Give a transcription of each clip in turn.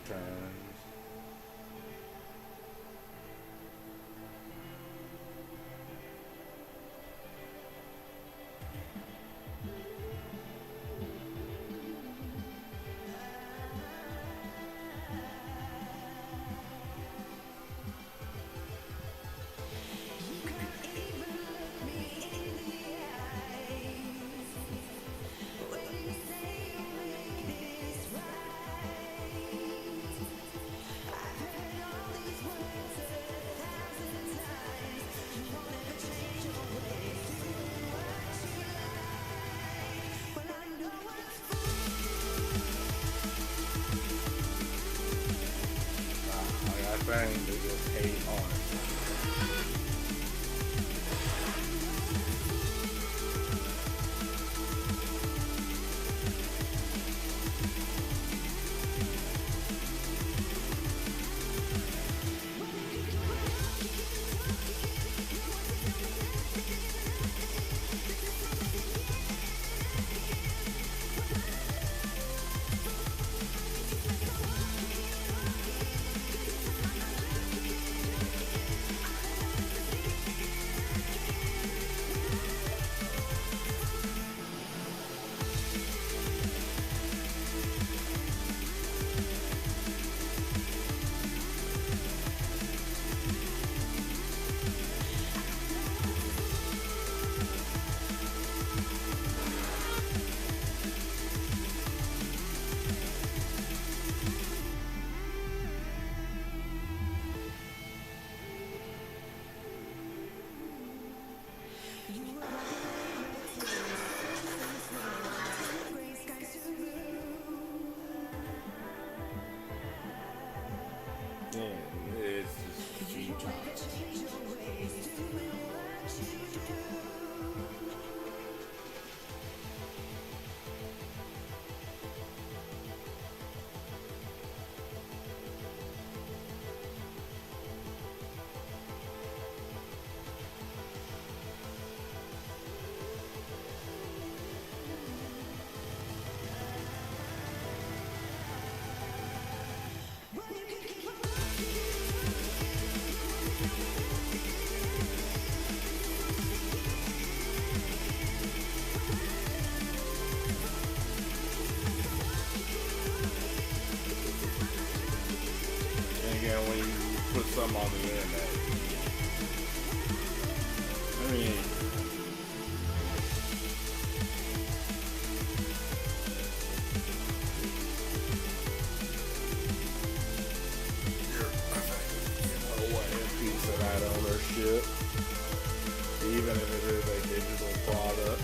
turns. Thing to just hate on it. When you put something on the internet, I mean, piece of that ownership, even if it is a digital product.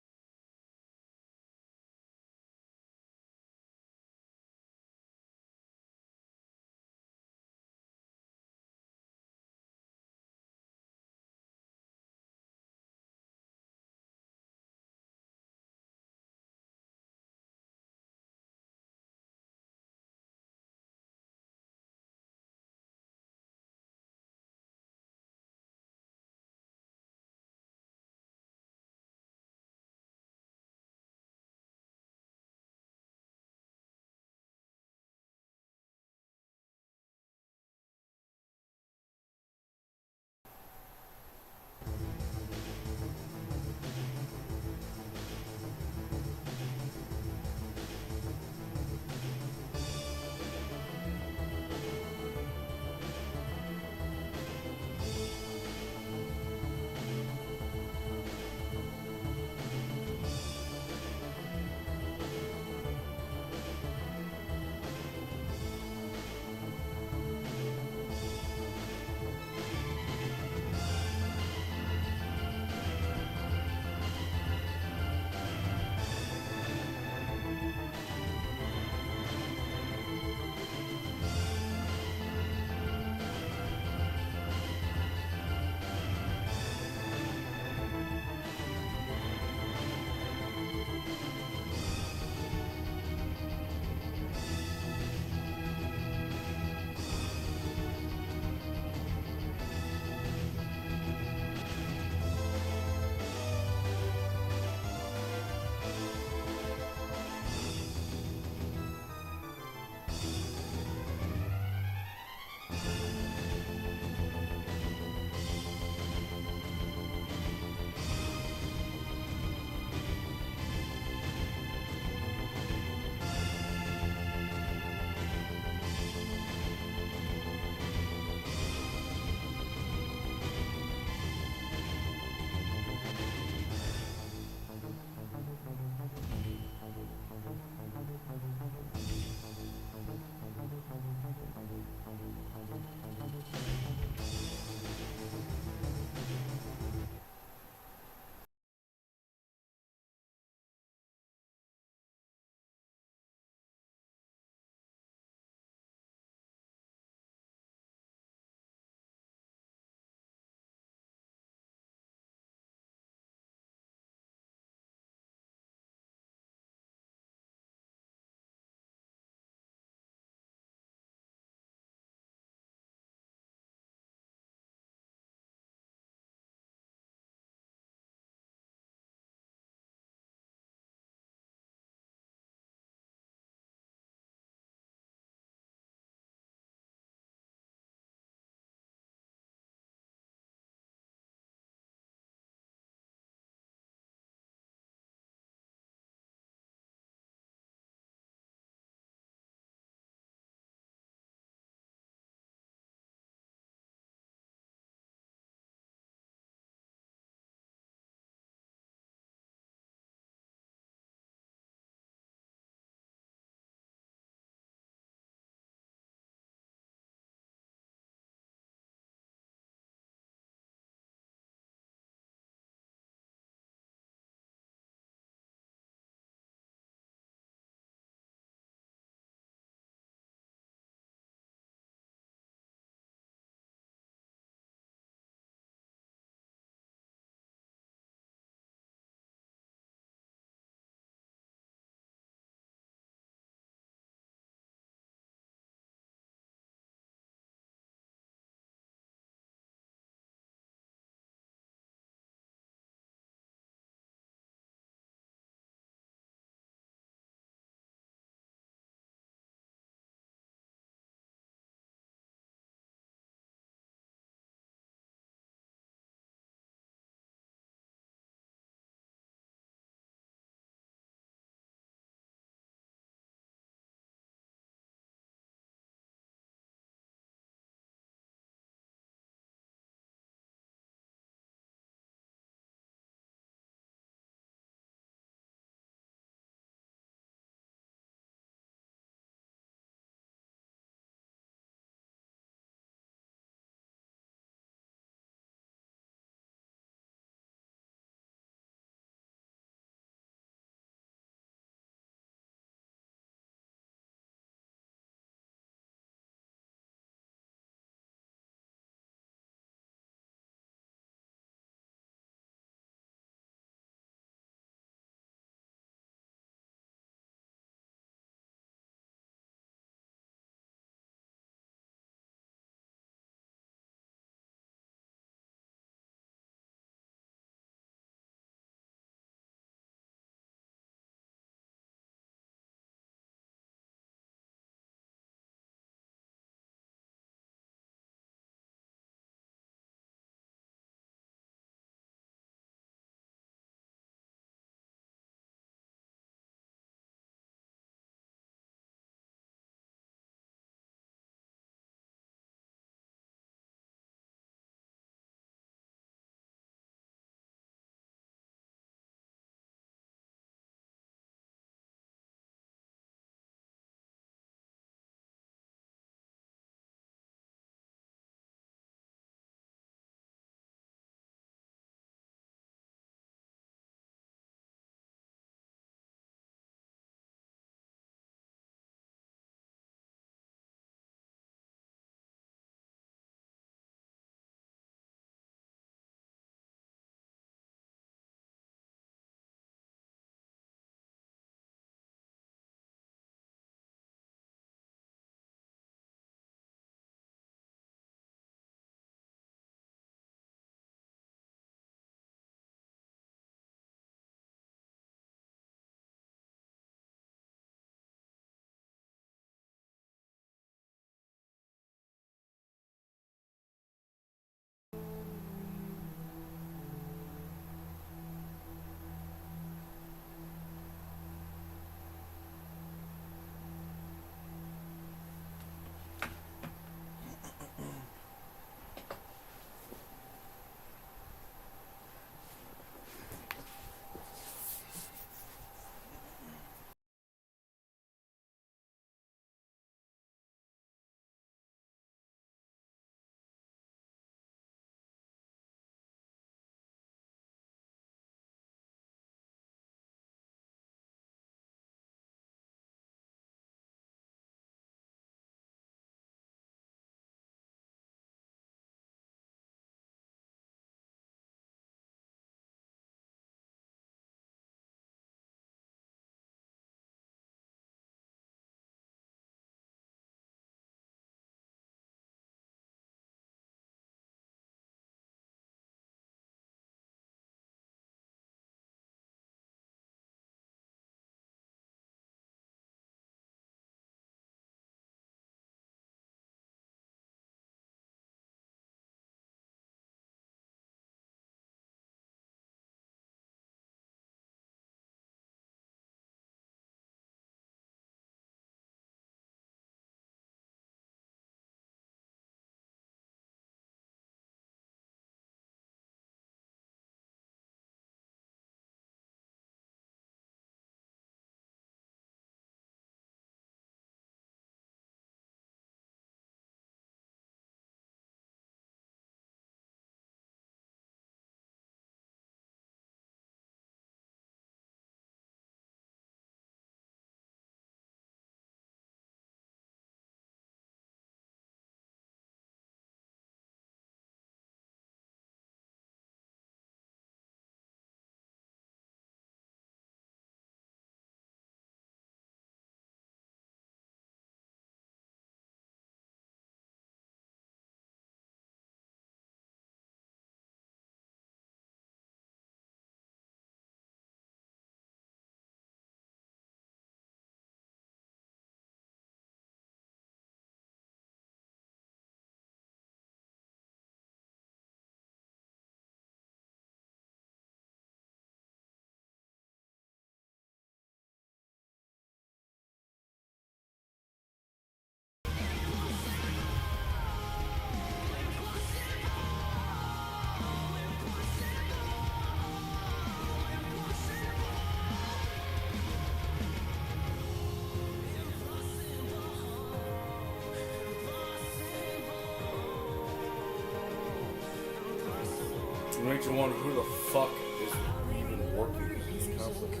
makes you wonder who the fuck is even working in this company.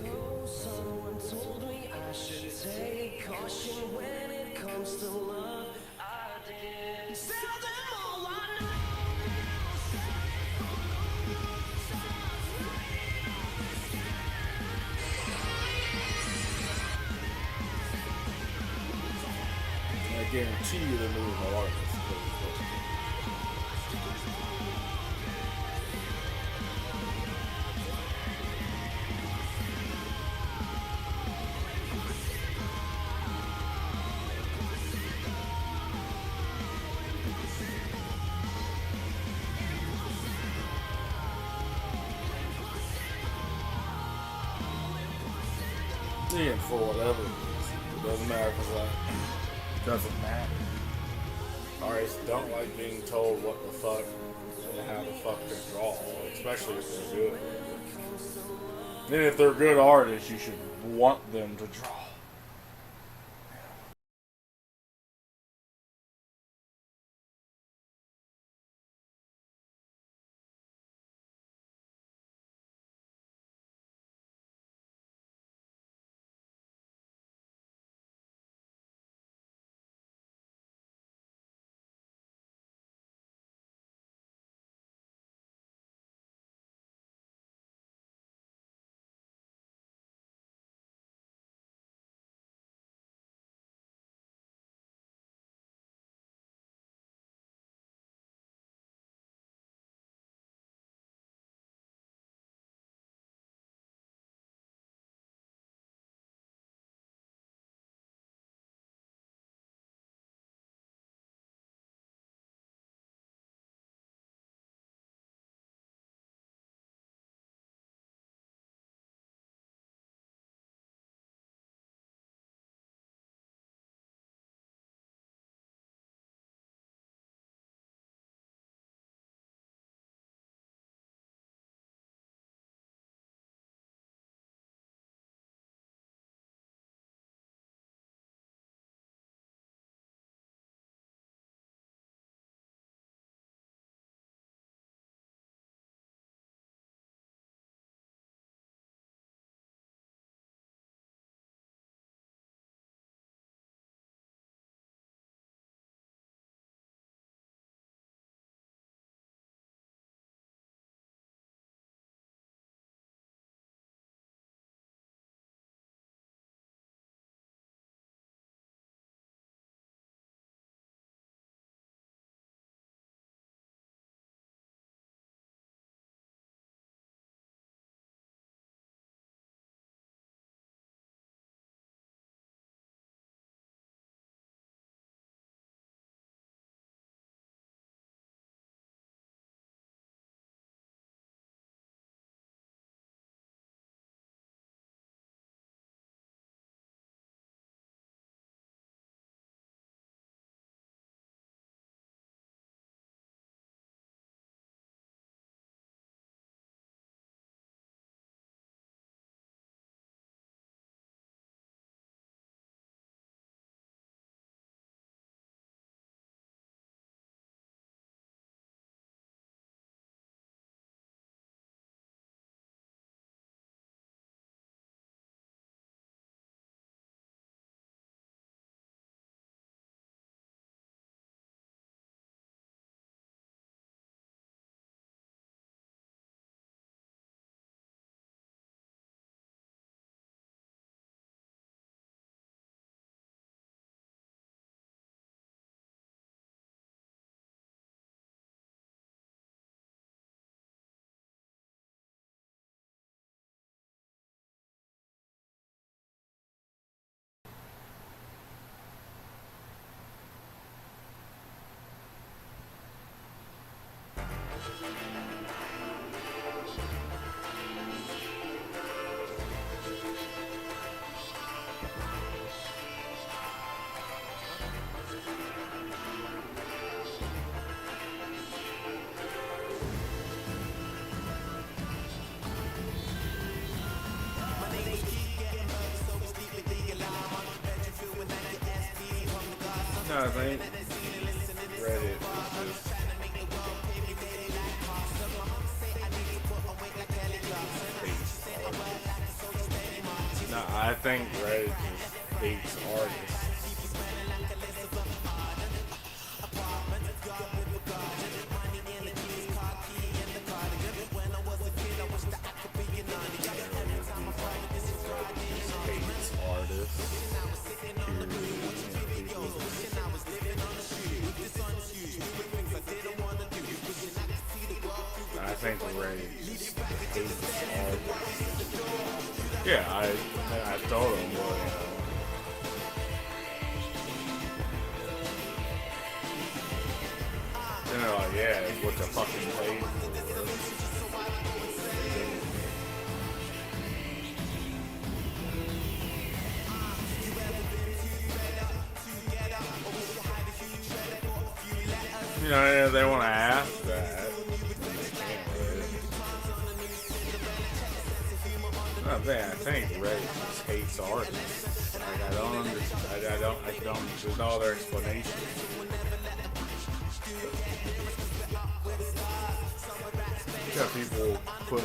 I guarantee you they're moving a lot of this. Yeah, for whatever. It doesn't matter because it doesn't matter. Artists don't like being told what the fuck and how the fuck to draw, especially if they're good. And if they're good artists, you should want them to draw. I think Reddit is just No, I think Reddit just hates artists. Hates artists. I think Reddit just hates artists. Yeah, I told him, then they're like, yeah, what you fucking paid for. You know, they want to ask that. I think Reddit just hates artists. Like, I don't understand. I don't. There's no other explanation. Yeah, people put.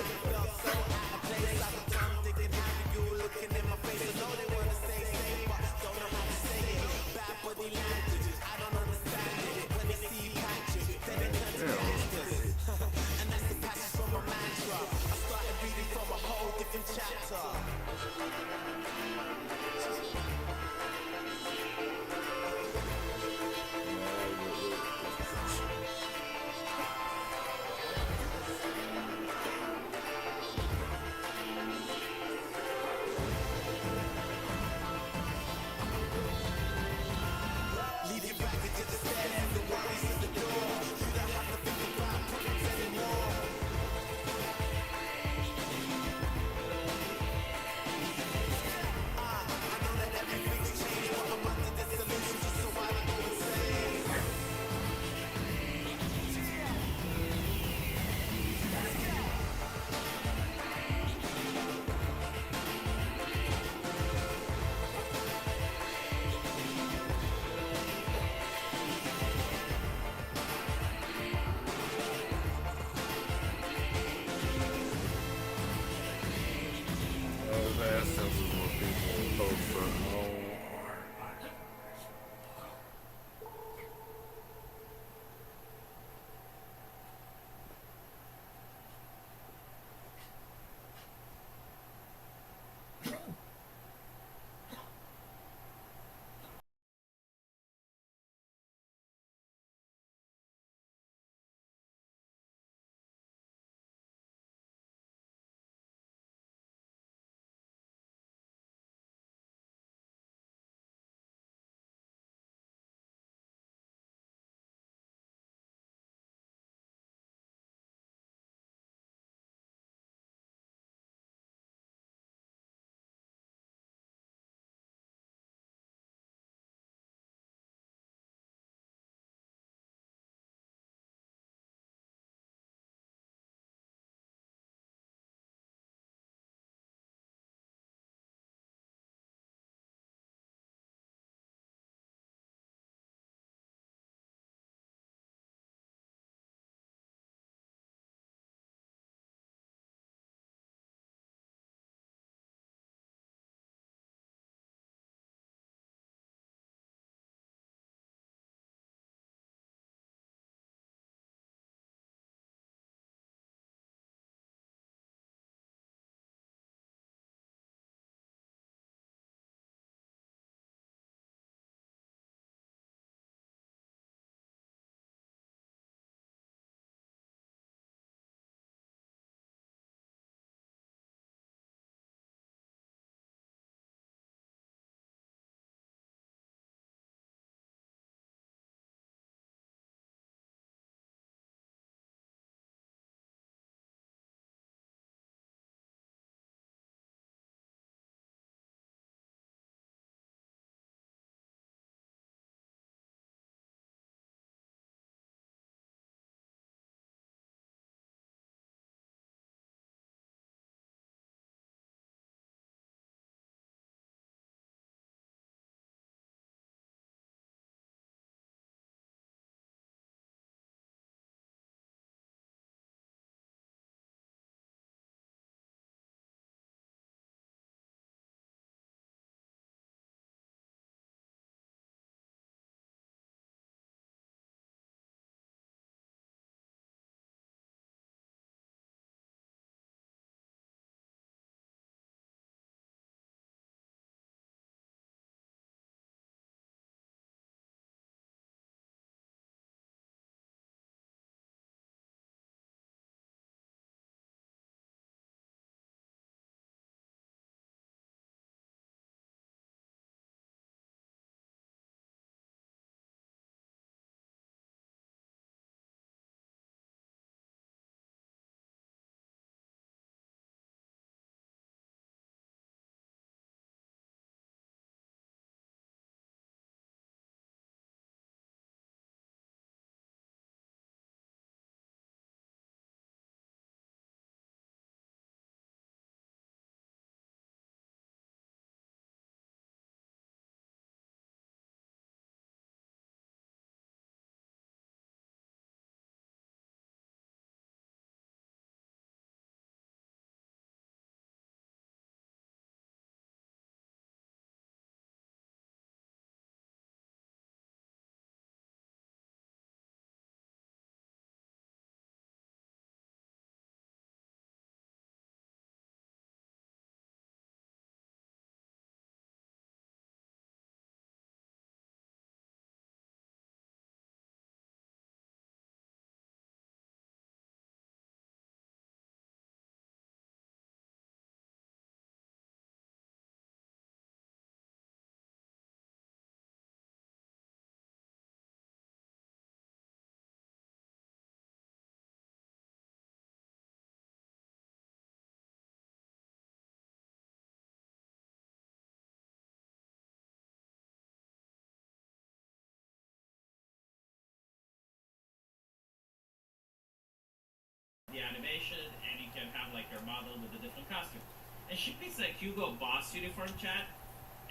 the animation, and you can have like your model with a different costume. And she picks like Hugo Boss uniform, chat,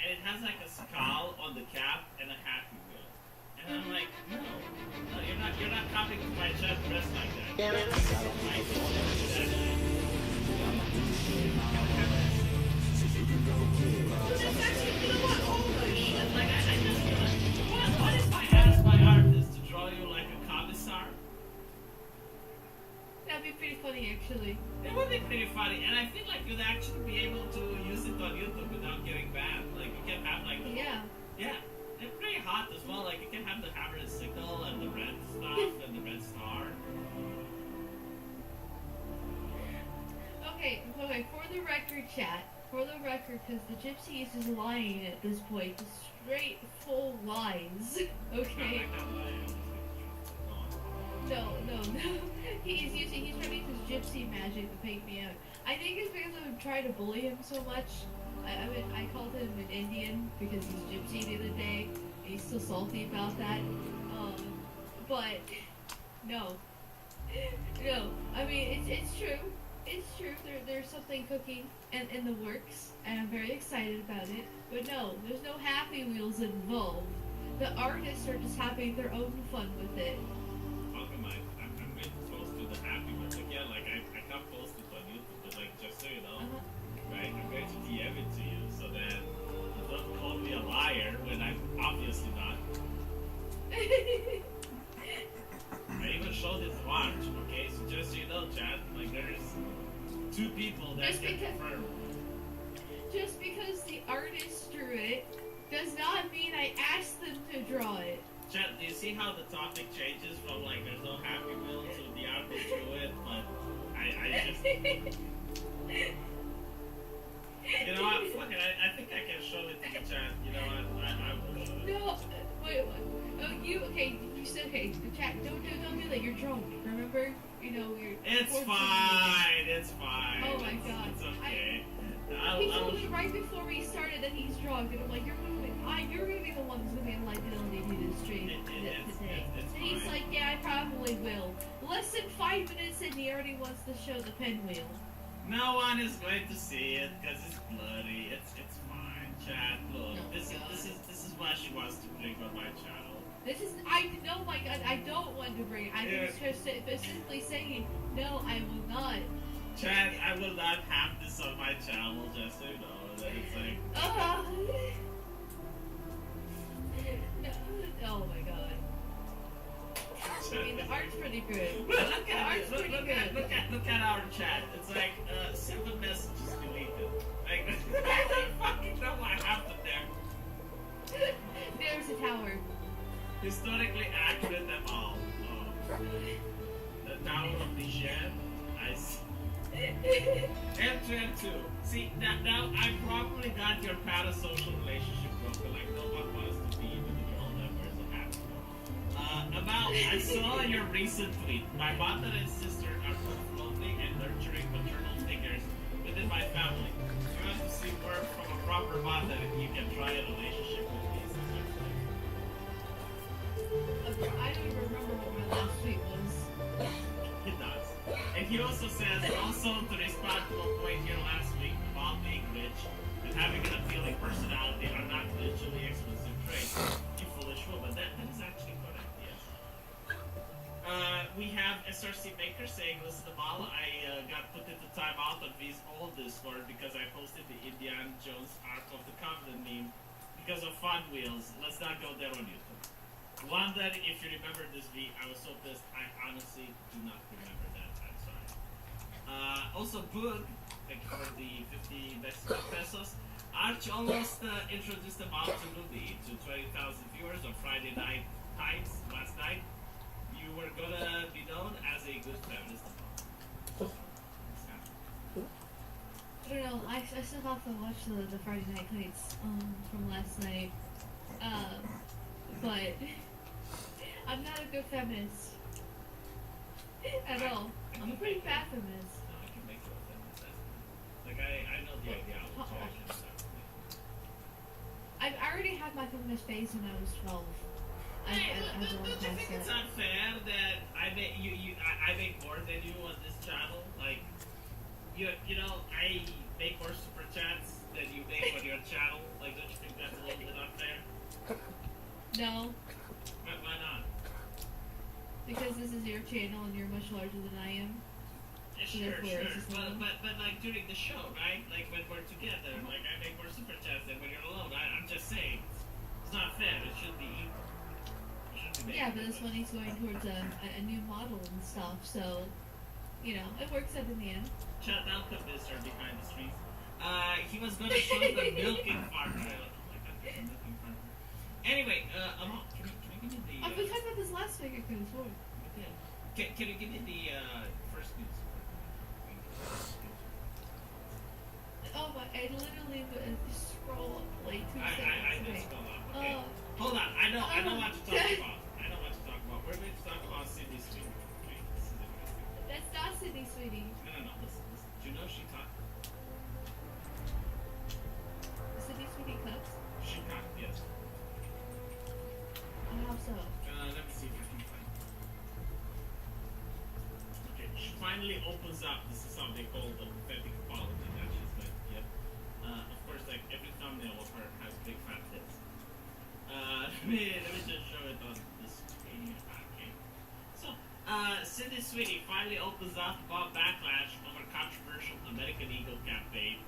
and it has like a skull on the cap and a Happy Wheel. And I'm like, no, you're not coming to my chat dressed like that. Yeah, That's actually, you know what? Holy shit! Like I just feel like, what if I asked my artist to draw you like a commissar? That'd be pretty funny, actually. It would be pretty funny, and I feel like you'd actually be able to use it on YouTube without getting banned. Like you can have like Yeah. They're pretty hot as well. Like you can have the hammer and sickle and the red stuff and the red star. Okay, for the record, chat. For the record, because the gypsy is just lying at this point. Just straight, full lies. Okay? No. He's trying his gypsy magic to fake me out. I think it's because I'm trying to bully him so much. I called him an Indian because he's gypsy the other day. And he's still salty about that. But no. I mean, it's true. It's true. There's something cooking in the works, and I'm very excited about it. But no, there's no Happy Wheels involved. The artists are just having their own fun with it. I'm going to post to the Happy Wheels again. Like I can't post it on YouTube, but like just so you know, right? I'm going to DM it to you so that you don't call me a liar when I'm obviously not. I even showed it once, okay? So just so you know, chat, like there's 2 people that can confirm. Just because the artist drew it does not mean I asked them to draw it. Chat, do you see how the topic changes from like there's no Happy Wheel to the artist drew it, but I just... You know what? Fuck it, I think I can show it to the chat. You know what? I will. No, wait. Oh, you said, okay, the chat, don't do that, you're drunk, remember? You know, It's fine, it's fine. Oh my god. It's okay. He told me right before we started that he's drunk, and I'm like, you're gonna be the one who's gonna be in liability to the stream today. It's And he's fine. like, yeah, I probably will. Less than 5 minutes in, he already wants to show the pinwheel. No one is going to see it because it's bloody. It's fine, chat. Look, this is why she wants to drink on my channel. I know, my god, I don't want to bring it. I'm just simply saying, no, I will not. Chad, I will not have this on my channel, just so you know. That it's like... No, oh my god. I mean, the art's pretty good. Look at our chat. It's like 7 messages deleted. Like, I fucking know what happened there. There's a tower. Historically accurate at all. The Tower of the Shed. I see. M2. See, now I probably got your parasocial relationship broken. Like, no one wants to be with a girl that wears a hat. About, I saw your recent tweet. My mother and sister are both floating and nurturing maternal figures within my family. If you want to see more from a proper mother, you can try a relationship with me. I don't even remember what my last tweet was. He does. And he also says, also to respond to a point here last week about being rich and having an appealing personality are not mutually exclusive traits. You foolish woman. That is actually correct, yes. We have SRC Maker saying, listen to Mala, I got put into timeout on V's old Discord because I posted the Indiana Jones Ark of the Covenant meme because of Fun Wheels. Let's not go there on YouTube. Wonder if you remember this V. I was so pissed. I honestly do not remember that. I'm sorry. Also, Boog, thank you for the 50 Mexican pesos. Arch almost introduced them out to Ruby to 20,000 viewers on Friday night times last night. You were gonna be known as a good feminist. I don't know. I still have to watch the Friday Night Nights from last night. But I'm not a good feminist at all. I'm a pretty bad feminist. No, I can make you a feminist. Like I know the idea. I already had my feminist phase when I was 12. I've don't gone you past think it's that. unfair that I make more than you on this channel? Like, you know, I make more super chats than you make on your channel. Like, don't you think that's a little bit unfair? No, Why not? because this is your channel and you're much larger than I am. Yeah, So sure, therefore, sure. it's just But, normal. but like during the show, right? Like when we're together, like I make more super chats than when you're alone. I'm just saying, it's not fair. It should be equal. It should be Yeah, made but this equal. money's going towards a new model and stuff, so, you know, it works out in the end. Chat now convinced her behind the screens. He was going to show the milking farm trailer. Oh my god, there's a milking farm. Anyway, Amal, can you give me the? We talked about this last week, I could have sworn. Can you give me the first news? Oh my, I literally scroll up like 2 I seconds. just go up. Okay. Oh. Hold on. I know what to talk about. I know what to talk about. We're going to talk about Sydney Sweeney. Okay, this is interesting. That's not Sydney, sweetie. No. Listen. Do you know she talked? Sydney, sweetie cups? She talked, yes. How so? Let me see if I can find it. Okay, she finally opens up. This is something called the pathetic apology that she's going to give. Of course, like every thumbnail of her has big fat tits. Let me just show it on the screen. Okay. So, Sydney Sweeney finally opens up about backlash over controversial American Eagle campaign.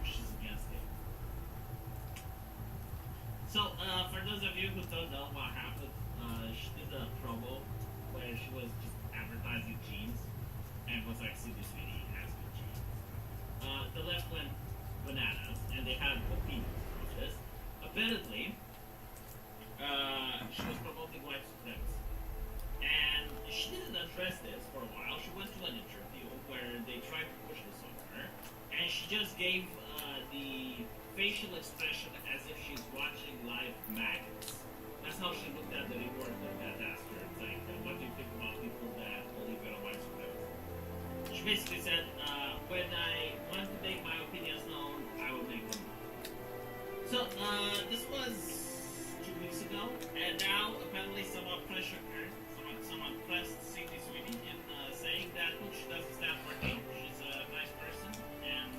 She's against it. So, for those of you who don't know what happened, she did a promo where she was just advertising jeans and was like, Sydney Sweeney has good jeans. The left went bananas and they had opinions of this. Apparently, she was promoting white supremacy. And she didn't address this for a while. She went to an interview where they tried to push this on her. And she just gave the facial expression as if she's watching live maggots. That's how she looked at the reporter that asked her. It's like, what do you think about people that believe in white supremacy? She basically said, when I want to make my opinions known, I will make them known. So, this was 2 weeks ago, and now apparently someone pressured her, someone pressed Sydney Sweeney in saying that, look, she doesn't stand for hate. She's a nice person, and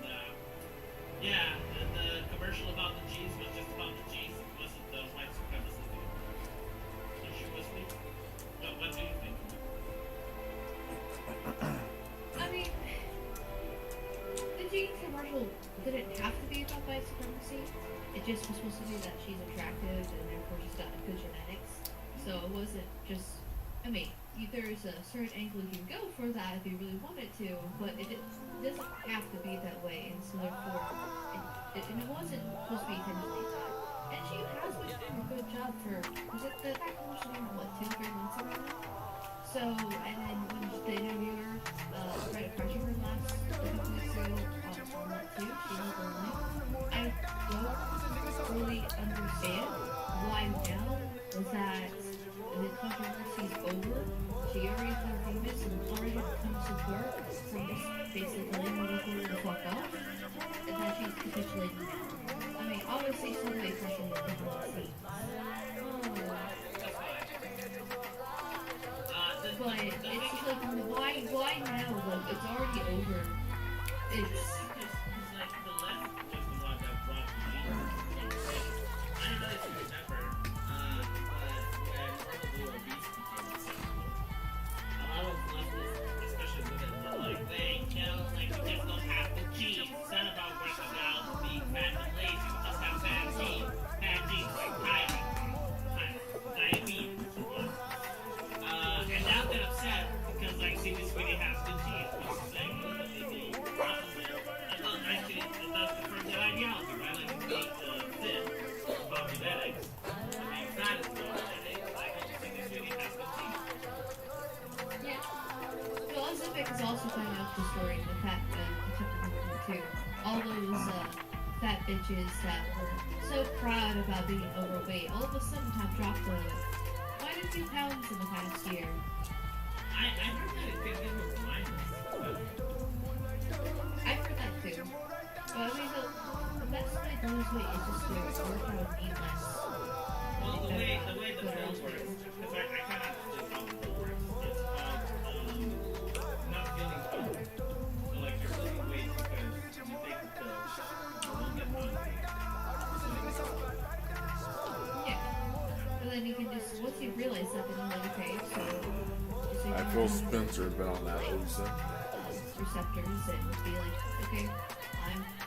yeah, the commercial about the G's was just about the G's. It wasn't the white supremacy thing. So she was weak. What do you think? I mean, the jeans commercial didn't have to be about white supremacy. It just was supposed to be that she's attractive and therefore she's got good genetics. So it wasn't just, I mean, there's a certain angle you can go for that if you really wanted to, but it doesn't have to be that way, and so therefore, it wasn't supposed to be intentionally that. And she has been doing a good job for, was it that promotion on, what, 2-3 months ago now? So, and then when the interviewer tried to pressure her last couple weeks ago on that too, she was online. I don't really understand why now was that the controversy's over. She already got famous and already become support from just basically telling her to fuck off, and that she's capitulating now. I mean, obviously somebody pushing the thing on the scene. But it's just like, why now? Like, it's already over. It's like the left was the one that brought the jeans. I don't know if you remember, but when probably obese became acceptable, a lot of leftists, especially women, were like, wait, no, like, you just don't have the jeans. It's not about working out, being fat and lazy. You just have bad jeans. Bad jeans, like diabetes. And now they're upset because, like, Sydney Sweeney has good genes. Which is like, actually, that's the first ideology, right? Like, it's being thin about genetics. I mean, fat is about genetics. Like, Sydney Sweeney has good genes. yeah. Well, Ozempic is also playing out the story in the fat too. All those fat bitches that were so proud about being overweight, all of a sudden have dropped quite a few pounds in the past year. I heard that it could give her blindness. I've heard that too. But I mean, the best way to lose weight is just to work out and eat less. Well, Well, the way the put it bill out works, there. because I kind of understand how the bill works. It's about not feeling hungry. So like you're losing weight because you take the pill, you won't get hungry. Yeah. And then you can just, once you realize that, then you're like, okay, so just I ignore feel the Spencer's been on that ocean. receptors and be like, okay,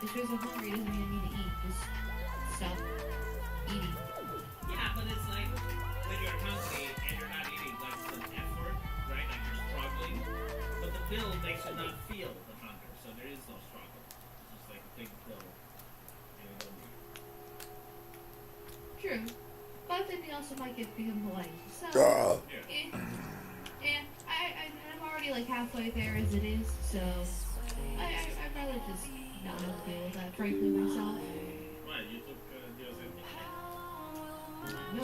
just because I'm hungry doesn't mean I need to eat. Just stop eating. Yeah, but it's like when you're hungry and you're not eating, like it's an effort, right? Like you're struggling. But the pill makes you not feel the hunger, so there is no struggle. It's just like take the pill and you don't eat. True. But then you also might become blind. So, Yeah. I'm already like halfway there as it is, so I'd rather just not have to deal with that, frankly, myself. What, you took DSM? No,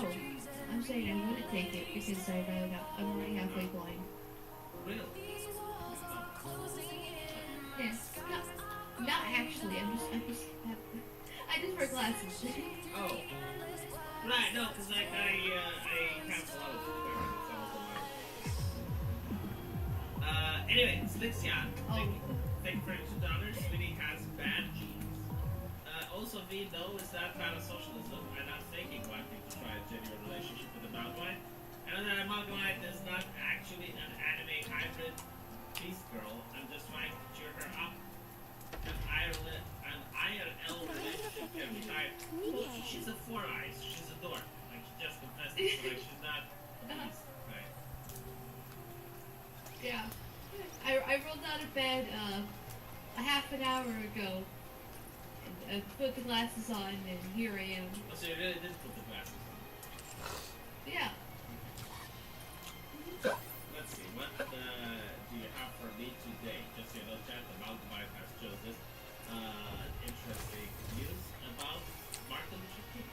I'm saying I wouldn't take it because I'm already halfway blind. Really? Yeah, not actually. I just wear glasses. Oh. Right, no, because like I cancel out anyway, Slixian. Thank you for $2. Sweetie has bad genes. Also, V, though, is that kind of socialism? And I'm thinking wanting to try a genuine relationship with a Malcolmite. And that Malcolmite is not actually an anime hybrid peace girl. I'm just trying to cheer her up. An IRL relationship can be tied. Well, she's a four eyes. She's a dork. Like, she just confessed it, so like, she's not a beast, right? Yeah. I rolled out of bed a half an hour ago and put the glasses on, and here I am. Oh, so you really did put the glasses on? Yeah. Let's see, what do you have for me today? Just so you know, chat, the Malcolmite has chosen this interesting news about Martin Luther King.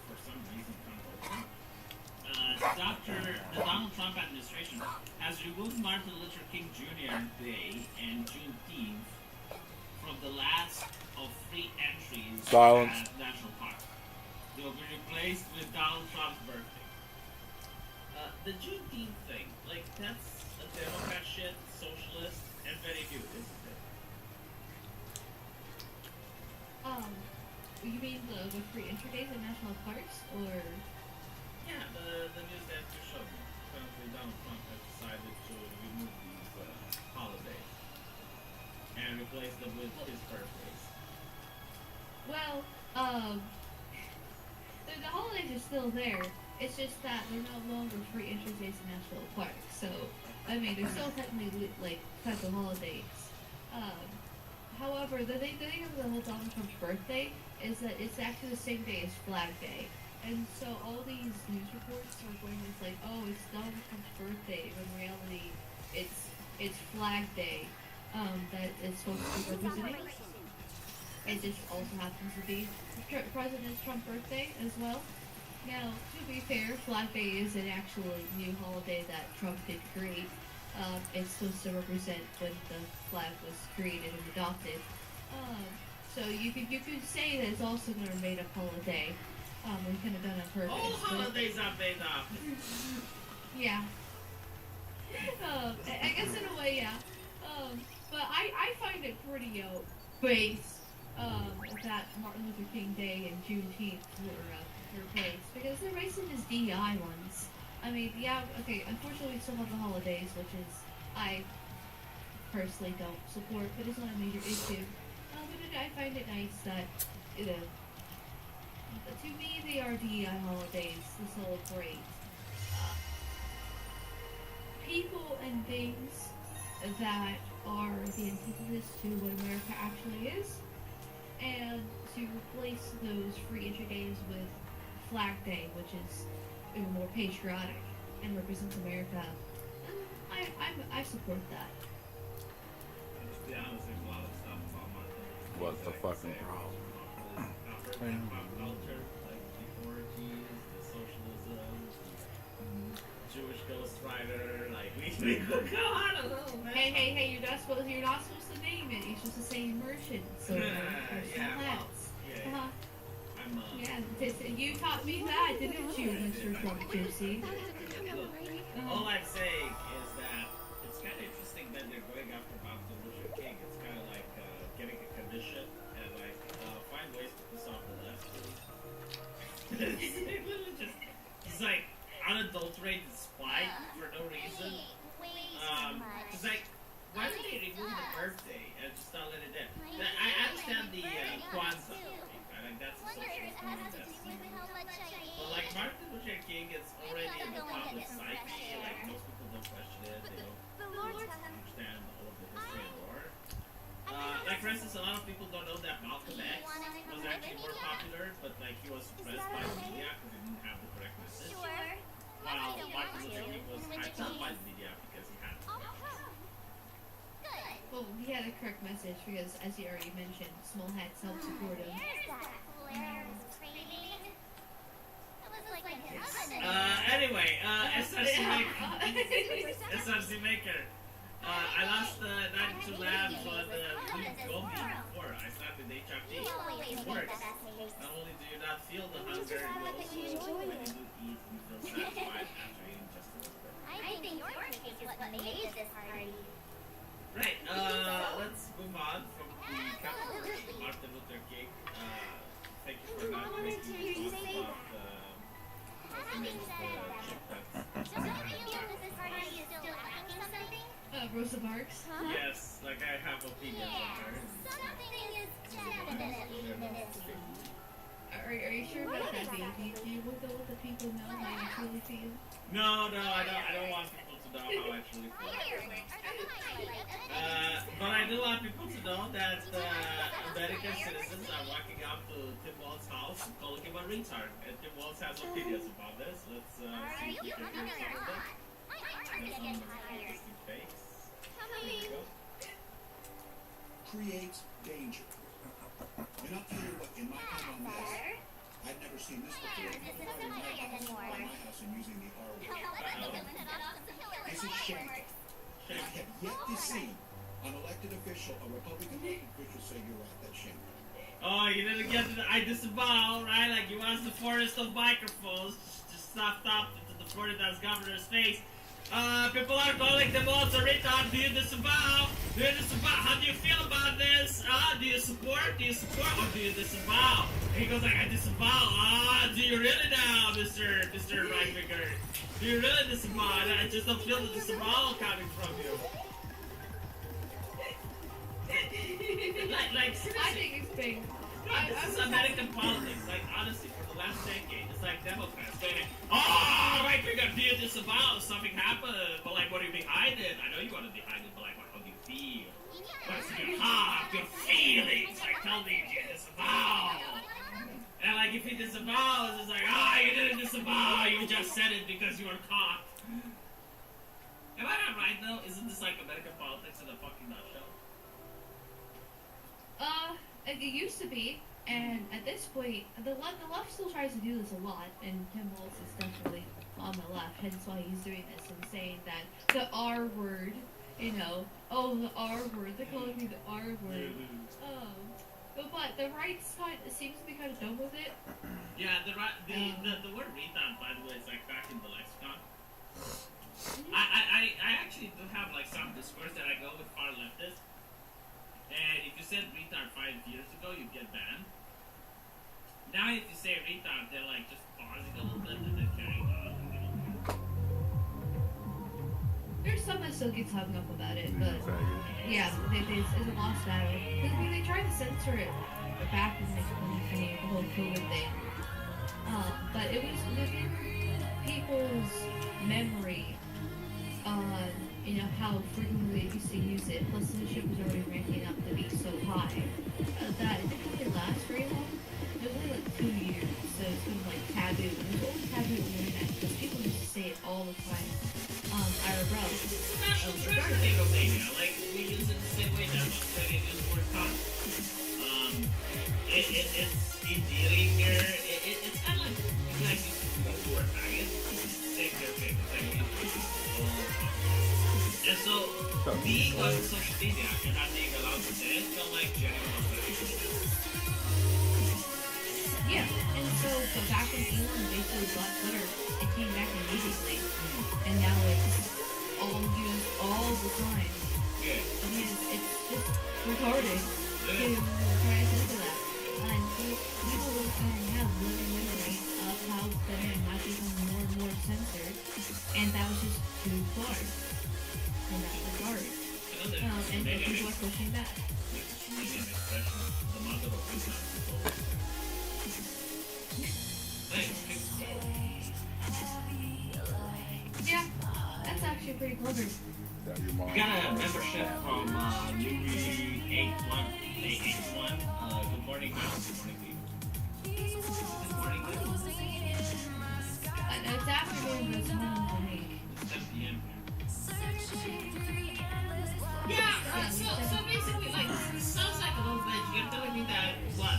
For some reason, the Donald Trump administration has removed Martin Luther King Jr. Day and Juneteenth from the last of free entries Silence. at National Park. They will be replaced with Donald Trump's birthday. The Juneteenth thing, like, that's a Democrat shit, socialist, and very good, isn't it? You mean the free entry days in national parks, or? Yeah, the news that you showed me. Apparently Donald Trump has decided to remove these holidays and replace them with his birthdays. Well, the holidays are still there. It's just that they're no longer free entry days in national parks. So, I mean, they're still technically like federal holidays. However, the thing of the whole Donald Trump's birthday is that it's actually the same day as Flag Day. And so all these news reports are going with like, oh, it's Donald Trump's birthday, when in reality it's Flag Day that is supposed to be representing. It just also happens to be President Trump's birthday as well. Now, to be fair, Flag Day is an actual new holiday that Trump did create. It's supposed to represent when the flag was created and adopted. So you could say that it's also going to be made up holiday. We could have done it on purpose. All holidays are made up. Yeah. I guess in a way, yeah. But I find it pretty base that Martin Luther King Day and Juneteenth were replaced, because the rest of his DEI ones. I mean, yeah, okay, unfortunately we still have the holidays, which is, I personally don't support, but it's not a major issue. But I find it nice that, to me, they are DEI holidays to celebrate people and things that are the antithesis to what America actually is, and to replace those free entry days with Flag Day, which is more patriotic and represents America. I support that. To be honest, there's a lot of stuff about Martin Luther King What's the that I fucking say problem? African pop culture, like the orgies, the socialism, the Jewish Ghost Rider, like we could go on a little bit. Hey, you're not supposed to name it. You're supposed to say immersion. So Yeah, well, uh-huh. I'm You taught me that, didn't you, Mr. Drunk Gypsy? all I'm saying is that it's kind of interesting that they're going after Martin Luther King. It's kind of like getting a commission and like find ways to piss off the left. It literally just, it's like unadulterated spite for no reason. It's like, why would they remove the birthday and just not let it in? I understand the Kwanzaa, right? Like that's a socialist movement that's but like Martin Luther King is already in the public psyche. Like most people don't question it. They don't understand all of the history and lore. Like for instance, a lot of people don't know that Malcolm X was actually more popular, but like he was suppressed by the media because he didn't have the correct message. While Martin Luther King was hyped up by the media because he had the correct message. Well, he had a correct message because, as you already mentioned, small hats help support him. Anyway, SRC Maker. I lost 92 labs on the Gobi before I started HRT. It works. Not only do you not feel the hunger, you also, when you do eat, you feel satisfied after eating just a little bit. I think your cake is what made this party. Right, let's move on from the controversy of Martin Luther King. Thank you for not making me talk about the name of the chip that's Don't you feel that this party is still lacking something? Rosa Parks? yes, like I have opinions on her. Something is definitely missing. Are you sure about that, baby? Do you want to let the people know how you truly feel? No, I don't want people to know how I truly feel. But I do want people to know that American citizens are walking up to Tim Walz's house and calling him a retard. And Tim Walz has opinions about this. Let's see if we can hear some of them. There's some interesting fakes. There you go. Creates danger. And I'll tell you what, in my time on this, I'd never seen this before. My house and using the R word. This is shameful. I have yet to see an elected official, a Republican elected official, say you're right. That's shameful. Oh, you didn't get to the I disavow, right? Like you want the forest of microphones just stuffed up into the Florida's governor's face. People are calling them all a retard. Do you disavow? Do you disavow? How do you feel about this? Do you support? Do you support? Or do you disavow? And he goes like, I disavow. Do you really now, Mr. Right-Winger? Do you really disavow? I just don't feel the disavow coming from you. Like seriously. I think it's big. This is American politics. Like honestly, for the last decade, it's like Democrats saying, "Oh, right, we're gonna do this about something happened." But like, what are you behind it? I know you want to behind it, but like, how do you feel? What's in your heart, your feelings? Like, tell me, do you disavow? And like, if he disavows, it's like, you didn't disavow. You just said it because you were caught. Am I not right though? Isn't this like American politics in a fucking nutshell? It used to be, and at this point, the left still tries to do this a lot, and Tim Walz is definitely on the left, hence why he's doing this and saying that the R word, the R word, they're calling me the R word. But the right side seems to be kind of done with it. Yeah, the word retard, by the way, is like back in the lexicon. I actually do have like some discourse that I go with far leftists. And if you said retard 5 years ago, you'd get banned. Now if you say retard, they're like just pausing a little bit and then carrying on. There's some that still gets hung up about it, but yeah, it's a lost battle. Because they tried to censor it back in like 2020, the whole COVID thing. But it was within people's memory how frequently they used to use it. Plus, the ship was already ranking up to be so high that it didn't really last very long. It was only like 2 years, so it's kind of like taboo. It was only taboo on the internet because people used to say it all the time. IRL. It's a national treasure thing, Romania. Like, we use it the same way that Australia uses the word cunt. It's endearing here. It's kind of like you guys use the word faggot. Same thing. It's like being on social media and not being allowed to say it felt like genuine authenticity. Yeah, and so but back when Elon basically bought Twitter, it came back immediately, and now it's all used all the time. Yeah. I mean, it's just retarded to try to think of that. And people have living memory of how Twitter might become more and more censored, and that was just too far in that regard. And people are pushing back. The mother of Islam. Yeah, that's actually pretty clever. You got a membership from Newbie 81. Good morning, Mal. Good morning, people. Good morning, people. It's afternoon, but it's morning for me. It's 10 p.m. Yeah, so basically, like, this sounds like a little bit. You're telling me that, what,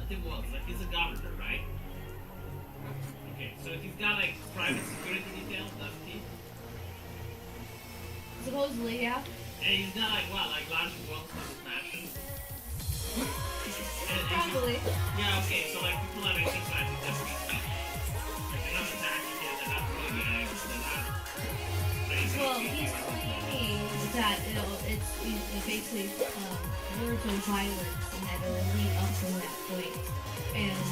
Tim Walz, like, he's a governor, right? Okay, so he's got, like, private security details, doesn't he? Supposedly, yeah. And he's got, like, what, like, large wealth in his mansion? Probably. Yeah, okay, so, like, people are exercising their free stuff. Like, they're not attacking him, they're not pulling gangs, they're not raising Well, he's claiming that it's basically words of violence and that it will lead up to that point. And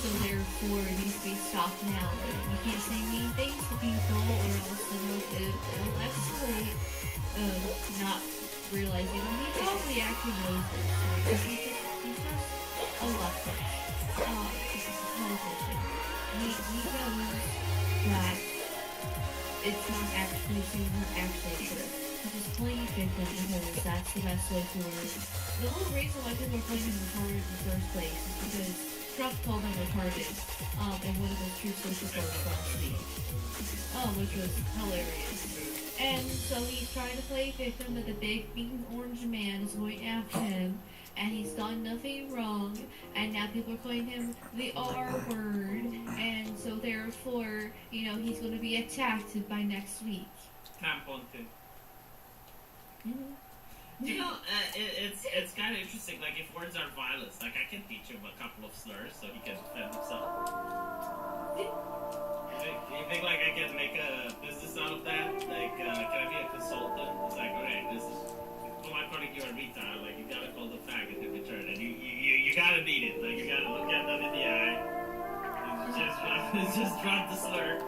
so therefore it needs to be stopped now. You can't say mean things to people or else it'll escalate. Not realizing he probably actually knows this. Because he's just a leftist. Politician. He knows that it's not actually true. He's just playing victim because that's the best way forward. The whole reason why people are playing him retarded in the first place is because Trump called him retarded in one of his true social posts last week. Which was hilarious. And so he's trying to play victim that the big mean orange man is going after him, and he's done nothing wrong, and now people are calling him the R word, and so therefore, he's going to be attacked by next week. Tamponte. Mm-hmm. It's kind of interesting, like, if words are violence, like, I can teach him a couple of slurs so he can defend himself. You think, like, I can make a business out of that? Like, can I be a consultant? It's like, okay, this is, well, I'm calling you a retard, like, you gotta call the faggot in return, and you gotta beat it, like, you gotta look at them in the eye, just drop the slur,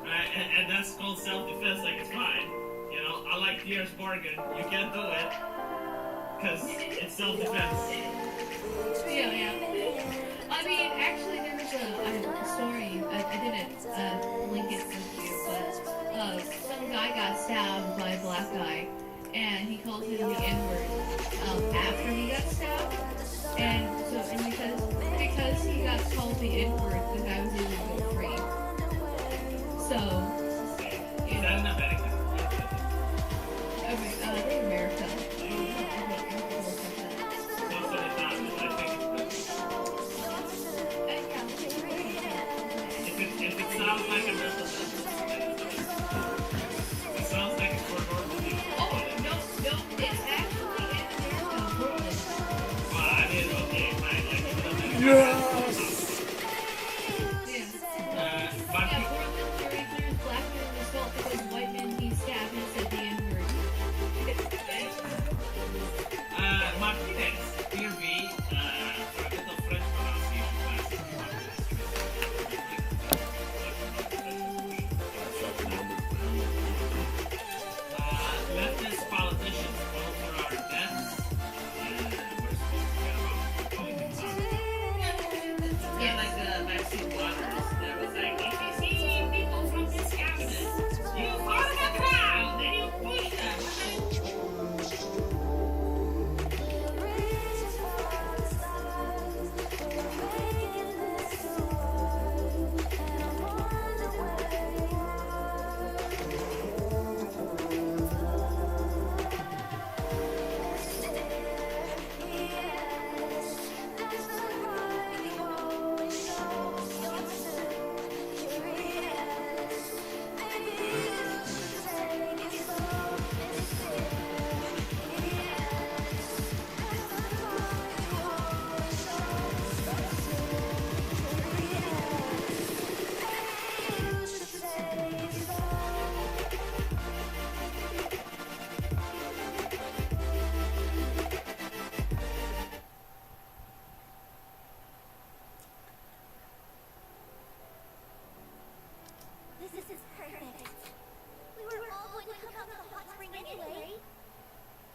right? And that's called self-defense, like, it's fine. I like Piers Morgan, you can't do it, because it's self-defense. Yeah. I mean, actually, there was a story, I didn't link it with you, but some guy got stabbed by a black guy, and he called him the N-word after he got stabbed, and because he got called the N-word, the guy was able to go free. So, Is that in America? in America. If it sounds like a mental it sounds like it's for normal people. Oh, no, it's actually in America, Portland. Well, I mean, okay, fine, like, Yes! Yeah. but Portland, there's black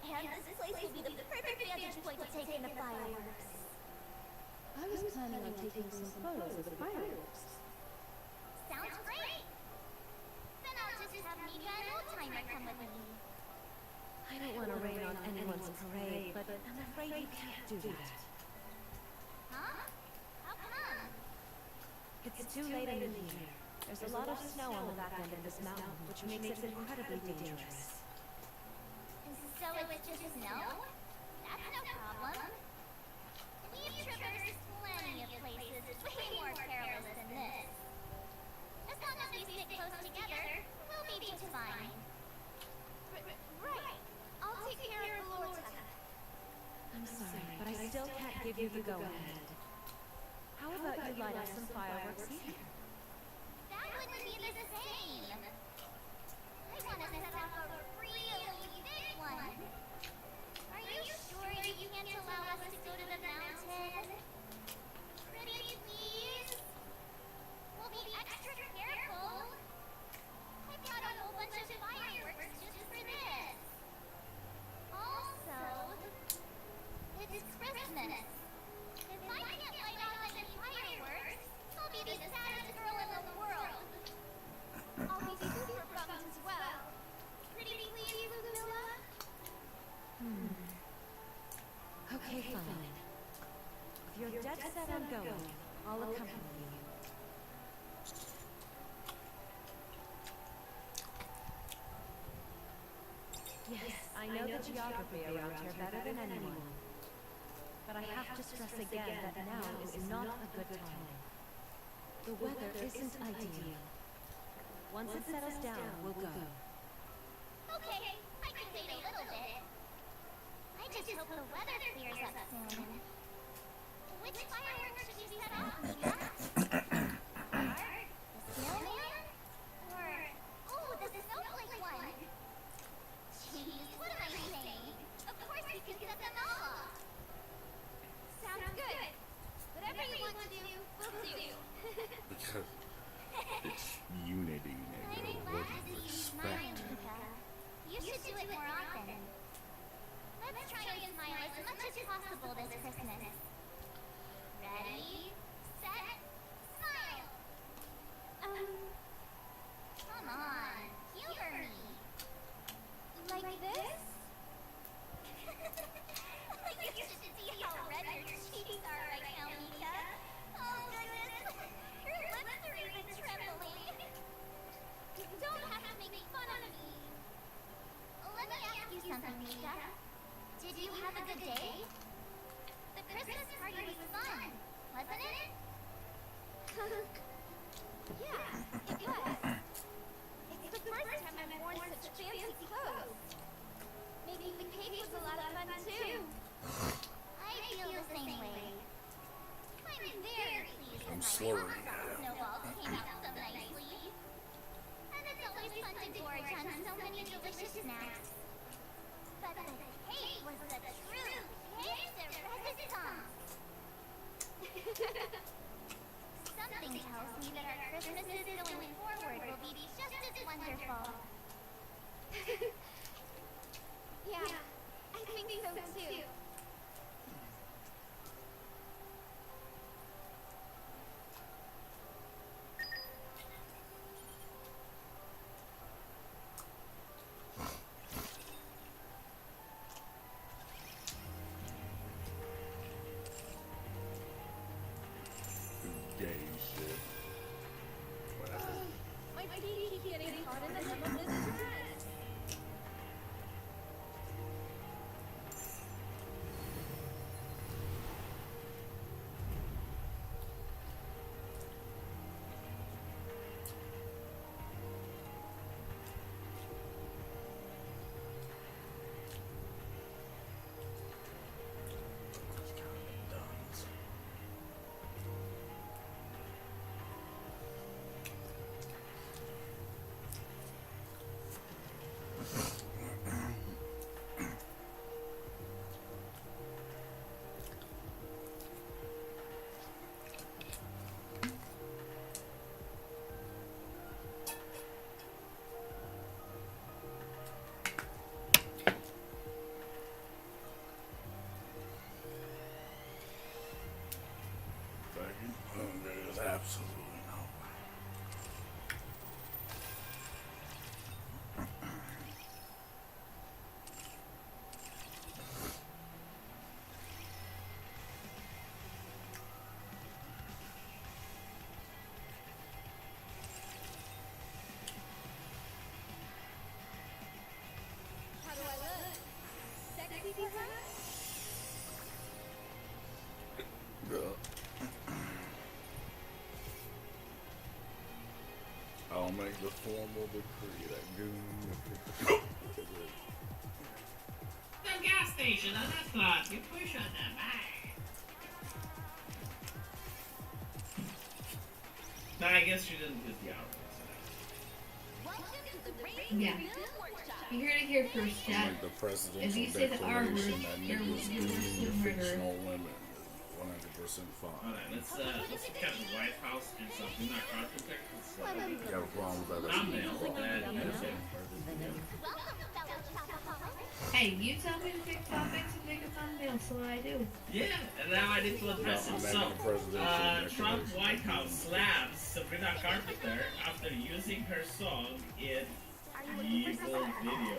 And this place will be the perfect vantage point to take in the fireworks. I was planning on taking some photos of the fireworks. Sounds great! Then I'll just have Mika and Old Timer come with me. I don't want to rain on anyone's parade, but I'm afraid you can't do that. Huh? How come? It's too late in the year. There's a lot of snow on the back end of this mountain, which makes it incredibly dangerous. So it's just snow? That's no problem. We've traversed plenty of places way more perilous than this. As long as we stick close together, we'll be just fine. Right. I'll take care of Lorta. I'm sorry, but I still can't give you the go-ahead. How about you light up some fireworks here? That wouldn't be the same. I want to set off a really big one. Are you sure you can't allow us to go to the mountain? Pretty please? We'll be extra careful. I brought a whole bunch of fireworks just for this. Also, it's Christmas. If I can't light off any fireworks, I'll be the saddest girl in the world. I'll be super bummed as well. Pretty please, Lula? Okay, fine. If you're dead set on going, I'll accompany you. Yes, I know the geography around here better than anyone. But I have to stress again that now is not a good time. The weather isn't ideal. Once it settles down, we'll go. Okay, I can wait a little bit. I just hope the weather clears up soon. Which fireworks should we set off, Mika? The snowman? Or, oh, the snowflake one? Jeez, what am I saying? Of course we can set them all off. Sounds good. Whatever you want to do, we'll do. Because it's unity, I'm nigga. glad What to do you see you smiling, expect? Mika. You should do it more often. Let's try and smile as much as possible this Christmas. Ready, set, smile! Come on, humor me. Like this? You should see how red your cheeks are right now, Mika. Oh goodness, your lips are even trembling. Don't have to make fun of me. Let me ask you something, Mika. Did you have a good day? The Christmas party was fun, wasn't it? Yeah, it was. It's the first time I've worn such fancy clothes. Making the cake was a lot of fun too. I feel the same way. I'm very pleased I'm that my slurring. hot snowballs came out so nicely. And it's always fun to gorge on so many delicious snacks. But the cake was the true cake de resistance. Something tells me that our Christmases going forward will be just as wonderful. Yeah, I think so too. Gay shit. Whatever. I'll make the formal decree that Goon. The gas station on that clock. You push on that back. No, I guess she didn't use the hour. Yeah. You heard it here first, I'll chat. make the presidential If you say the R word, declaration that you're niggas worse doing than the murderer. fictional women is 100% fine. Alright, let's look at the White House and something not architect. You have a problem with that? Thumbnail. Hey, you tell me to pick topics and make a thumbnail, so I do. Yeah, and now I need to address it. So, Trump White House slams Sabrina Carpenter after using her song in evil video. Okay,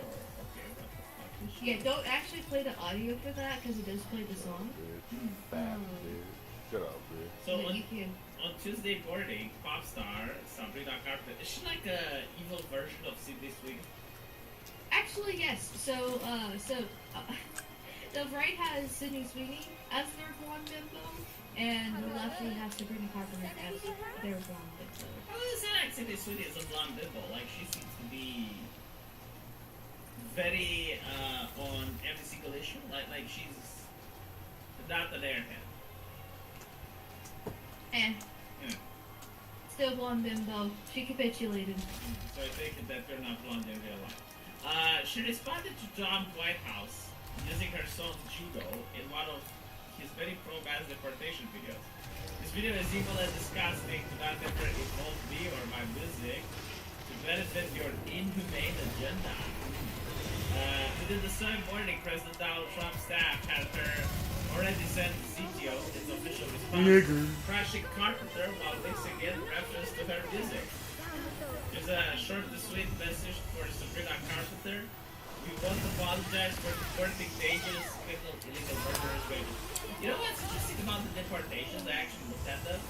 what the fuck is she? Yeah, don't actually play the audio for that, because it does play the song. Fat bitch. Shut up, bitch. So But you can. on Tuesday morning, pop star Sabrina Carpenter, is she like a evil version of Sydney Sweeney? Actually, yes. So, the right has Sydney Sweeney as their blonde bimbo, and the left has Sabrina Carpenter as their blonde bimbo. How is it like Sydney Sweeney is a blonde bimbo? Like, she seems to be very on every single issue. Like she's not an airhead. Eh. Yeah. Still blonde bimbo. She capitulated. So I think that they're not blonde in real life. She responded to Trump White House using her song Judo in one of his very pro-mass deportation videos. This video is evil and disgusting. Do not ever involve me or my music to benefit your inhumane agenda. Within the same morning, President Donald Trump's staff had her already sent CTO its official response, crashing Carpenter while mixing in reference to her music. There's a short and sweet message for Sabrina Carpenter. We want to apologize for deporting dangerous, criminal, illegal murderers. You know what's interesting about the deportations? I actually looked at them.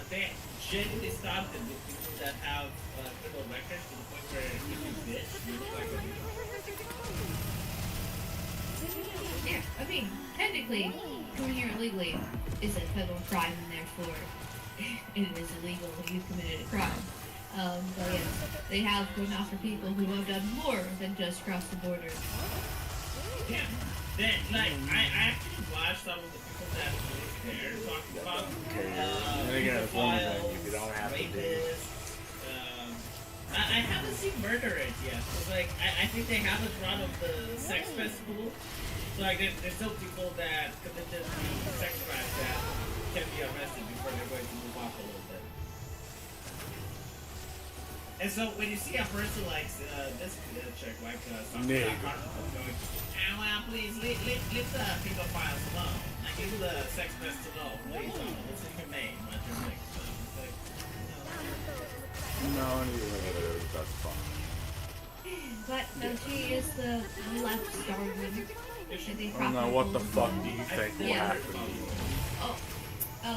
They genuinely stopped it with people that have criminal records to the point where if you bitch, you look like a Yeah, I mean, technically, coming here illegally is a federal crime, and therefore it is illegal if you committed a crime. But yes, they have gone after people who have done more than just cross the border. yeah. Then, like, I actually watched some of the people that live there talking about And again, it's one thing if you don't have to do it. rapists. I haven't seen murderers yet. Cause, like, I think they have a run of the sex festival. So, like, there's still people that committed the sex crimes that can be arrested before they're going to move off a little bit. And so when you see a person like this chick, like something like Carpenter going, well, please leave the pedophiles alone. Like, leave the sex pests alone, please. It's inhumane, what you're doing. So it's like, No, that's fine. But she is the left Darwin. I don't know what the fuck do you think will happen? Oh.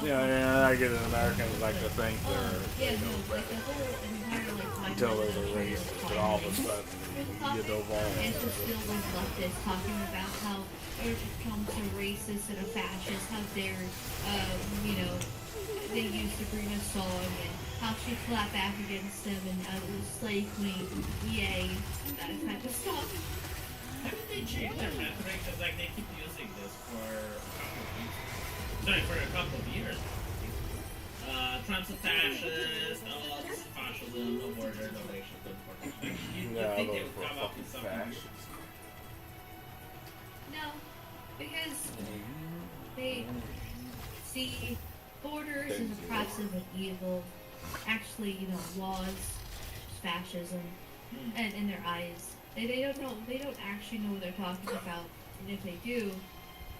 Yeah, I get it. Americans like to think they're, Yeah, no, like the whole entire like until they're the racist, but all of a sudden you devolve. and so still like leftists talking about how Trump's a racist and a fascist, how dare they use Sabrina's song and how she clapped back against them and it was slave queen, yay, that type of stuff. haven't they changed their rhetoric? Because, like, they keep using this for a couple of years. Trump's a fascist, this is fascism, no border, no nation, no deportation. You think they would come up with something? No, because they see borders as oppressive and evil. Actually, laws, fascism, and in their eyes, they don't know. They don't actually know what they're talking about, and if they do,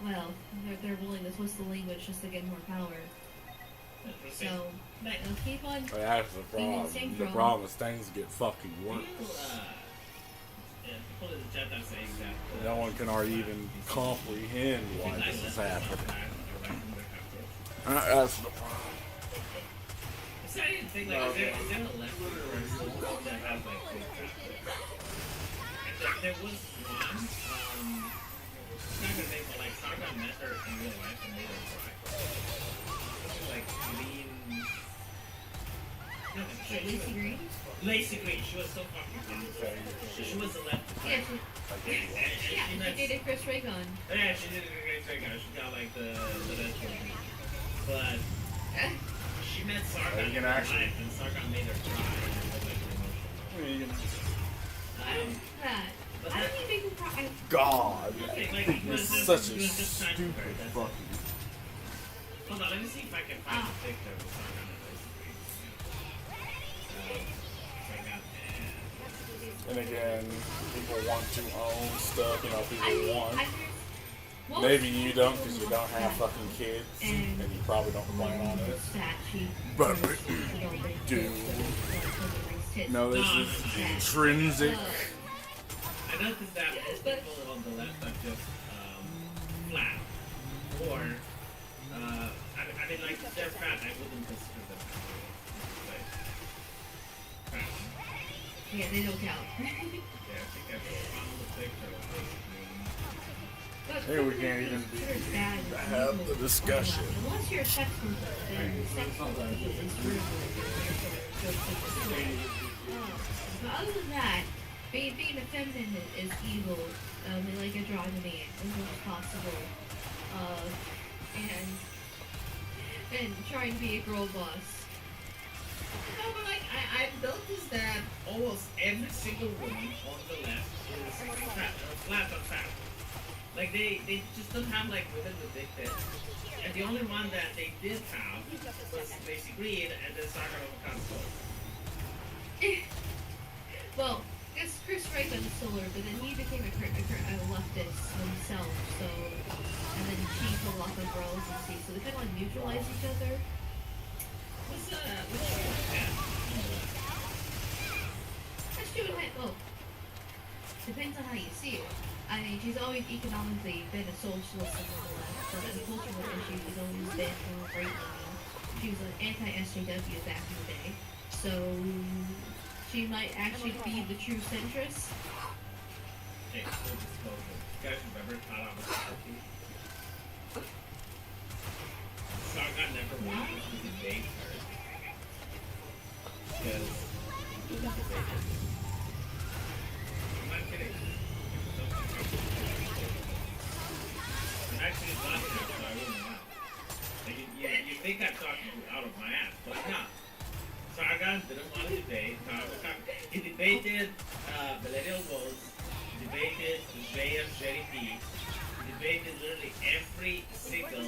well, they're willing to twist the language just to get more power. So they'll keep on. But that's the problem. The problem is things get fucking worse. People in the chat are saying that No one can even comprehend why this is happening. That's the problem. Is there anything like, is there a left person that has like good practice? There was one, it's not her name, but like Saga met her in real life and made her cry. This is like green. Lucy Green? Basically, she was so fucking dumb. She was a left. Yeah, She met, she dated Chris Raygun. yeah, she did a great thing. She got like the red one. But she met Sargon You in can real actually- life, and Sargon made her cry. And it was like emotional. I don't that. But I that, don't even think cry. God. okay, like, You're he was such a just trying to stupid hurt, that's it. fucking. Hold on, let me see if I can find a picture of Sargon and basically. Sargon And again, people want to own stuff, you know, people want. Well, Maybe you don't because you don't have fucking kids, and you probably don't plan on it. But we do. No, this is intrinsic. I noticed that most people on the left are just flat. Or, I mean, like, if they're fat, I wouldn't consider them fat. Yeah, they don't count. Yeah, I think I found the picture of this. Hey, we can't even have the discussion. Unless you're a sex worker, then sex worker is rude. But other than that, being feminine is evil. They like androgyny as much as possible. And trying to be a girl boss. No, but like, I've noticed that almost every single woman on the left is flat on fat. Like, they just don't have, like, women with big tits. And the only one that they did have was Macy Green and then Sargon of Console. Well, it's Chris Raygun solar, but then he became a leftist himself, so... And then she fell off of girls and see, so they kind of like neutralize each other. What's yeah. That's true, well, depends on how you see it. I mean, she's always economically been a socialist in the left, but the cultural issue has always been more right wing. She was an anti-SJW back in the day, so she might actually be the true centrist. Hey, full disclosure. You guys remember Todd on the party? Sargon never wanted to debate her. Because he was debated. I'm not kidding. I'm actually not here, so I wouldn't know. Like, you think I'm talking out of my ass, but I'm not. Sargon didn't want to debate. He debated millennial votes, debated JFJP, debated literally every single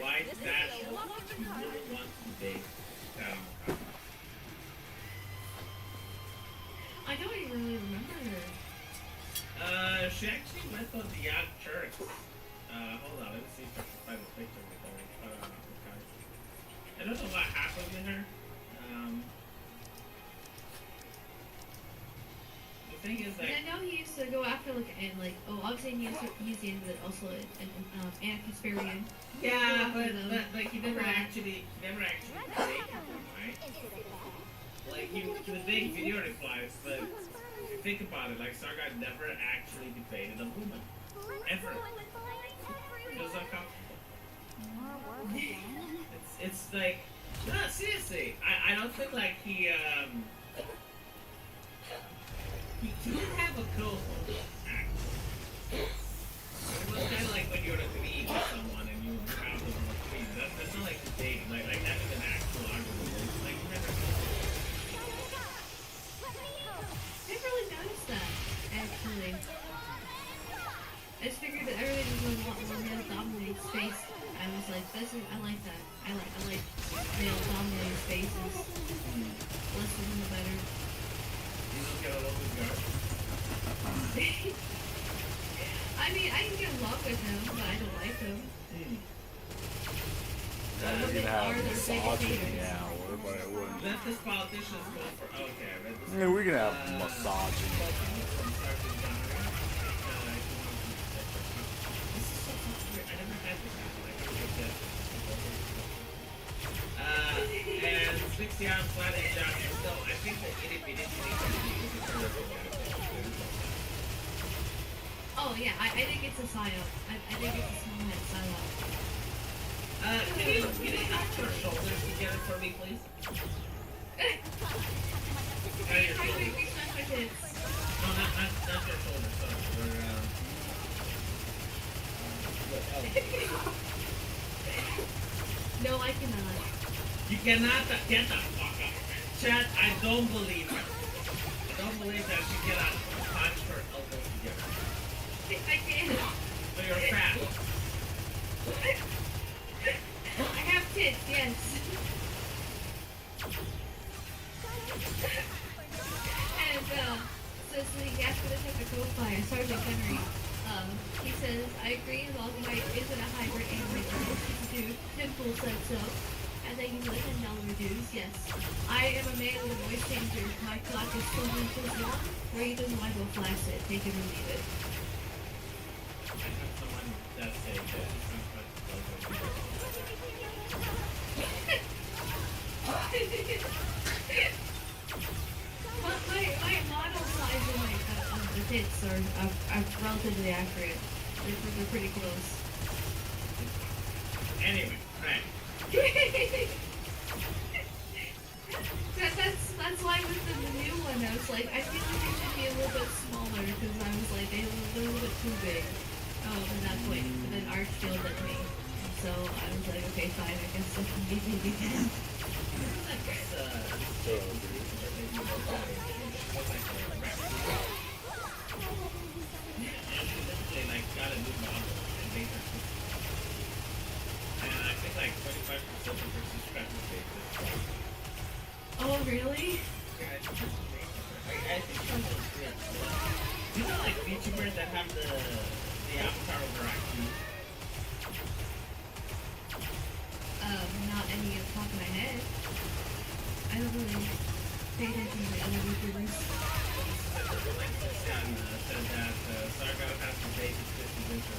white nationalist who wouldn't want to debate. I don't even really remember her. She actually went on the Young Turks. Hold on, let me see if I can find a picture of her. I don't know what happened with her. The thing is, like, And I know he used to go after obviously he used the end, but also an anti-Conspirian. yeah, but like he never actually debated them, right? Like he would make video replies, but if you think about it, like Sargon never actually debated a woman, ever. It was uncomfortable. It's like, no, seriously, I don't think like he didn't have a co-host, actually. It was kind of like when you're on a debate with someone and you have them on the screen. That's not like debating, like having an actual argument. It's like you never Never really noticed that, actually. I just figured that everything was going a lot more male-dominated space. I was like, I like that. I like male-dominated spaces. Less women, the better. You don't get along with God. I mean, I can get along with him, but I don't like him. You can have misogyny hour, but it wouldn't. Let this politicians go for. Okay, I read this. Yeah, we can have misogyny. And 60 hours flat and down. So I think that it Oh yeah, I think it's a psyop. I think it's a small-head psyop. Can you knock your shoulders together for me, please? Okay, try to make me smash my tits. No, not your shoulder. Sorry. No, I cannot. You cannot get the fuck up. Chad, I don't believe it. I don't believe that she cannot punch her elbows together. I can't. So you're fat. I have tits, yes. And, so he asked for the technical by Sergeant Henry. He says, I agree, Logmite isn't a hybrid animal. Temple said so. And thank you for the $10 dues, yes. I am a man with a voice changer. My clock is 12 inches long. Reason why go flaccid. Take it or leave it. I have someone that say that my model size and the tits are relatively accurate. They're pretty close. Anyway, right. That's why with the new one I was like, I feel like they should be a little bit smaller because I was like they're a little bit too big. At that point, but then Arch yelled at me, so I was like, okay, fine, I guess I can be maybe 10. Like got a new model and made her and I think like 25% of her subscribers base is white. Oh, really? I think someone's good. You know like VTubers that have the avatar of their IQ? Not any off the top of my head. I don't really pay attention to the other YouTubers. Said that Sargo has to date his 50 winter.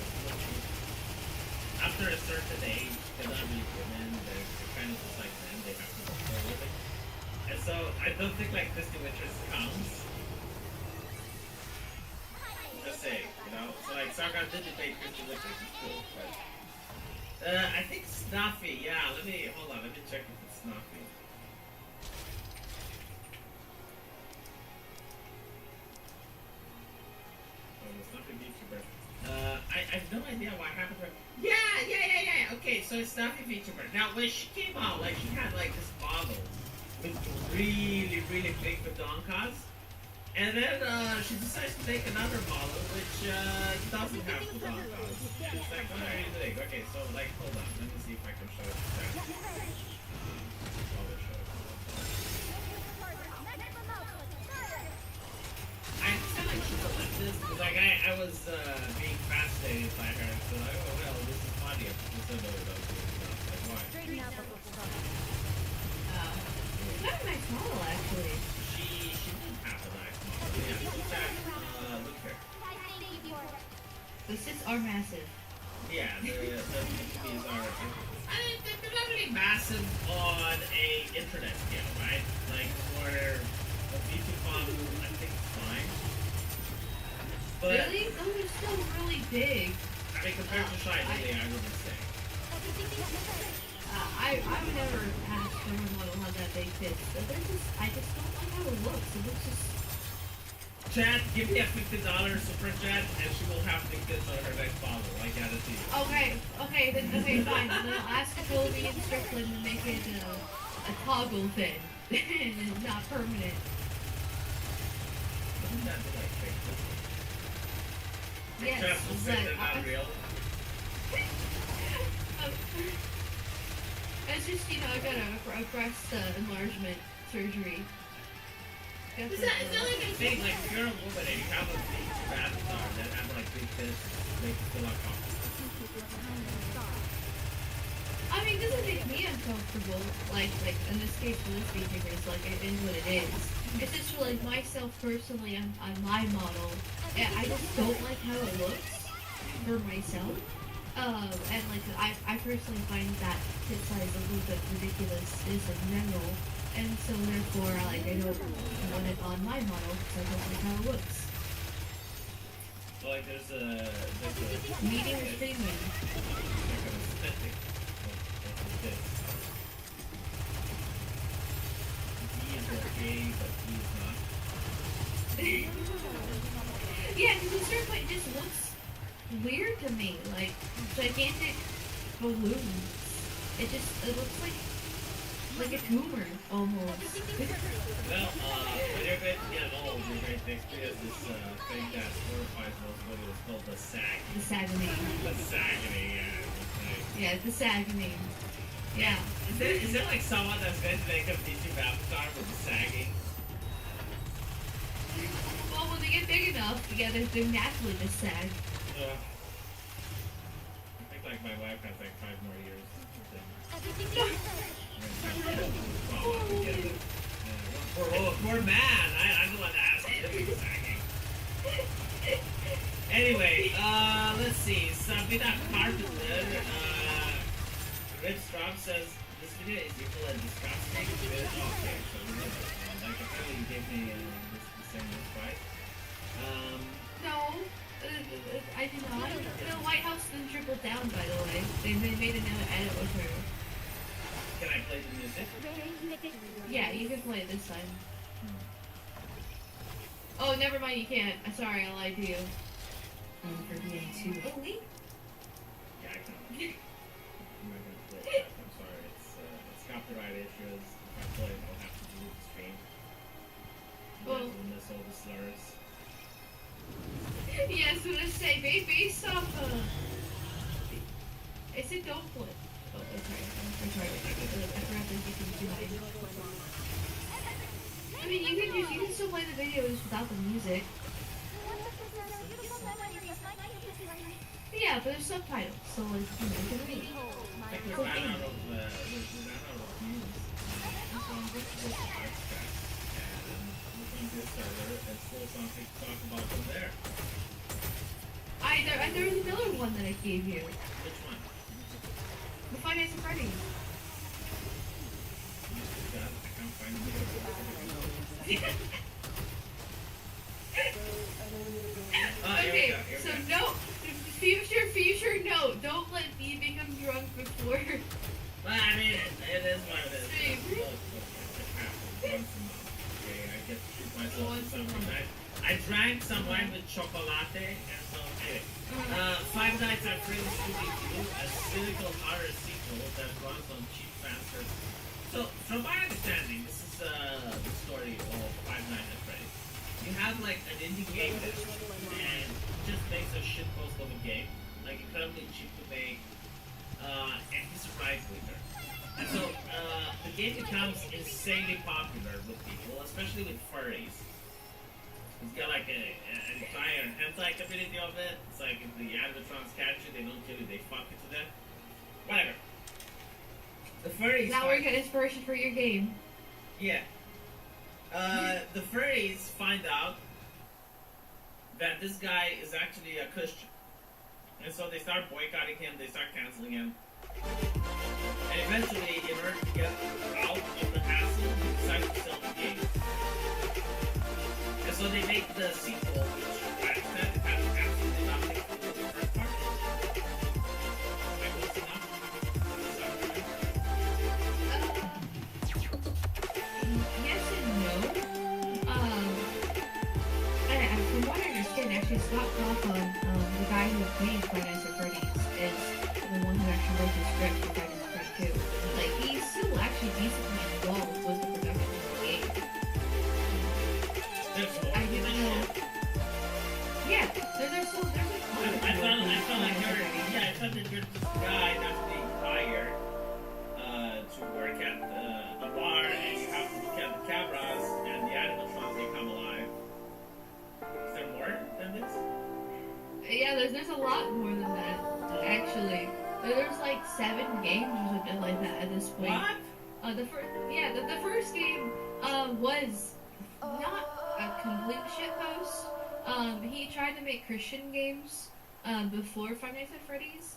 After a certain age, they're not really women, they're kind of just like men, they have to work for a living. And so I don't think like 50 winters counts. Just saying, you know? So like Sargo did debate 50 winters, it's cool, but I think Snuffy, yeah, let me check if it's Snuffy. I have no idea what happened to her. Yeah. Okay, so it's Snuffy VTuber. Now, when she came out, like, she had, like, this model with really, really big badonkas. And then, she decides to make another model which, doesn't have badonkas. And it's like, what are you doing? Okay, so, like, hold on. Let me see if I can show it to you. I feel like she's like this because like I was being fascinated by her, so like, oh well, this is funny. This is another stuff. Like why? It's not a nice model, actually. She didn't have a nice model. Yeah, she's got look here. The sits are massive. Yeah, the PCBs are. I mean, they're not really massive on a internet scale, right? Like for a YouTube phone, I think it's fine. But, really? Those are still really big. I mean, compared to Shiny, I wouldn't say. I would never ask for a model how that big fits, but I just don't like how it looks. It looks just... Chat, give me a $50 super chat, and she will have big tits on her next model. I guarantee you. Okay, fine. Then I'll ask Goldie and Strickland to make it a toggle thing, and not permanent. Isn't that like fake? Yes, Chat will say they're not real. It's just, you know, I got a breast enlargement surgery. It's not like a thing, like if you're a woman and you have a big avatar that have like big tits, they can feel uncomfortable. I mean, it doesn't make me uncomfortable, like in this case for this VTuber, it's like it is what it is. It's just for like myself personally on my model, I just don't like how it looks for myself. And like I personally find that tit size a little bit ridiculous is in general. And so therefore, like, I don't want it on my model because I don't like how it looks. So like there's a Medium or premium. like an aesthetic of this. gay, but he's not. Yeah, because the certain it just looks weird to me, like gigantic balloons. It looks like a tumor almost. Well, when you're going to get old, you're going to experience this thing that horrifies most of it was called the sag. The sagging. The sagging, yeah. Yeah, the sagging. Yeah. Is there like someone that's going to make a VTuber avatar with the sagging? Well, when they get big enough, yeah, they're naturally just sag. I think like my wife has like 5 more years. Poor man. I'm the one that asked him to be sagging. Anyway, let's see. Sabina Carpenter, Rip Strong says this video is equal and disgusting. Okay, so like apparently you gave me the same right? No, I did not. The White House then tripled down, by the way. They made another edit with her. Can I play the music? Yeah, you can play it this time. Oh, never mind, you can't. I'm sorry, I lied to you. For being too early. Yeah, I can. I'm not gonna play that. I'm sorry. It's copyright issues. If I play it, I'll have to delete the stream. You guys will miss all the slurs. Yes, what I say, based off I said don't play. Oh, sorry. I'm sorry. I forgot that you can do that. I mean, you can still play the videos without the music. Yeah, but there's subtitles, so like, you can read. We're ran out of views. So I'm going to go to Artcast and look into the server and pull something to talk about from there. There was another one that I gave you. Which one? The Five Nights at Freddy's. I can't find the video. Okay, so no, future note, don't let me become drunk before. Well, I mean, it is what it is. Once a month. Okay, I get to treat myself to something nice. I drank some wine with chocolate, and so anyway. Five Nights at Freddy's Scooby-Doo, a cynical horror sequel that runs on cheap transfers. So, from my understanding, this is the story of Five Nights at Freddy's. You have like an indie game that and just makes a shitpost of a game, like incredibly cheap to make, and he's a right winger. And so the game becomes insanely popular with people, especially with furries. He's got like an entire hentai community of it. It's like if the animatrons catch you, they don't kill you, they fuck you to death. Whatever. The furries. Now we're getting inspiration for your game. Yeah. The furries find out that this guy is actually a Christian. And so they start boycotting him, they start canceling him. And eventually, in order to get out of the hassle, they decide to sell the game. And so they make the sequel, which I understand it has absolutely nothing to do with the first part. Am I close enough? Yes and no. From what I understand, actually Scott Cawthon, the guy who made Five Nights at Freddy's, is the one who actually wrote the script for Five Nights at Freddy's 2. Like, he's still actually decently involved with the production of the game. I didn't know. Yeah, there's a ton of I thought that you're just a guy that's being hired to work at a bar and you have to look at the cameras and the animatrons they come alive. Is there more than this? Yeah, there's a lot more than that, actually. There's like 7 games or something like that at this point. What? The first game was not a complete shitpost. He tried to make Christian games before Five Nights at Freddy's,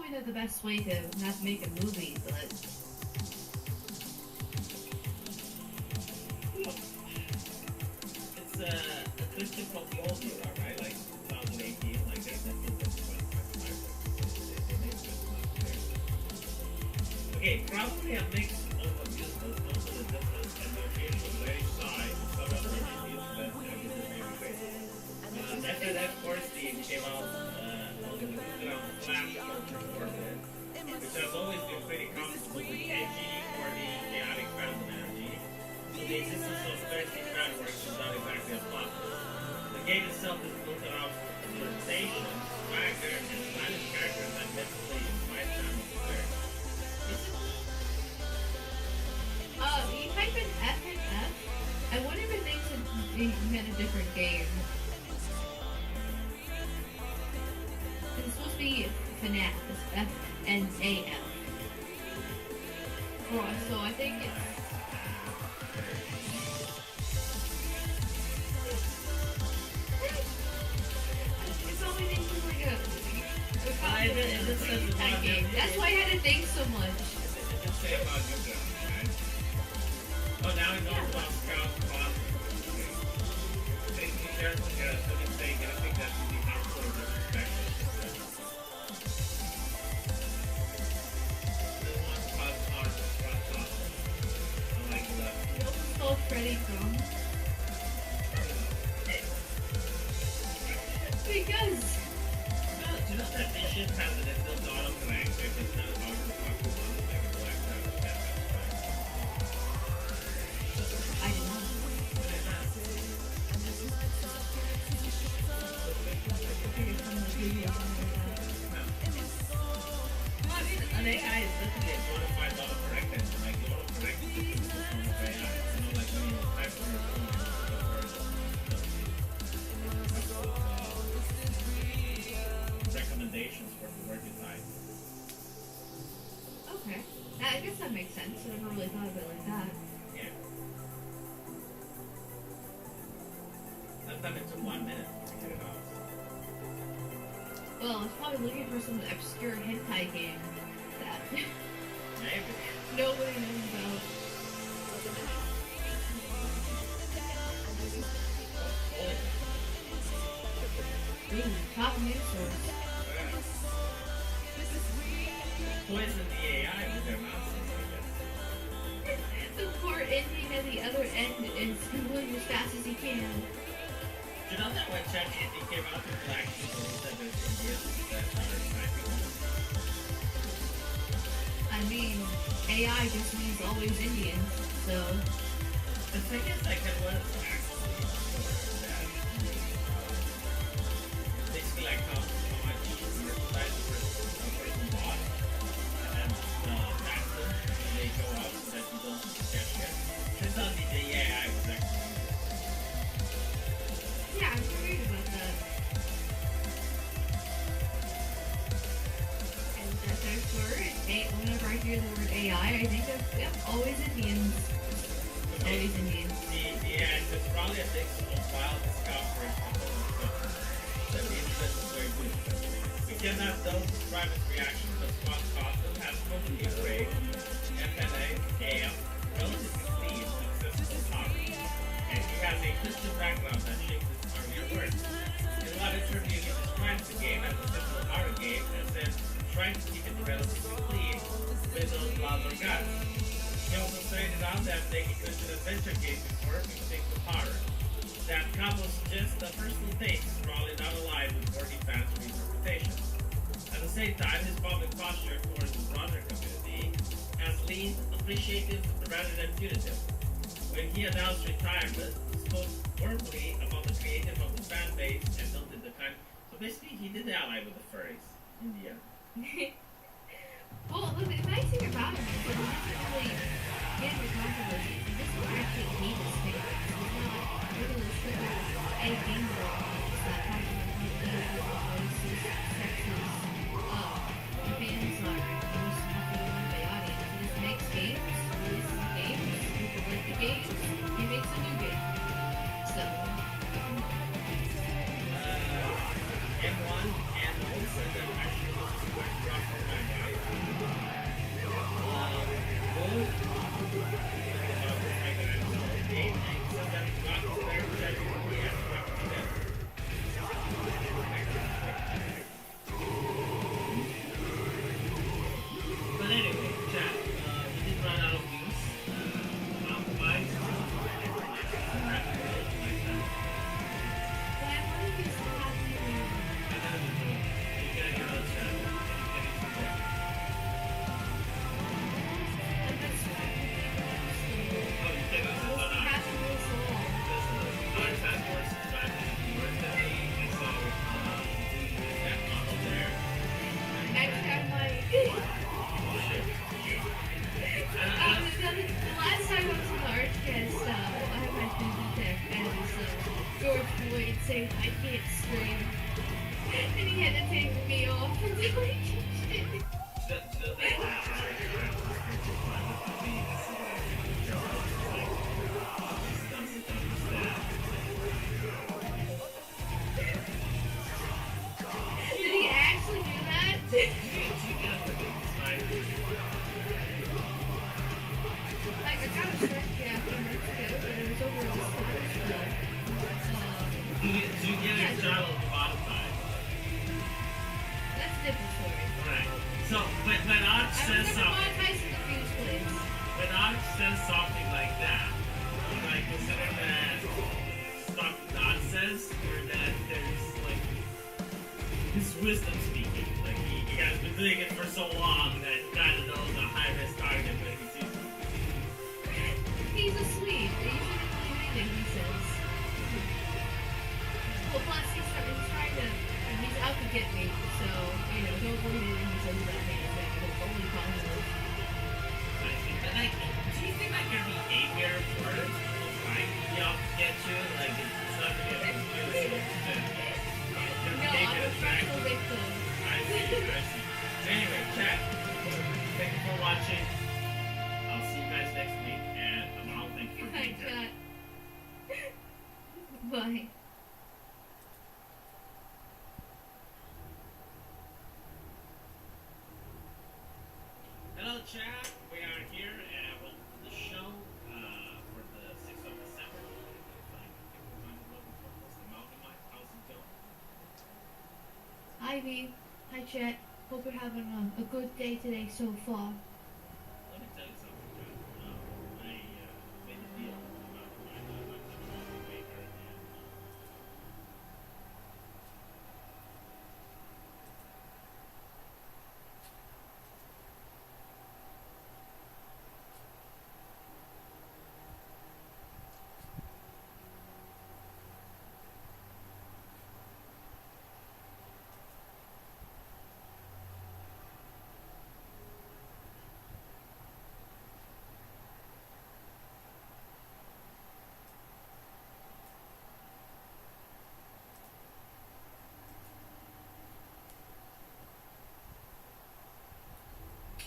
probably not the best way to not make a movie, but It's a twisted from the old era, right? Like 2018, like they did this 25. Okay, probably a mix of amusement, also the difference and the occasional very shy, some of the reviews that everything may be great. After that first team came out on the Newground platform for it, which has always been pretty comfortable with edgy, corny, chaotic fandom energy. So the existence of thirsty fan works is not exactly a plot. The game itself is built around flirtation, swagger, and stylish characters that definitely invite time of the player. you type in F and F. I wonder if it thinks it meant a different game. It's supposed to be FNAF. It's F-N-A-F. So I think it's... It's only thinking like a game. That's why I had to think so much. It did say about Newground, right? Oh, now it knows about Scout Plot. Take me careful here, so you say, I think that would be harmful or disrespectful. This one cause art Scout Plot. I like that. You know who's called Freddy from? Because... Do you know that this shit has an inbuilt autocorrect if it's not hard to talk to one, like a black out of that, I did not. An AI is literally a modified autocorrect engine, like the autocorrect is just a form of AI. You know, like when you type on your phone, recommendations for the word you type. Okay. I guess that makes sense. I never really thought of it like that. Yeah. That time it took 1 minute to get it off. Well, I was probably looking for some obscure hentai game that Maybe. nobody knows about. Ooh, top news source. Poison the AI with their nonsense, I guess. The poor Indian at the other end is Googling as fast as he can. Do you know that when ChatGPT came out with black people, he said there's Indians that are typing them? I mean, AI just means always Indian, so... The thing is, like, it was actually that basically like how much merchandise a person bought, and then tax them when they go out so that you don't get shit. Turns out the AI was actually Yeah, I'm worried about that. And that's our word. Whenever I hear the word AI, I think of, yep, always Indians. Always Indians. the AI. It's probably a big small file to scout for example. That means that it's very good. We cannot though describe its reaction, but Scott Cawthon has totally great FNA, AM, relatively clean, accessible topic. And he has a Christian background that shapes his earlier work. In one interview, he describes the game as a simple horror game and says trying to keep it relatively clean with those louder guns. He also stated out that making Christian adventure games before mixing with horror. That combo suggests the personal taste is probably not aligned with worthy fans' interpretation. At the same time, his public posture towards the broader community has leaned appreciative rather than punitive. When he announced retirement, he spoke verbally about the creative of the fan base and noted the kind. So basically, he did ally with the furries in the end. Well, the nice thing about him is that he doesn't really get into controversy. He doesn't actually hate his fans. He's not literally triggered a game world that talking about how racist, sexist, fans are most popular in the audience. He just makes games, releases games, people like the games, he makes a new game. So, M1 and also the actually was quite rough for my doing it for so long that God knows a high-risk target when he sees him. He's a Swede. They usually don't believe anything he says. Well, plus he's trying to, he's out to get me, so, you know, don't believe anything he says about me. It's only positive. I think that, like, do you think, like, your behavior for people trying to be out to get you, like, it's not really a conspiracy, your No, behavior I'm a is special victim. I see. Anyway, chat, thank you for watching. I'll see you guys next week, and Amal, thank you for Hi, being here. chat. Bye. Hello, chat. We are here, and welcome to the show for the 6th of December. How's it going? Hi, V. Hi, chat. Hope you're having a good day today so far. Let me tell you something, John. I made a deal about my maker, and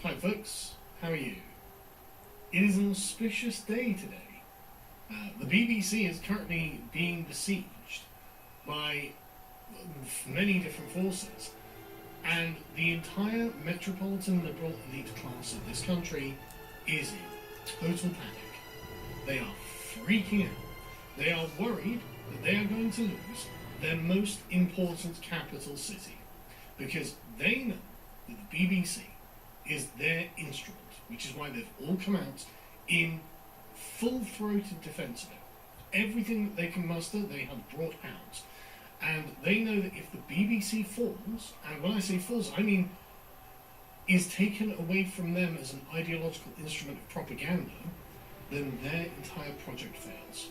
Hi folks, how are you? It is an auspicious day today. The BBC is currently being besieged by many different forces, and the entire metropolitan liberal elite class of this country is in total panic. They are freaking out. They are worried that they are going to lose their most important capital city, because they know that the BBC is their instrument, which is why they've all come out in full-throated defence of it. Everything that they can muster, they have brought out. And they know that if the BBC falls, and when I say falls, I mean is taken away from them as an ideological instrument of propaganda, then their entire project fails.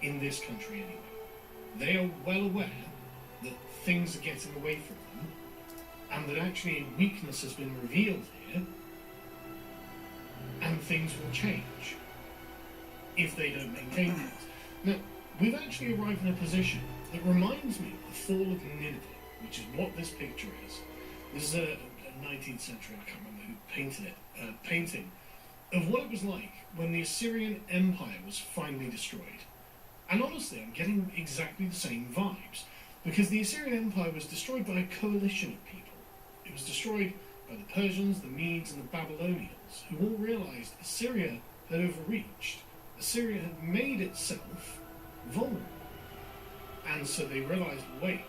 In this country anyway. They are well aware that things are getting away from them, and that actually a weakness has been revealed here, and things will change if they don't maintain things. Now, we've actually arrived in a position that reminds me of the fall of Nineveh, which is what this picture is. This is a 19th century, I can't remember who painted it, painting of what it was like when the Assyrian Empire was finally destroyed. And honestly, I'm getting exactly the same vibes, because the Assyrian Empire was destroyed by a coalition of people. It was destroyed by the Persians, the Medes, and the Babylonians, who all realized Assyria had overreached. Assyria had made itself vulnerable. And so they realized, wait,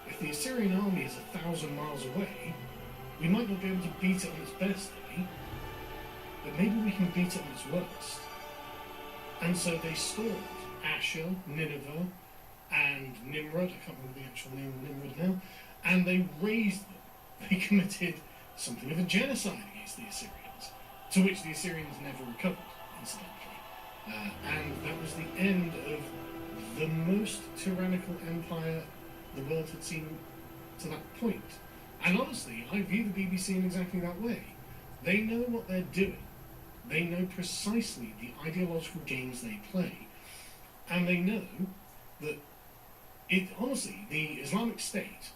if the Assyrian army is 1,000 miles away, we might not be able to beat it on its best day, but maybe we can beat it on its worst. And so they stormed Ashur, Nineveh, and Nimrod. I can't remember the actual name of Nimrod now. And they razed them. They committed something of a genocide against the Assyrians, to which the Assyrians never recovered, incidentally. And that was the end of the most tyrannical empire the world had seen to that point. And honestly, I view the BBC in exactly that way. They know what they're doing. They know precisely the ideological games they play. And they know that honestly, the Islamic State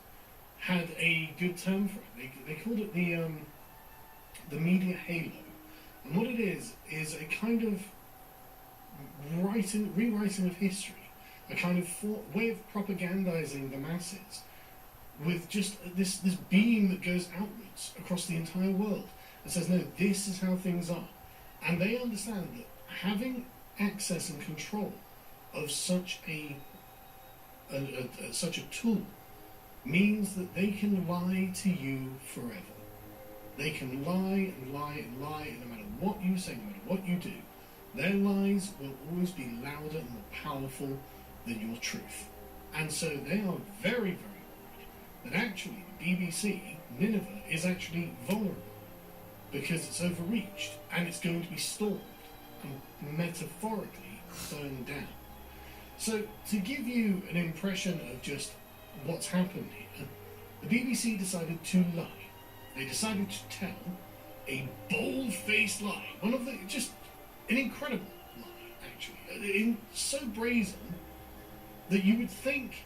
had a good term for it. They called it the media halo. And what it is a kind of rewriting of history, a kind of way of propagandizing the masses with just this beam that goes outwards across the entire world and says, no, this is how things are. And they understand that having access and control of such a tool means that they can lie to you forever. They can lie and lie and lie, and no matter what you say, no matter what you do, their lies will always be louder and more powerful than your truth. And so they are very, very worried that actually the BBC Nineveh is actually vulnerable because it's overreached and it's going to be stormed and metaphorically burned down. So, to give you an impression of just what's happened here, the BBC decided to lie. They decided to tell a bold-faced lie. One of the, just an incredible lie, actually. So brazen that you would think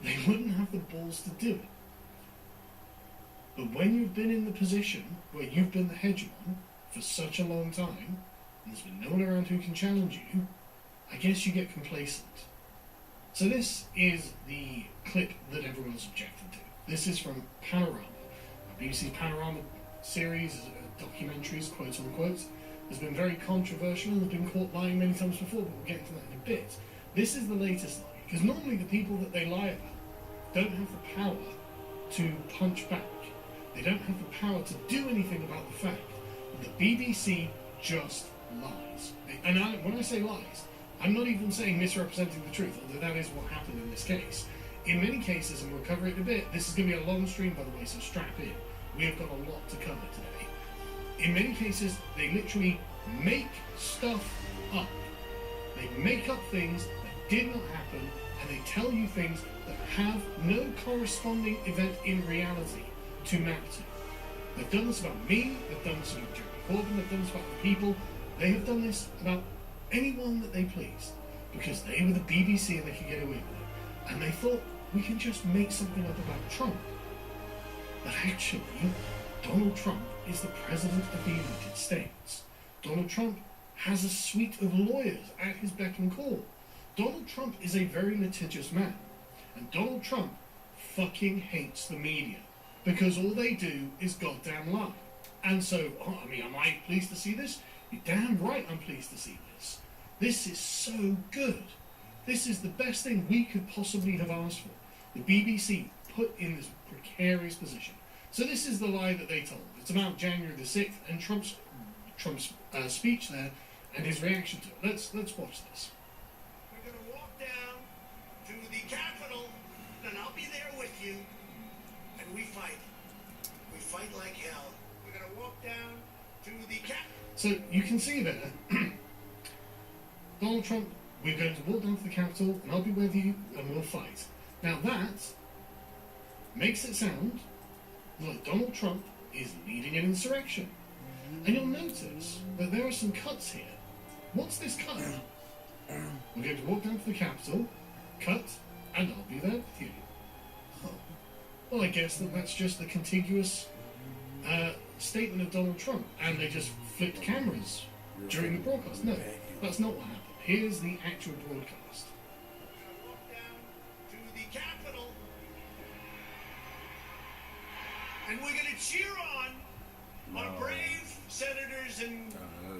they wouldn't have the balls to do it. But when you've been in the position where you've been the hegemon for such a long time, and there's been no one around who can challenge you, I guess you get complacent. So this is the clip that everyone's objected to. This is from Panorama, BBC's Panorama series, documentaries, quote unquote. Has been very controversial and has been caught lying many times before, but we'll get into that in a bit. This is the latest lie, because normally the people that they lie about don't have the power to punch back. They don't have the power to do anything about the fact that the BBC just lies. And when I say lies, I'm not even saying misrepresenting the truth, although that is what happened in this case. In many cases, and we'll cover it in a bit, this is going to be a long stream, by the way, so strap in. We have got a lot to cover today. In many cases, they literally make stuff up. They make up things that did not happen, and they tell you things that have no corresponding event in reality to map to. They've done this about me, they've done this about Jeremy Corbyn, they've done this about the people. They have done this about anyone that they pleased, because they were the BBC and they could get away with it. And they thought, we can just make something up about Trump. But actually, Donald Trump is the President of the United States. Donald Trump has a suite of lawyers at his beck and call. Donald Trump is a very litigious man. And Donald Trump fucking hates the media, because all they do is goddamn lie. And so, am I pleased to see this? You're damn right I'm pleased to see this. This is so good. This is the best thing we could possibly have asked for. The BBC put in this precarious position. So this is the lie that they told. It's about January the 6th and Trump's speech there and his reaction to it. Let's watch this. We're going to walk down to the Capitol, and I'll be there with you, and we fight. We fight like hell. We're going to walk down to the Capitol. So you can see there, Donald Trump, we're going to walk down to the Capitol, and I'll be with you, and we'll fight. Now that makes it sound like Donald Trump is leading an insurrection. And you'll notice that there are some cuts here. What's this cut? We're going to walk down to the Capitol, cut, and I'll be there with you. Oh. Well, I guess that's just the contiguous statement of Donald Trump, and they just flipped cameras during the broadcast. No, that's not what happened. Here's the actual broadcast. We're going to walk down to the Capitol, and we're going to cheer on our brave senators and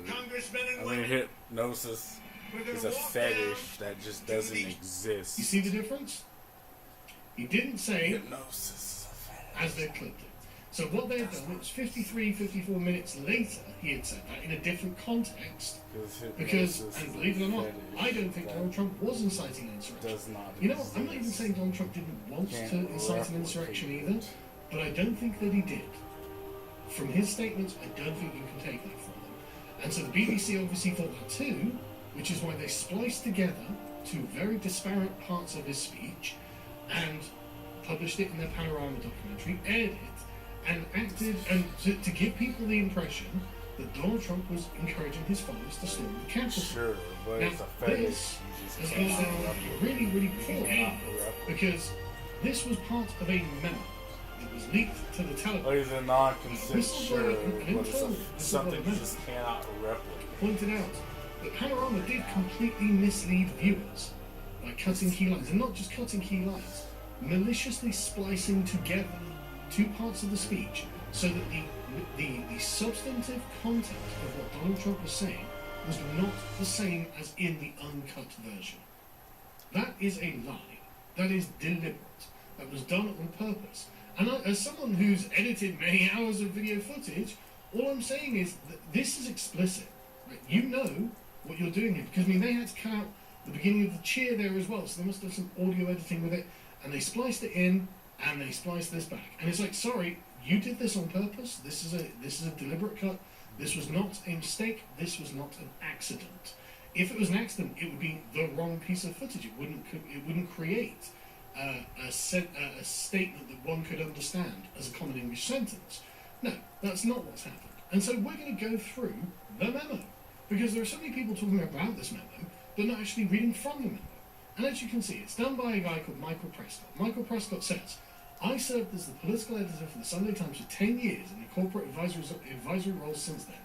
congressmen and women. Hypnosis is a fetish that just doesn't exist. You see the difference? He didn't say Hypnosis is a fetish. as they clipped it. So what they had done, it was 54 minutes later, he had said that in a different context. Because, and believe it or not, I don't think Donald Trump was inciting an insurrection. You know, I'm not even saying Donald Trump didn't want to incite an insurrection either, but I don't think that he did. From his statements, I don't think you can take that from them. And so the BBC obviously thought that too, which is why they spliced together two very disparate parts of his speech and published it in their Panorama documentary, aired it, and acted, and to give people the impression that Donald Trump was encouraging his followers to storm the Capitol. Sure, but now, it's a fetish. this has gone down really, really poorly, because this was part of a memo that was leaked to the Telegraph. But he's a non-consent, sure, and but it's something you just cannot replicate. Pointed out that Panorama did completely mislead viewers by cutting key lines, and not just cutting key lines, maliciously splicing together two parts of the speech so that the substantive content of what Donald Trump was saying was not the same as in the uncut version. That is a lie. That is deliberate. That was done on purpose. And as someone who's edited many hours of video footage, all I'm saying is that this is explicit. Right? You know what you're doing here. Because, they had to cut out the beginning of the cheer there as well, so they must have some audio editing with it, and they spliced it in, and they spliced this back. And it's like, sorry, you did this on purpose. This is a deliberate cut. This was not a mistake. This was not an accident. If it was an accident, it would be the wrong piece of footage. It wouldn't create a statement that one could understand as a common English sentence. No, that's not what's happened. And so we're going to go through the memo, because there are so many people talking about this memo, but not actually reading from the memo. And as you can see, it's done by a guy called Michael Prescott. Michael Prescott says, I served as the political editor for the Sunday Times for 10 years in the corporate advisory roles since then,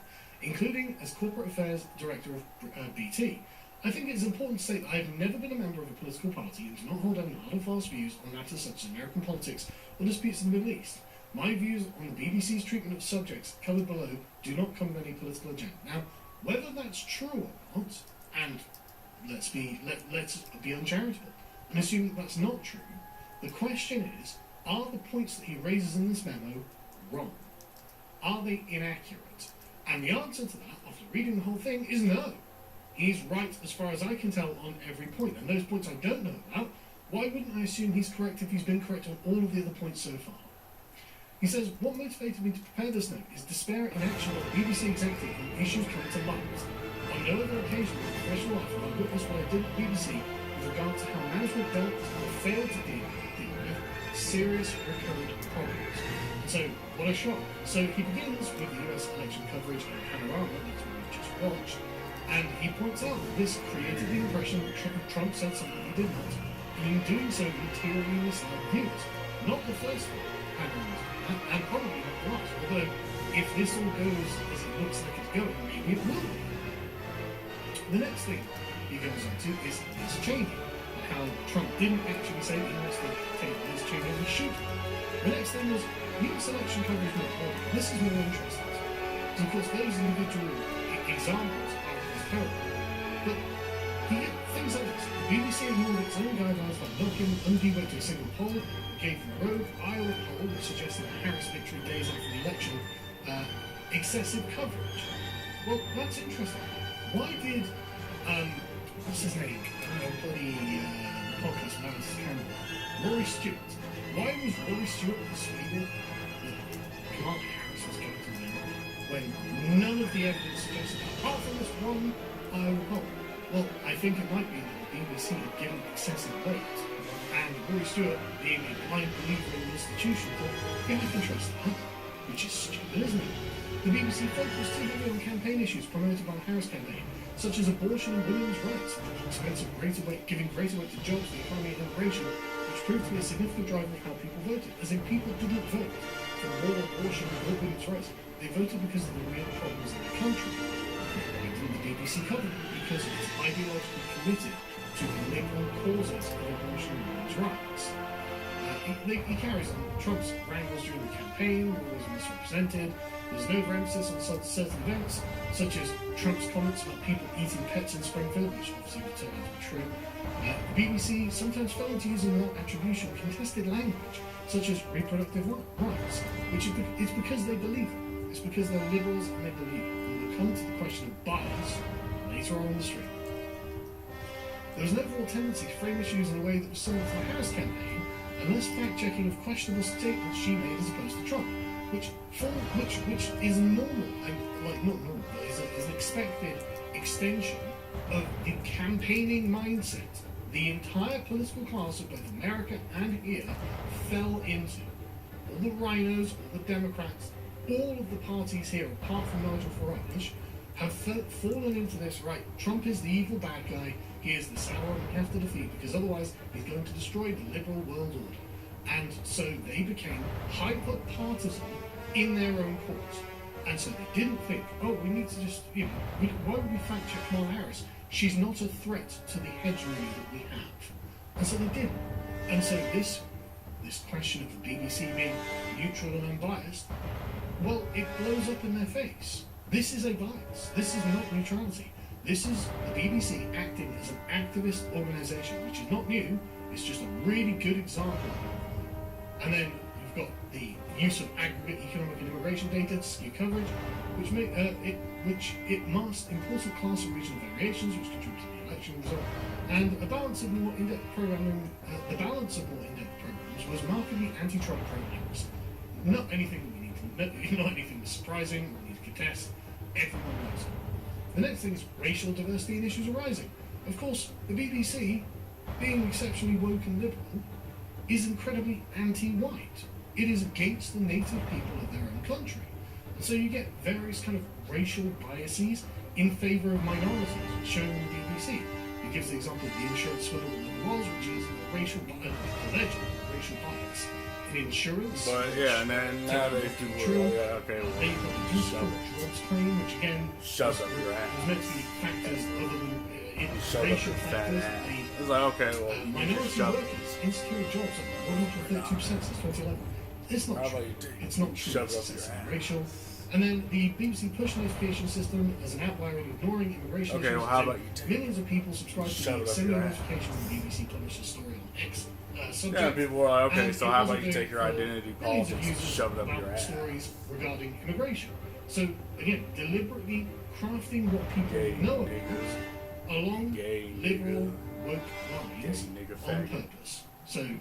including as corporate affairs director of BT. I think it is important to state that I have never been a member of a political party and do not hold any hard and fast views on matters such as American politics or disputes in the Middle East. My views on the BBC's treatment of subjects covered below do not come with any political agenda. Now, whether that's true or not, and let's be uncharitable and assume that that's not true, the question is, are the points that he raises in this memo wrong? Are they inaccurate? And the answer to that, after reading the whole thing, is no. He's right as far as I can tell on every point. And those points I don't know about, why wouldn't I assume he's correct if he's been correct on all of the other points so far? He says, what motivated me to prepare this note is despair in action by the BBC executive on issues coming to light. On no other occasion in my professional life have I witnessed what I did at the BBC with regard to how management dealt or failed to deal with serious recurrent problems. And so, what a shock. So he begins with the US election coverage and panorama, that's what we just watched, and he points out that this created the impression that Trump said something he did not, and in doing so materially misled viewers. Not the first one, panorama, and probably not the last, although if this all goes as it looks like it's going, maybe it will be. The next thing he goes on to is Liz Cheney, and how Trump didn't actually say that he wants to take Liz Cheney and shoot her. The next thing was US election coverage not holding. This is more interesting, because of course those individual examples are terrible. But you get things like this. The BBC ignored its own guidelines by not giving undue weight to a single poll, gave the rogue Iowa poll, which suggested a Harris victory days after the election, excessive coverage. Well, that's interesting. Why did, what's his name? Podcast about his camera. Rory Stewart. Why was Rory Stewart persuaded that Kamala Harris was going to win when none of the evidence suggested that, apart from this one Iowa poll? Well, I think it might be that the BBC had given excessive weight, and Rory Stewart, being a blind believer in the institution, thought, yeah, I can trust that, which is stupid, isn't it? The BBC focused too heavily on campaign issues promoted by the Harris campaign, such as abortion and women's rights, at the expense of giving greater weight to jobs, the economy, and immigration, which proved to be a significant driver of how people voted. As in, people didn't vote for more abortion and more women's rights. They voted because of the real problems in the country. Why didn't the BBC cover them? Because it's ideologically committed to the liberal causes of abortion and women's rights. He carries on. Trump's wrangles during the campaign were always misrepresented. There's no emphasis on certain events, such as Trump's comments about people eating pets in Springfield, which obviously would turn out to be true. The BBC sometimes fell into using without attribution contested language, such as reproductive rights, which is because they believe it. It's because they're liberals and they believe it. And we'll come to the question of bias later on in the stream. There was an overall tendency to frame issues in a way that was similar to the Harris campaign, and less fact-checking of questionable statements she made as opposed to Trump, which is normal, and like not normal, but is an expected extension of the campaigning mindset the entire political class of both America and here fell into. All the rhinos, all the Democrats, all of the parties here, apart from Nigel Farage, have fallen into this, right, Trump is the evil bad guy, he is the sour one we have to defeat, because otherwise he's going to destroy the liberal world order. And so they became hyper-partisan in their own cause. And so they didn't think, oh, we need to just, why would we fact-check Kamala Harris? She's not a threat to the hegemony that we have. And so they didn't. And so this question of the BBC being neutral and unbiased, well, it blows up in their face. This is a bias. This is not neutrality. This is the BBC acting as an activist organisation, which is not new. It's just a really good example of it. And then you've got the use of aggregate economic and immigration data to skew coverage, which masks important class and regional variations, which contribute to the election result. And a balance of more in-depth programming. The balance of more in-depth programs was markedly anti-Trump programs. not anything we need to, not anything that's surprising, we need to contest. Everyone knows it. The next thing is racial diversity and issues arising. Of course, the BBC, being exceptionally woke and liberal, is incredibly anti-white. It is against the native people of their own country. And so you get various kind of racial biases in favour of minorities shown on the BBC. It gives the example of the insurance swindle that there was, which is alleged racial bias in insurance. But yeah, and then nowadays people are like, yeah, okay, They've got the shove jobs claim, which again shove up your is ass. meant to be factors other than Shove up racial your fat factors. ass. The It's like, okay, well, you need to minority shove it. workers, insecure jobs, are 132% since 2011. It's not How true. about you take It's not true. shove It's up your excessively ass? racial. And then the BBC push notification system as an outlier in ignoring immigration Okay, issues. well, how So about you take millions of people subscribe to shove it the up similar your ass? notification when the BBC published a story on X subject. Yeah, people are like, okay, And so it how wasn't about you take your for identity millions of politics and users shove it up about your ass? stories regarding immigration. So again, deliberately crafting what people Gay know niggers. about along Gay liberal nigger. woke lines Gay nigger on faggot. purpose. So And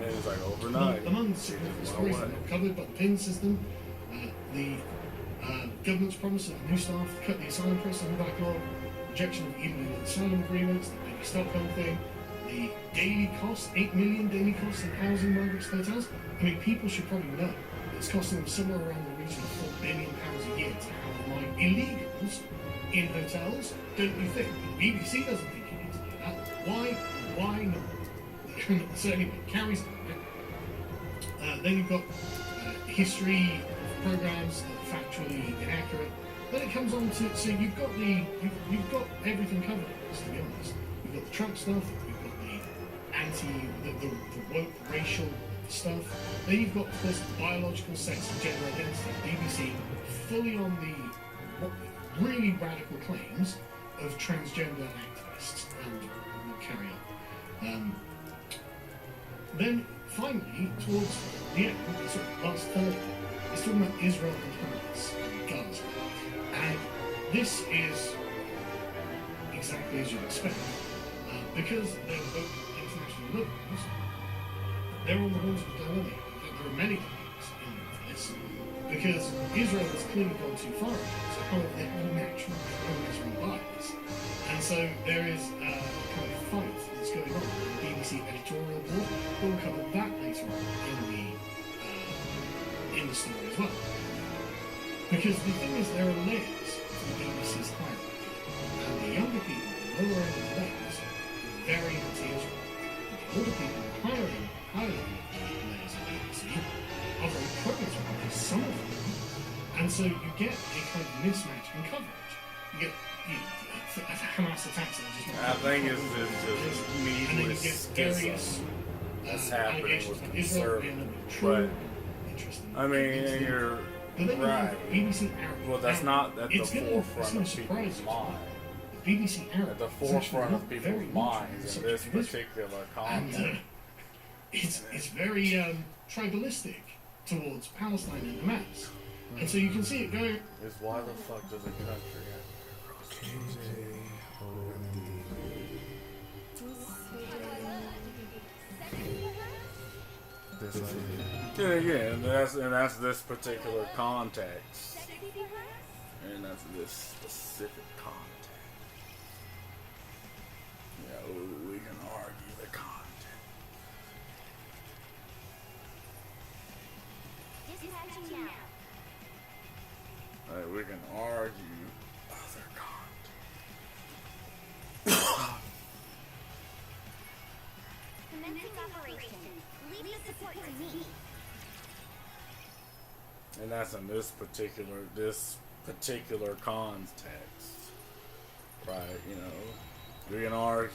then it's like overnight. among the significant stories that are covered by the PIN system, the government's promise of new staff to cut the asylum processing backlog, rejection of illegal asylum agreements, the baby Stockholm thing, the daily cost, 8 million daily costs in housing migrants hotels. I mean, people should probably know that it's costing them somewhere around the region of £4 billion a year to house my illegals in hotels. Don't you think? The BBC doesn't think you need to do that. Why not? So anyway, carries on. Right? Then you've got history programs that are factually inaccurate. Then it comes on to, so you've got everything covered in this, to be honest. You've got the Trump stuff, you've got the woke racial stuff. Then you've got, of course, biological sex and gender identity. BBC fully on the really radical claims of transgender activists, and we'll carry on. Then finally, towards the end, sort of last third, it's talking about Israel and Hamas and Gaza. And this is exactly as you'd expect. Because they're both international liberals, they're on the horns of the dilemma. There are many dilemmas in this. Because Israel has clearly gone too far. It's kind of their unnatural pro-Israel bias. And so there is a kind of fight that's going on in the BBC editorial board. We'll cover that later on in the story as well. Because the thing is, there are layers to the BBC's hierarchy. And the younger people, the lower end of the layers, are very anti-Israel. And the older people, the higher end layers of the BBC, are very pro-Israel, because some of them are. And so you get a kind of mismatch in coverage. You get, Hamas attacks are just not. I think it's just and then you needless get schism various that's happening allegations with of Israel being conservatives. true, interesting. I mean, you're But then you have right. BBC Arab. Well, that's Now, not at the it's gonna forefront of surprise people's you. mind. The BBC Arab At the is actually forefront not of very people's neutral on minds the in this subject of Israel. particular And context. it's very tribalistic towards Palestine and Hamas. And so you can see it going. Is why the fuck does a country have to cross Yeah, and that's this particular context, and that's this specific context. Yeah, we can argue the context. Dispatching now. We can argue other context. Commencing operation. Leave the support to me. And that's in this particular context, right? You know, we can argue,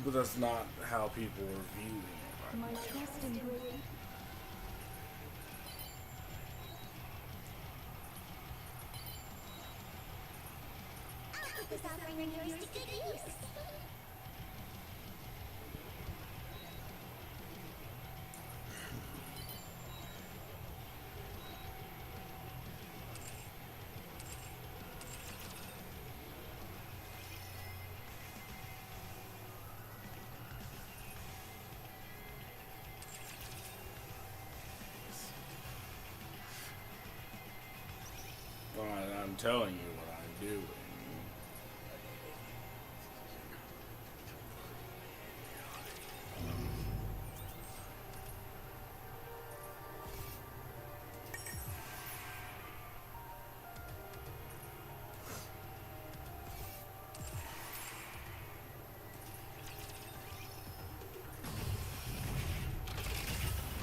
but that's not how people are viewing it. My Right? trust in great I'll put this offering of yours to good use. telling you what I'm doing.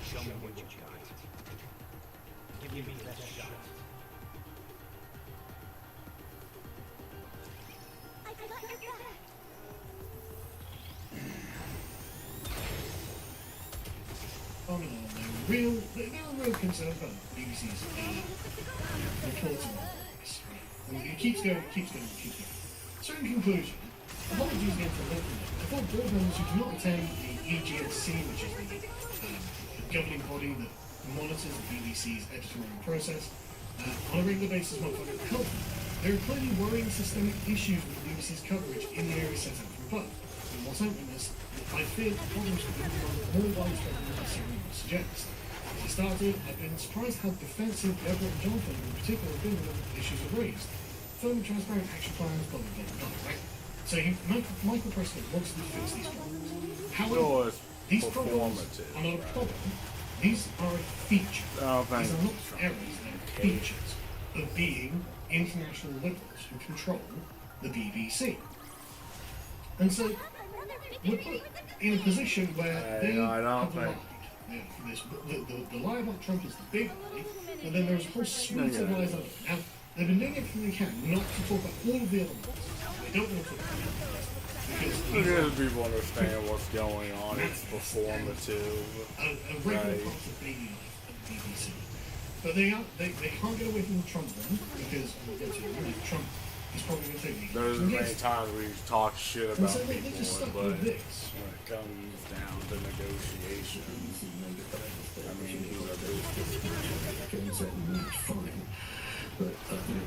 Show me what you got. Give me the best shot. I got your back. On and on, there are real concerns about BBC's reporting on this. Right? And it keeps going, it keeps going, it keeps going. So in conclusion, apologies again for looking at it. I thought board members who do not attend the EGSC, which is the governing body that monitors the BBC's editorial process, on a regular basis might find it helpful. There are clearly worrying systemic issues with the BBC's coverage in the area set out from above. And what I witnessed, I fear that problems could become more widespread than necessarily would suggest. As I started, I've been surprised how defensive Deborah and Jonathan in particular have been when issues are raised. Firm and transparent action plans, blah blah blah blah, right? So Michael Preston wants to fix these problems. However, these problems are not a problem. These are a feature. These are not errors, they're features of being international liberals who control the BBC. And so we're put in a position where they have lied. The lie about Trump is the big lie, and then there's a whole suite of lies on it. Now, they've been doing everything they can not to talk about all of the other ones. They don't want to talk about the other ones. Because people understand what's going on. It's performative. A regular part of being of the BBC. But they can't get away from the Trump one because Trump is probably going to take the There's many times we talk shit about so people, but when it comes down to negotiations, I mean, these are business. Fine, but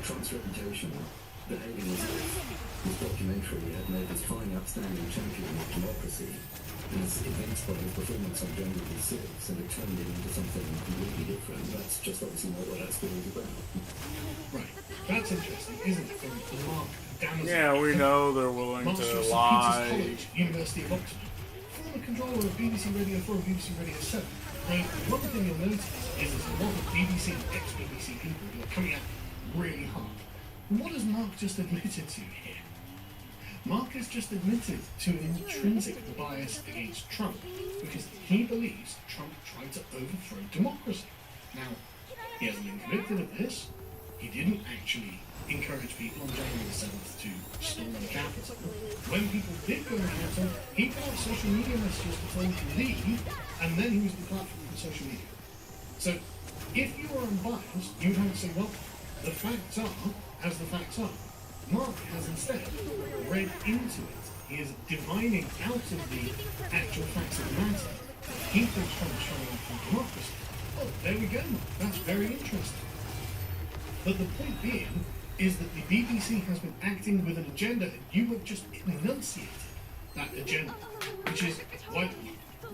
Trump's reputation, behaving as if his documentary had made his fine, outstanding champion of democracy, is evinced by his performance on January 6th, and it turned it into something completely different. That's just obviously not what that story is about. Right. That's interesting, isn't it? From Mark Damazon. Yeah, we know they're willing Master to of St. lie. Peter's College, University of Oxford. Former controller of BBC Radio 4 and BBC Radio 7. Now, one thing you'll notice is there's a lot of BBC and ex-BBC people who are coming out really hard. What has Mark just admitted to here? Mark has just admitted to an intrinsic bias against Trump because he believes Trump tried to overthrow democracy. Now, he hasn't been convicted of this. He didn't actually encourage people on January 7th to storm the Capitol. When people did go to the Capitol, he put out social media messages to tell them to leave, and then he was deplatformed from social media. So, if you are unbiased, you would have to say, well, the facts are as the facts are. Mark has instead read into it. He is divining out of the actual facts of the matter. He thinks Trump's trying to overthrow democracy. Oh, there we go, Mark. That's very interesting. But the point being is that the BBC has been acting with an agenda, and you have just enunciated that agenda, which is why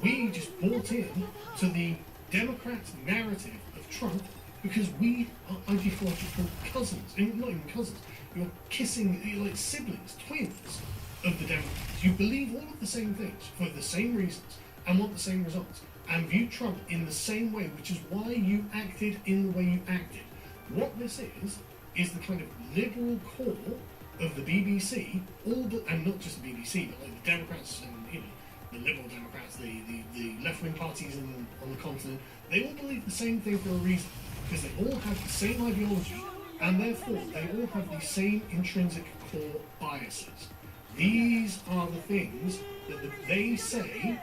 we just bought in to the Democrats' narrative of Trump because we are ideological cousins, not even cousins. You're kissing, you're like siblings, twins of the Democrats. You believe all of the same things for the same reasons and want the same results, and view Trump in the same way, which is why you acted in the way you acted. What this is the kind of liberal core of the BBC, and not just the BBC, but like the Democrats and the Liberal Democrats, the left-wing parties on the continent. They all believe the same thing for a reason, because they all have the same ideology, and therefore they all have the same intrinsic core biases. These are the things that they say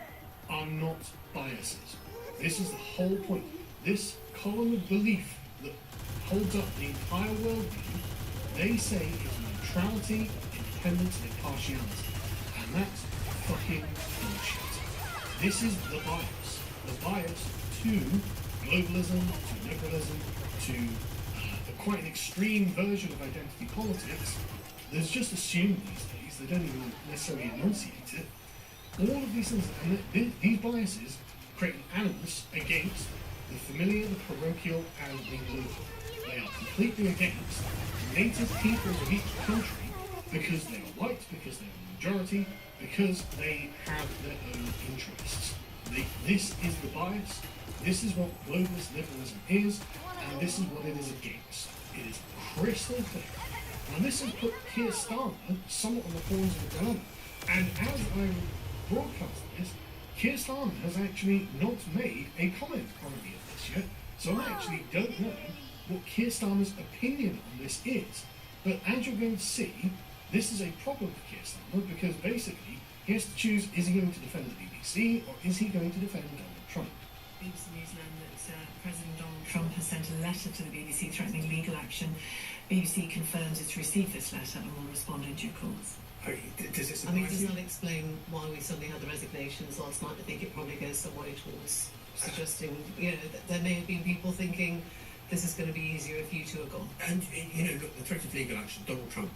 are not biases. This is the whole point. This column of belief that holds up the entire worldview, they say is neutrality, independence, and impartiality. And that's fucking bullshit. This is the bias. The bias to globalism, to liberalism, to quite an extreme version of identity politics that's just assumed these days. They don't even necessarily enunciate it. All of these things, and these biases create an animus against the familiar, the parochial, and the local. They are completely against native peoples of each country because they are white, because they are the majority, because they have their own interests. This is the bias, this is what globalist liberalism is, and this is what it is against. It is crystal clear. And this has put Keir Starmer somewhat on the horns of the dilemma. And as I broadcast this, Keir Starmer has actually not made a comment on any of this yet, so I actually don't know what Keir Starmer's opinion on this is. But as you're going to see, this is a problem for Keir Starmer because basically he has to choose, is he going to defend the BBC or is he going to defend Donald Trump? BBC News learned that President Donald Trump has sent a letter to the BBC threatening legal action. BBC confirms it's received this letter and will respond in due course. Does this does not explain why we suddenly had the resignations last night. I think it probably goes some way towards suggesting, that there may have been people thinking this is going to be easier if you two are gone. And, look, the threat of legal action, Donald Trump,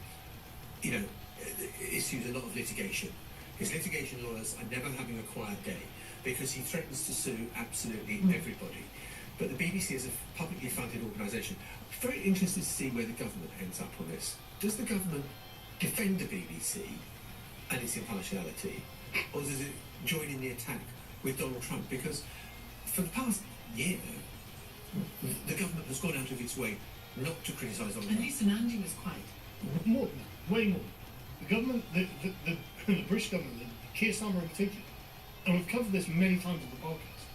issues a lot of litigation. His litigation lawyers are never having a quiet day because he threatens to sue absolutely everybody. But the BBC is a publicly funded organisation. I'm very interested to see where the government ends up on this. Does the government defend the BBC and its impartiality, or does it join in the attack with Donald Trump? Because for the past year, the government has gone out of its way not to criticise Donald Trump. At least Andy was quiet. More than that, way more. The government, the British government, the Keir Starmer in particular, and we've covered this many times on the podcast,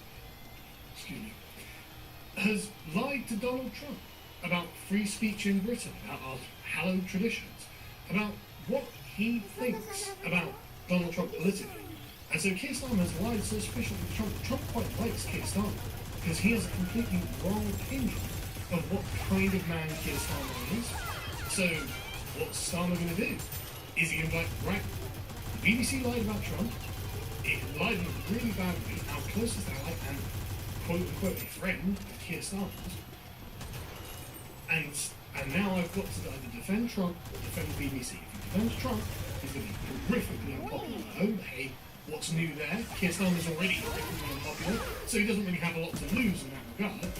has lied to Donald Trump about free speech in Britain, about our hallowed traditions, about what he thinks about Donald Trump politically. And so Keir Starmer has lied so sufficiently to Trump. Trump quite likes Keir Starmer because he has a completely wrong opinion of what kind of man Keir Starmer is. So what's Starmer going to do? Is he going to be like, right, the BBC lied about Trump, it lied in a really bad way, our closest ally and quote-unquote a friend of Keir Starmer's, and now I've got to either defend Trump or defend the BBC. If he defends Trump, he's going to be horrifically unpopular at home. Hey, what's new there? Keir Starmer's already horrifically unpopular, so he doesn't really have a lot to lose in that regard.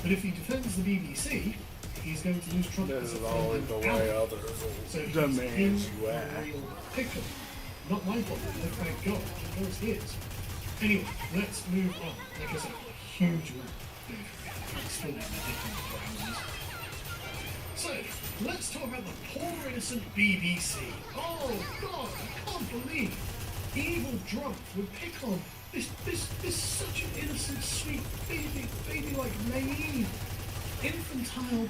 But if he defends the BBC, he's going to lose Trump as a friend and ally. So he's in a real pickle. Not my problem, thank God. It was his. Anyway, let's move on. Like I said, a huge amount of So, let's talk about the poor innocent BBC. Oh God, I can't believe evil drunk would pick on this such an innocent, sweet baby-like naive, infantile,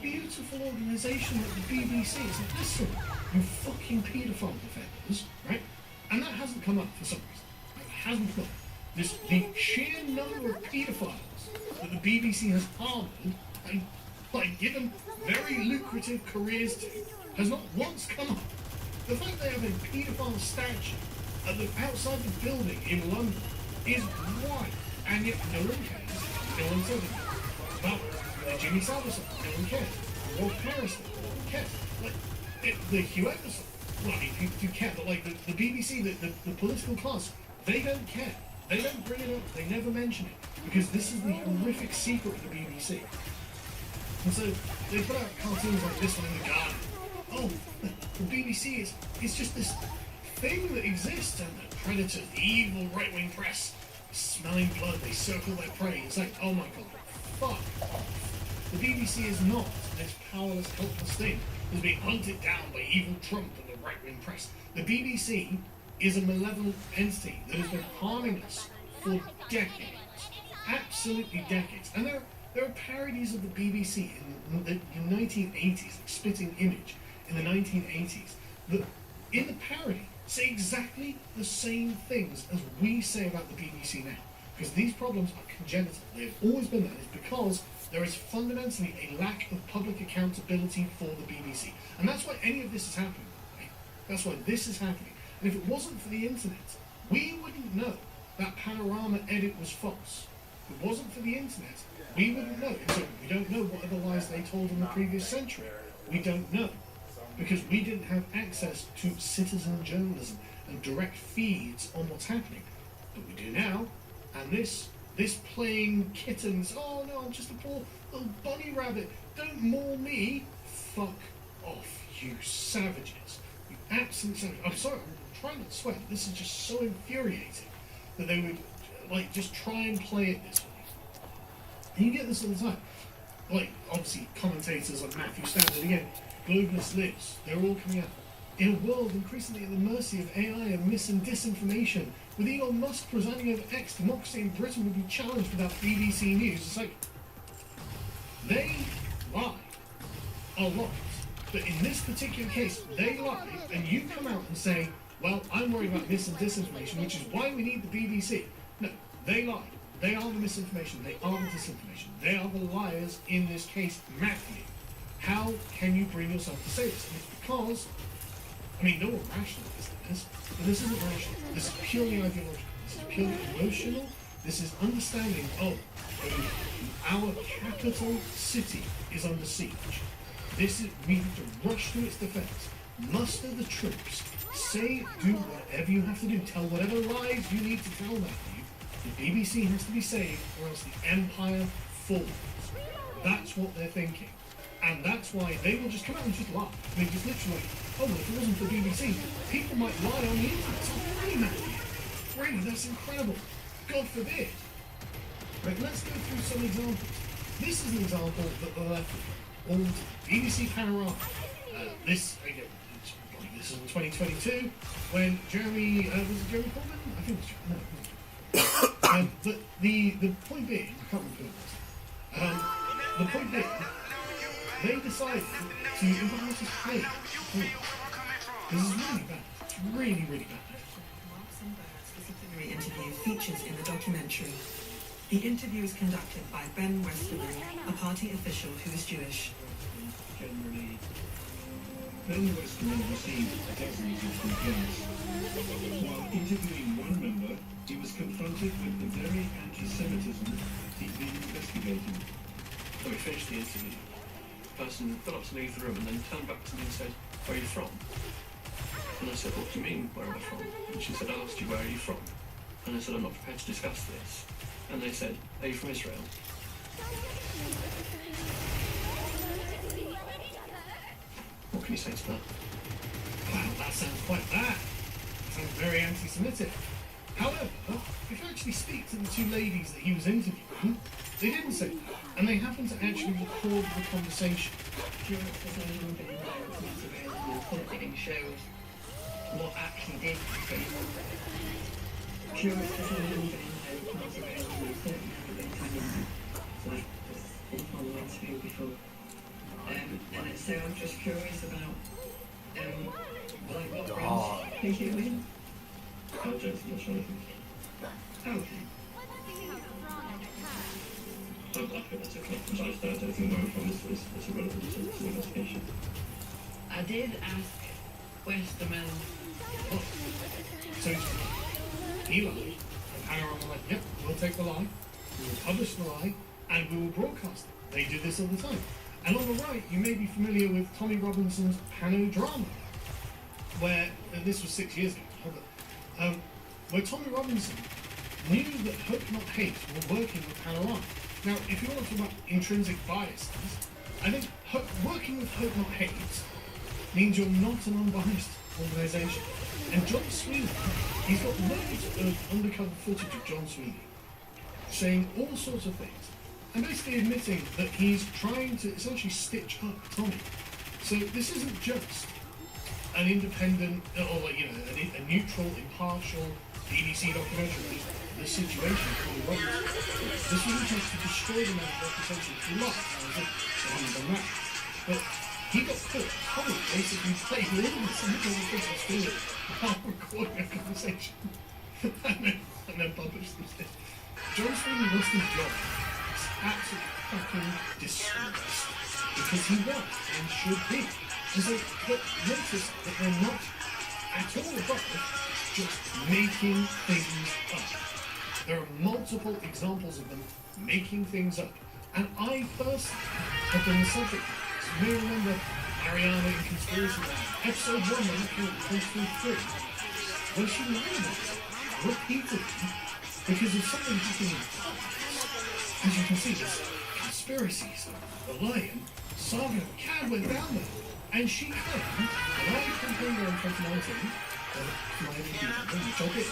beautiful organisation that the BBC is. Like, listen, you fucking paedophile defenders, right? And that hasn't come up for some reason. It hasn't come up. The sheer number of paedophiles that the BBC has harboured and given very lucrative careers to has not once come up. The fact they have a paedophile statue at the outside the building in London is wild, and yet no one cares. No one says it. About Jimmy Salverson, no one cares. Rolf Harrison, no one cares. The Hugh Everson, well, I mean, people do care, but the BBC, the political class, they don't care. They don't bring it up. They never mention it because this is the horrific secret of the BBC. And so they put out cartoons like this one in the garden. Oh, the BBC is just this thing that exists, and the predators, the evil right-wing press, smelling blood, they circle their prey. It's like, oh my God, fuck off. The BBC is not this powerless, helpless thing that's being hunted down by evil Trump and the right-wing press. The BBC is a malevolent entity that has been harming us for decades. Absolutely decades. And there are parodies of the BBC in the 1980s, like Spitting Image in the 1980s, that in the parody say exactly the same things as we say about the BBC now. Because these problems are congenital. They've always been that. It's because there is fundamentally a lack of public accountability for the BBC. And that's why any of this is happening. Right? That's why this is happening. And if it wasn't for the internet, we wouldn't know that Panorama edit was false. If it wasn't for the internet, we wouldn't know. So we don't know what other lies they told in the previous century. We don't know. Because we didn't have access to citizen journalism and direct feeds on what's happening. But we do now, and this this playing kittens. Oh no, I'm just a poor little bunny rabbit. Don't maul me. Fuck off, you savages. You absolute savages. I'm sorry, I'm trying not to swear. This is just so infuriating that they would, like, just try and play it this way. And you get this all the time. Like, obviously, commentators like Matthew Standard, again, globalist lives, they're all coming out. In a world increasingly at the mercy of AI and mis and disinformation, with Elon Musk presiding over X, democracy in Britain would be challenged without BBC News. It's like, they lie a lot. But in this particular case, they lie, and you come out and say, well, I'm worried about mis and disinformation, which is why we need the BBC. No, they lie. They are the misinformation. They are the disinformation. They are the liars in this case, Matthew. How can you bring yourself to say this? And it's because, I mean, no one rationalizes this, but this isn't rational. This is purely ideological. This is purely emotional. This is understanding, our capital city is under siege. This is, we have to rush to its defense, muster the troops, say, do whatever you have to do, tell whatever lies you need to tell, Matthew. The BBC has to be saved, or else the empire falls. That's what they're thinking. And that's why they will just come out and just lie. I mean, just literally, oh, well, if it wasn't for the BBC, people might lie on the internet. So free, Matthew. Free, that's incredible. God forbid. Right, let's go through some examples. This is an example that the left all BBC Panorama. This, again, this is in 2022, when Jeremy, was it Jeremy Corbyn? I think it was Jeremy, no. But the point being, I can't remember who it was. The point being, they decided to implement this play. This is really bad. It's really, really bad. Marks and Birds disciplinary interview features in the documentary. The interview is conducted by Ben Westerman, a party official who is Jewish. Generally, Ben Westerman received dozens of complaints. While interviewing one member, he was confronted with the very anti-Semitism he'd been investigating. So we finished the interview. The person got up to leave the room and then turned back to me and said, "Where are you from?" And I said, "What do you mean, where am I from?" And she said, "I asked you, where are you from?" And I said, "I'm not prepared to discuss this." And they said, "Are you from Israel?" What can you say to that? Wow, that sounds quite bad. That sounds very anti-Semitic. However, if you actually speak to the two ladies that he was interviewing, they didn't say that, and they happened to actually record the conversation. It shows what actually did and so I'm just curious about like what branch they came in. I'll just not sure. Okay. I think that's okay. I don't think where I'm from is irrelevant to the investigation. I did ask Westerman. So he lied, and Panorama were like, yep, we'll take the lie, we will publish the lie, and we will broadcast it. They do this all the time. And on the right, you may be familiar with Tommy Robinson's Panodrama, where, and this was 6 years ago, where Tommy Robinson knew that Hope Not Hate were working with Panorama. Now, if you want to talk about intrinsic biases, I think working with Hope Not Hate means you're not an unbiased organisation. And John Sweeney, he's got loads of undercover footage of John Sweeney saying all sorts of things, and basically admitting that he's trying to essentially stitch up Tommy. So this isn't just an independent, or like, you know, a neutral, impartial BBC documentary of the situation for Tommy Robinson. This wasn't just to destroy the man's reputation through life. But he got caught. Tommy basically played all of this individual story while recording a conversation and then published it. John Sweeney lost his job. It's absolutely fucking disgraced. Because he was and should be. And so, but notice that they're not at all above just making things up. There are multiple examples of them making things up. And I personally have been the subject of this. You may remember Ariana in Conspiracy Land, episode 1, when I came to 3, where she lied repeatedly because of something happening in the past. as you can see, there's conspiracies, the lion, saga, Cat went down there. And she claimed that I campaigned her in 2019 for my MVP, which I did.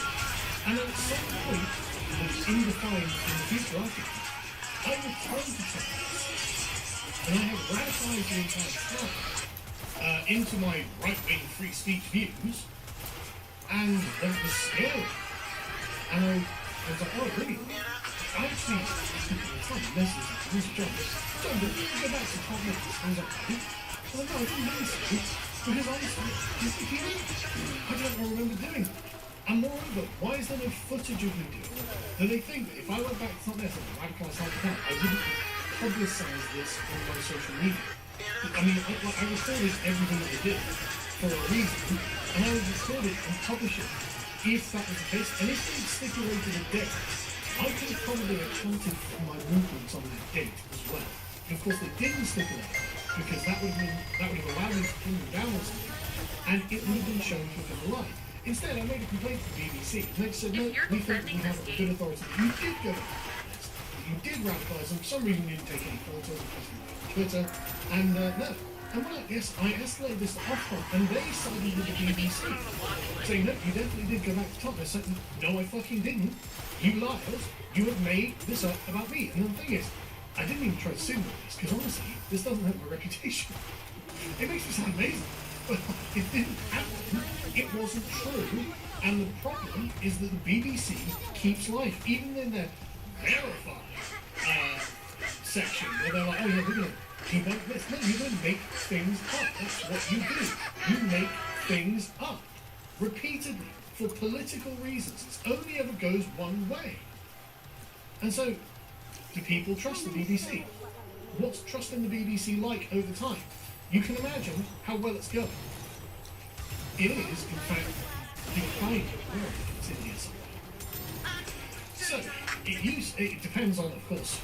And at some point, which is indefined in the future afterwards, I returned to Texas. And I have radicalized the entire town into my right-wing free speech views. And that was scary. And I was like, oh, really? I actually, time message this John, go back to top minutes. I was like, well, no, I didn't really say, because honestly, I don't remember doing it. And moreover, why is there no footage of me doing it? Do they think that if I went back to something else and radicalised like that, I wouldn't publicise this on my social media? I mean, I recorded everything that I did for a reason, and I would record it and publish it if that was the case. And if they stipulated a date, I could have probably accounted for my movements on that date as well. And of course, they didn't stipulate it, because that would have allowed me to pin them down on something, and it would have been shown to have been a lie. Instead, I made a complaint to the BBC, and they said, no, we think we have a good authority. You did go back to this. You did radicalise them. For some reason, you didn't take any photos or post them on Twitter, and no. And well, yes, I escalated this to Ofcom, and they sided with the BBC, saying, no, you definitely did go back to top. I said, no, I fucking didn't. You liars. You have made this up about me. And the thing is, I didn't even try to sue this, because honestly, this doesn't have my reputation. It makes me sound amazing, but it didn't happen. It wasn't true, and the problem is that the BBC keeps life, even in their verified section, where they're like, oh yeah, we're going to debunk this. No, you're going to make things up. That's what you do. You make things up, repeatedly, for political reasons. It only ever goes one way. And so, do people trust the BBC? What's trusting the BBC like over time? You can imagine how well it's going. It is, in fact, declining. It's in here somewhere. So, it depends on, of course,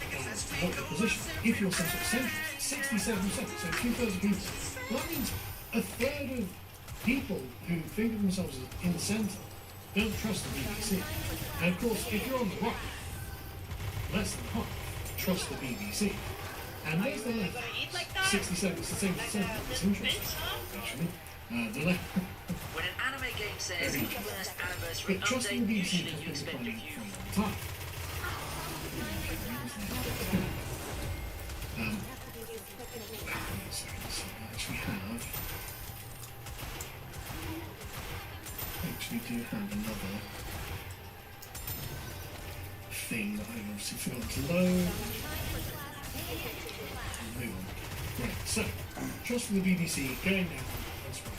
what your position. If you're some sort of centrist, 67%, so 2/3 of people. Well, that means a third of people who think of themselves as in the centre don't trust the BBC. And of course, if you're on the right, less than half trust the BBC. And there's the left. 67, it's the same percent. It's interesting, actually. The left. When an anime game says first anniversary But trusting update, the you BBC should has been expect a declining few. from time. Actually do have another thing that I obviously forgot to load. Move on. Right, so, trust in the BBC, going down, that's right.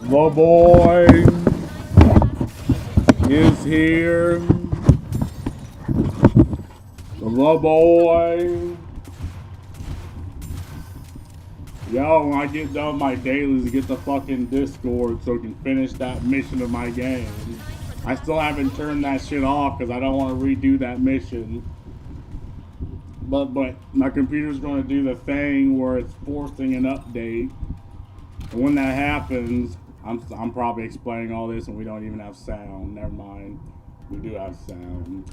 The boy is here. The boy. Yo, when I get done my dailies, get the fucking Discord so I can finish that mission of my game. I still haven't turned that shit off because I don't want to redo that mission. But my computer's going to do the thing where it's forcing an update. And when that happens, I'm probably explaining all this and we don't even have sound. Never mind. We do have sound.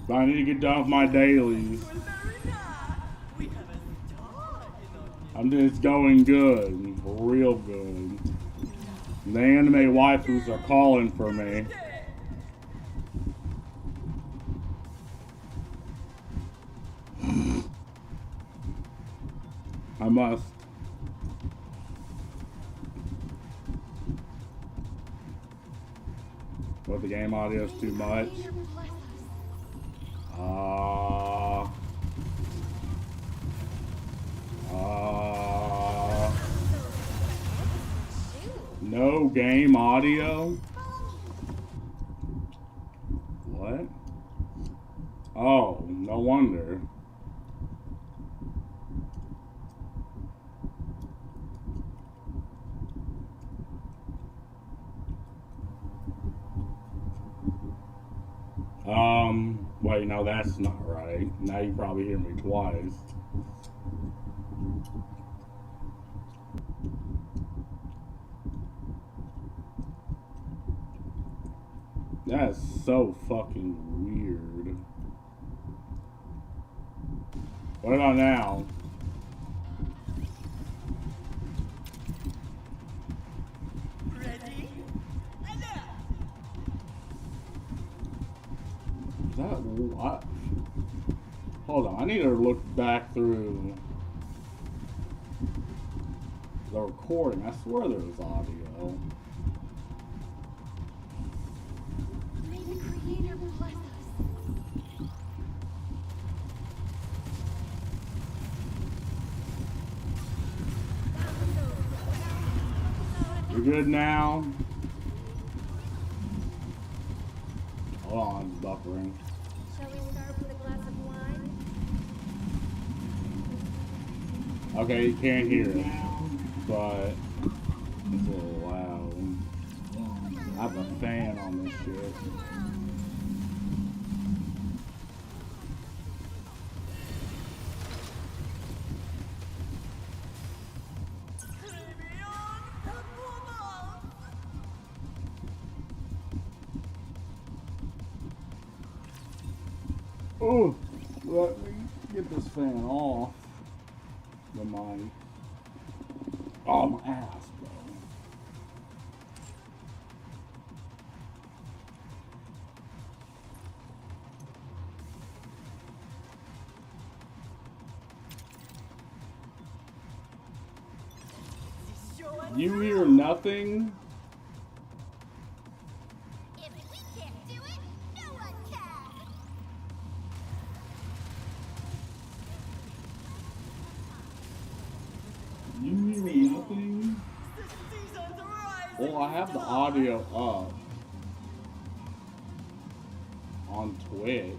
But I need to get done with my dailies. It's going good. Real good. The anime waifus are calling for me. I must. But the game audio is too much. No game audio? What? Oh, no wonder. Wait, no, that's not right. Now you probably hear me twice. That is so fucking weird. What about now? Ready? Is that what? Hold on, I need to look back through the recording. I swear there was audio. May the Creator bless us. You're good now? Hold on, it's buffering. Shall we start with a glass of wine? Okay, you can't hear it, but it's a little loud. I have a fan on this shit. Oh, let me get this fan off the mic. Oh, my ass, bro. You hear nothing? If we can't do it, no one can. You hear nothing? Well, I have the audio up on Twitch.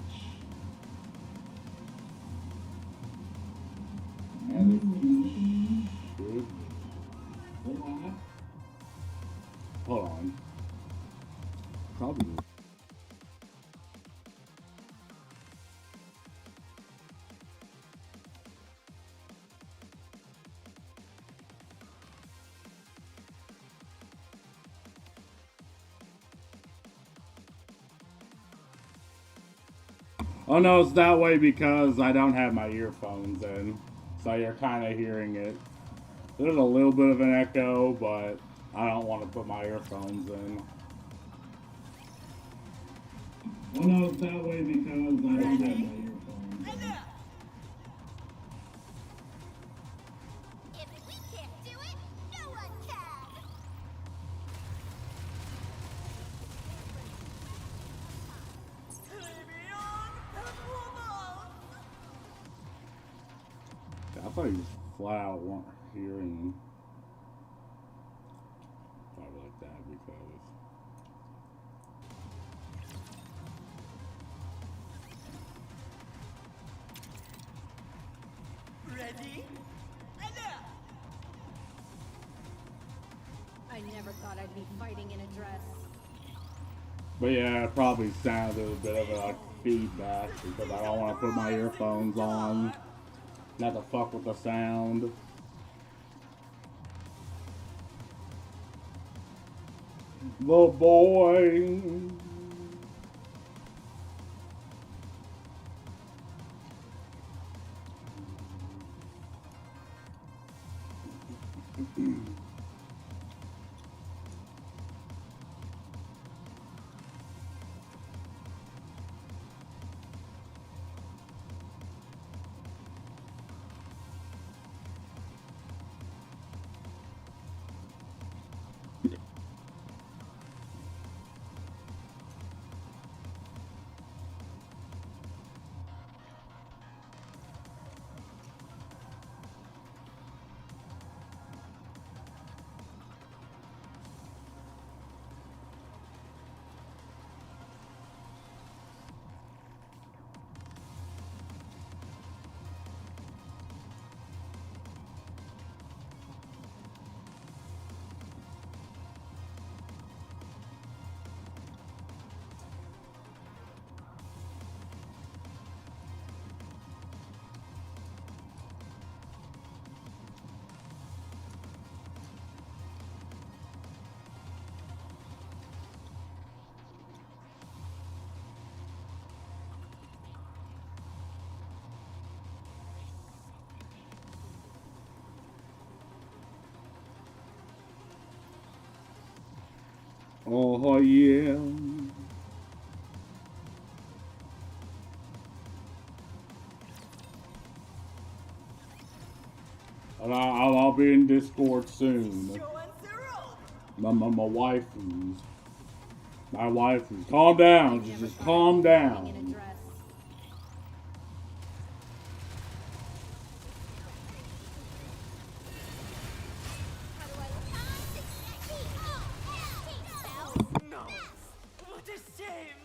And it should. Hold on. Probably. Oh no, it's that way because I don't have my earphones in. So you're kind of hearing it. There's a little bit of an echo, but I don't want to put my earphones in. Oh no, it's that way because I don't have my earphones in. If we can't do it, no one can. I thought you just flat out weren't hearing. Probably like that because. Ready? I never thought I'd be fighting in a dress. But yeah, it probably sounded a bit of a like, feedback because I don't want to put my earphones on. Not to fuck with the sound. The boy. Oh yeah. And I'll be in Discord soon. My wife is. My wife is. Calm down. Just calm down. What a shame!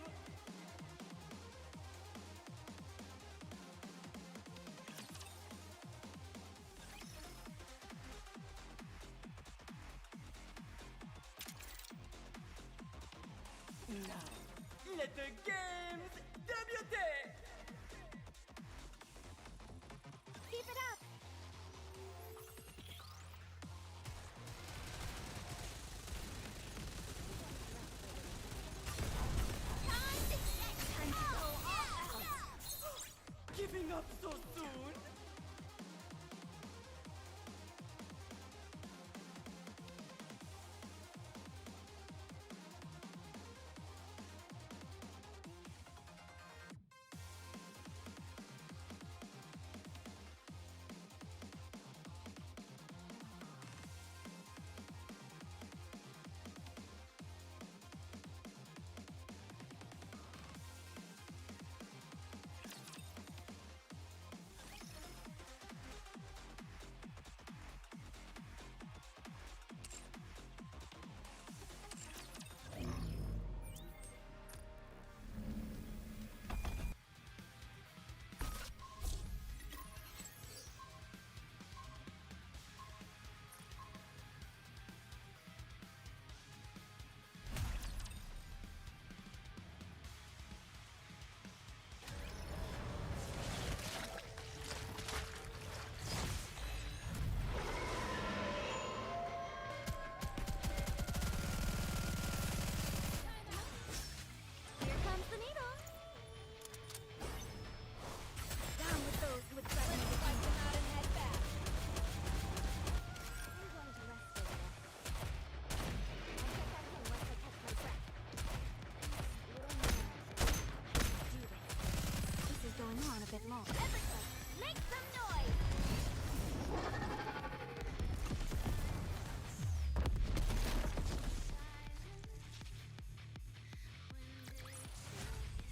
Now, let the games debut! Keep it up! Giving up so soon? Make some noise!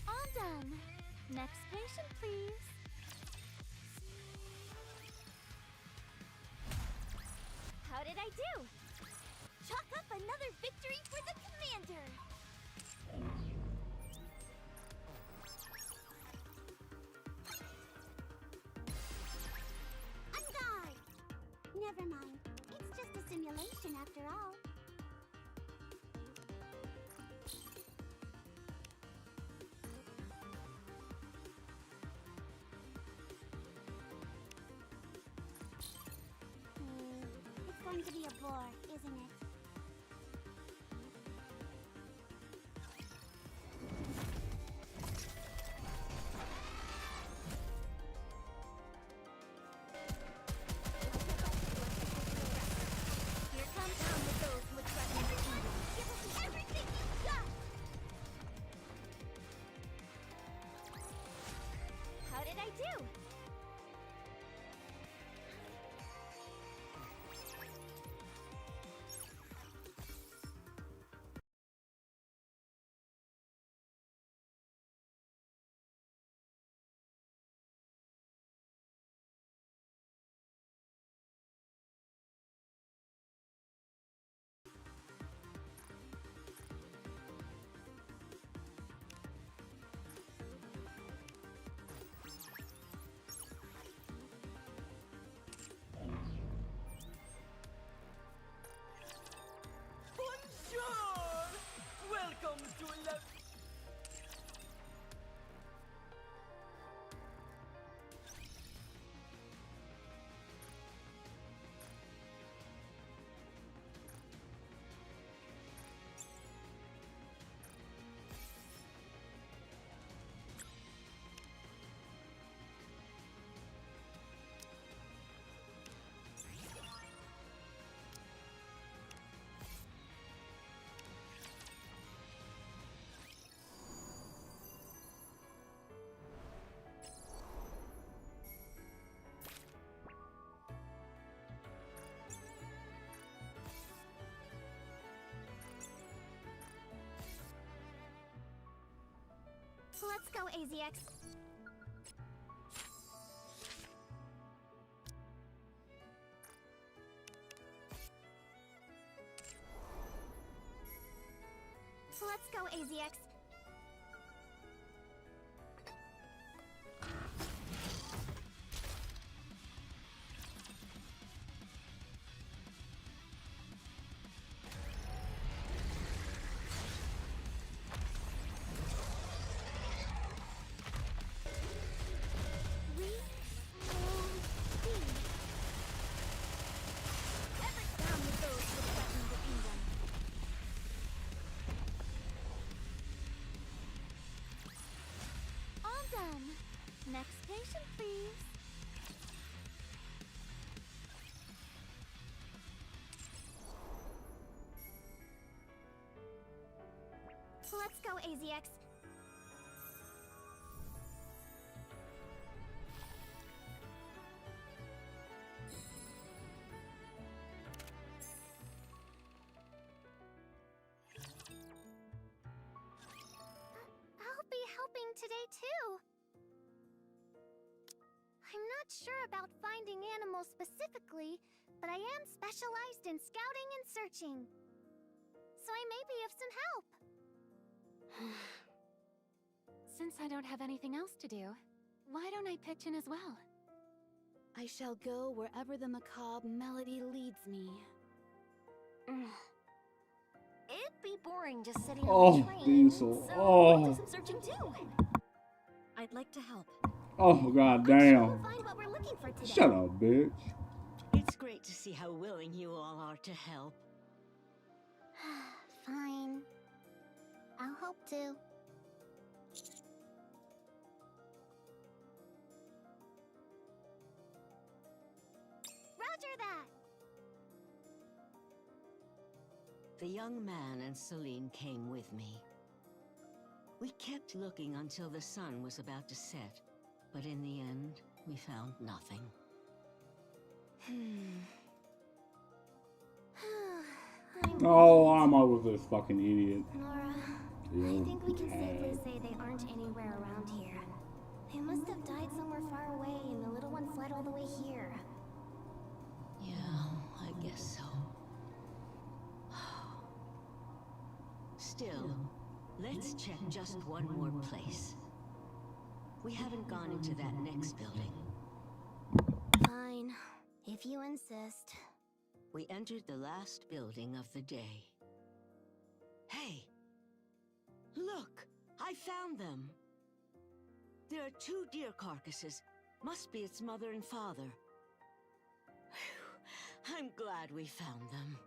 All done. Next patient, please. How did I do? Chalk up another victory for the commander! Never mind. It's just a simulation after all. It's going to be a bore, isn't it? How did I do? Let's go, AZX. Let's go, AZX. Next patient, please. Let's go, AZX. I'll be helping today, too. I'm not sure about finding animals specifically, but I am specialized in scouting and searching. So I may be of some help. Since I don't have anything else to do, why don't I pitch in as well? I shall go wherever the macabre melody leads me. It'd be boring just sitting on the train, Diesel. so Oh. I'll do some searching too. I'd like to help. Oh, god damn. Find what we're looking for today. Shut up, bitch. It's great to see how willing you all are to help. Fine. I'll help too. Roger that! The young man and Celine came with me. We kept looking until the sun was about to set, but in the end, we found nothing. Oh, I'm over this fucking idiot. Nora, Yo, I think we can safely dad. say they aren't anywhere around here. They must have died somewhere far away, and the little one fled all the way here. Yeah, I guess so. Still, let's check just one more place. We haven't gone into that next building. Fine, if you insist. We entered the last building of the day. Hey! Look! I found them! There are 2 deer carcasses. Must be its mother and father. Whew. I'm glad we found them.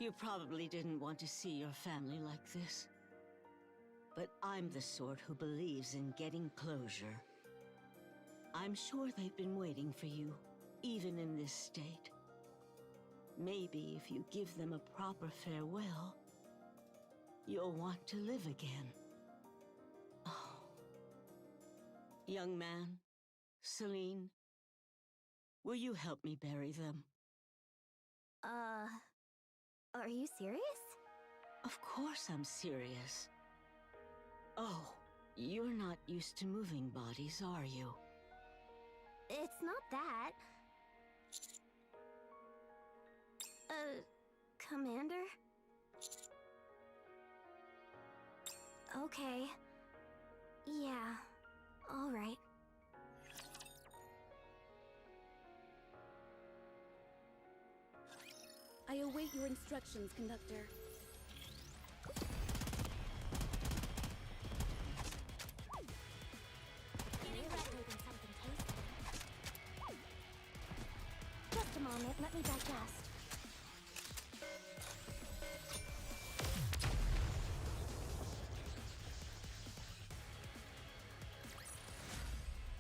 You probably didn't want to see your family like this. But I'm the sort who believes in getting closure. I'm sure they've been waiting for you, even in this state. Maybe if you give them a proper farewell, you'll want to live again. Oh. Young man, Celine, will you help me bury them? Are you serious? Of course I'm serious. Oh, you're not used to moving bodies, are you? It's not that. Commander? Okay. Yeah, alright. I await your instructions, Conductor. Just a moment, let me digest.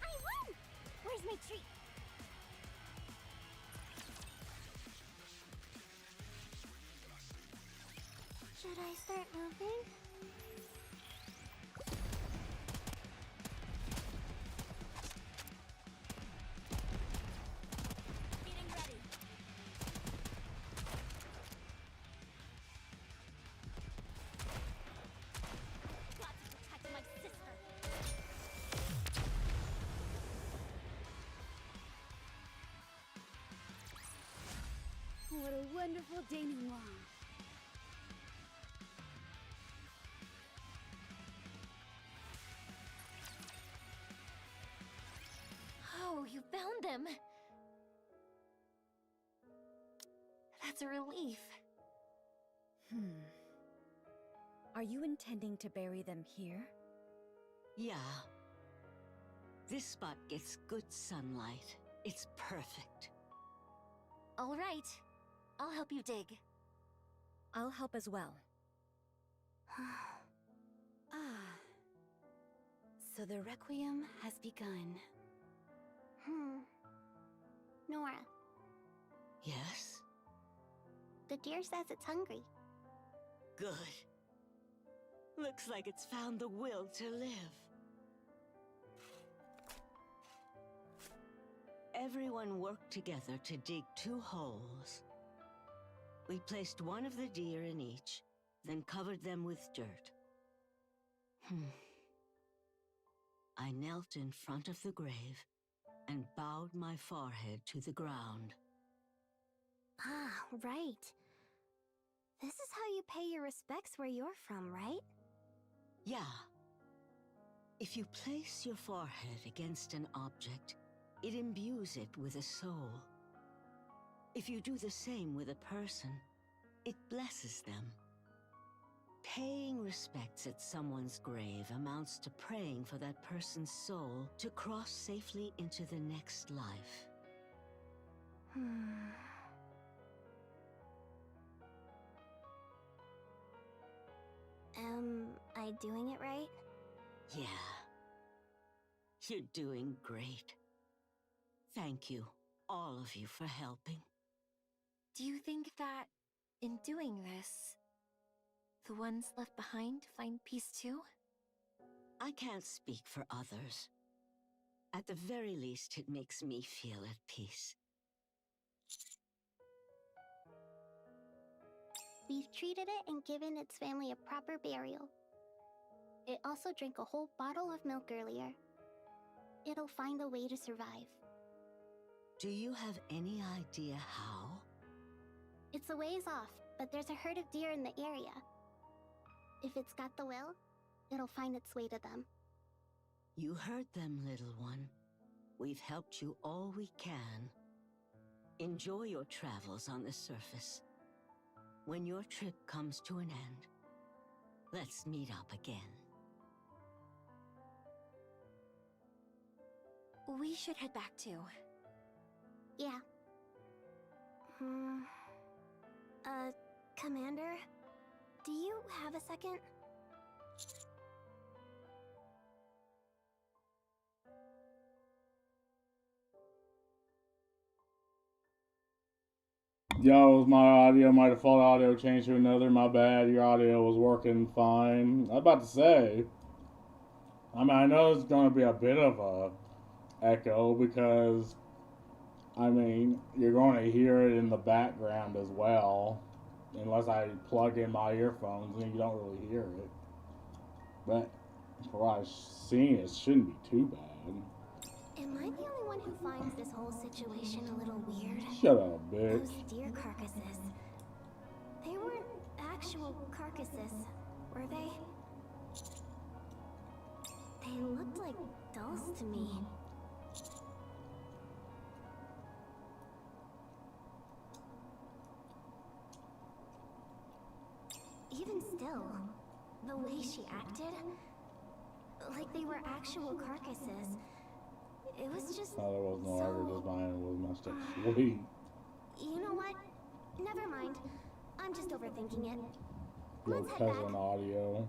I won! Where's my treat? Should I start moving? Getting ready. wonderful denouement. Oh, you found them. That's a relief. Are you intending to bury them here? Yeah. This spot gets good sunlight. It's perfect. All right. I'll help you dig. I'll help as well. So the Requiem has begun. Nora, Yes? the deer says it's hungry. Good. Looks like it's found the will to live. Everyone worked together to dig 2 holes. We placed one of the deer in each, then covered them with dirt. I knelt in front of the grave and bowed my forehead to the ground. Ah, right. This is how you pay your respects where you're from, right? Yeah. If you place your forehead against an object, it imbues it with a soul. If you do the same with a person, it blesses them. Paying respects at someone's grave amounts to praying for that person's soul to cross safely into the next life. Am I doing it right? Yeah. You're doing great. Thank you, all of you, for helping. Do you think that, in doing this, the ones left behind find peace too? I can't speak for others. At the very least, it makes me feel at peace. We've treated it and given its family a proper burial. It also drank a whole bottle of milk earlier. It'll find a way to survive. Do you have any idea how? It's a ways off, but there's a herd of deer in the area. If it's got the will, it'll find its way to them. You heard them, little one. We've helped you all we can. Enjoy your travels on the surface. When your trip comes to an end, let's meet up again. We should head back too. Yeah. Commander? Do you have a second? Yo, my audio, my default audio changed to another. My bad. Your audio was working fine. I was about to say, I mean, I know it's going to be a bit of a echo because, I mean, you're going to hear it in the background as well. Unless I plug in my earphones, and you don't really hear it. But for what I've seen, it shouldn't be too bad. Am I the only one who finds this whole situation a little weird? Shut up, bitch. Those deer carcasses. They weren't actual carcasses, were they? They looked like dolls to me. Even still, the way she acted, like they were actual carcasses. It was just No, there was no so... argument. Just mine was messed up. Sweet. You know what? Never mind. I'm just overthinking it. Little Let's head back. cousin audio.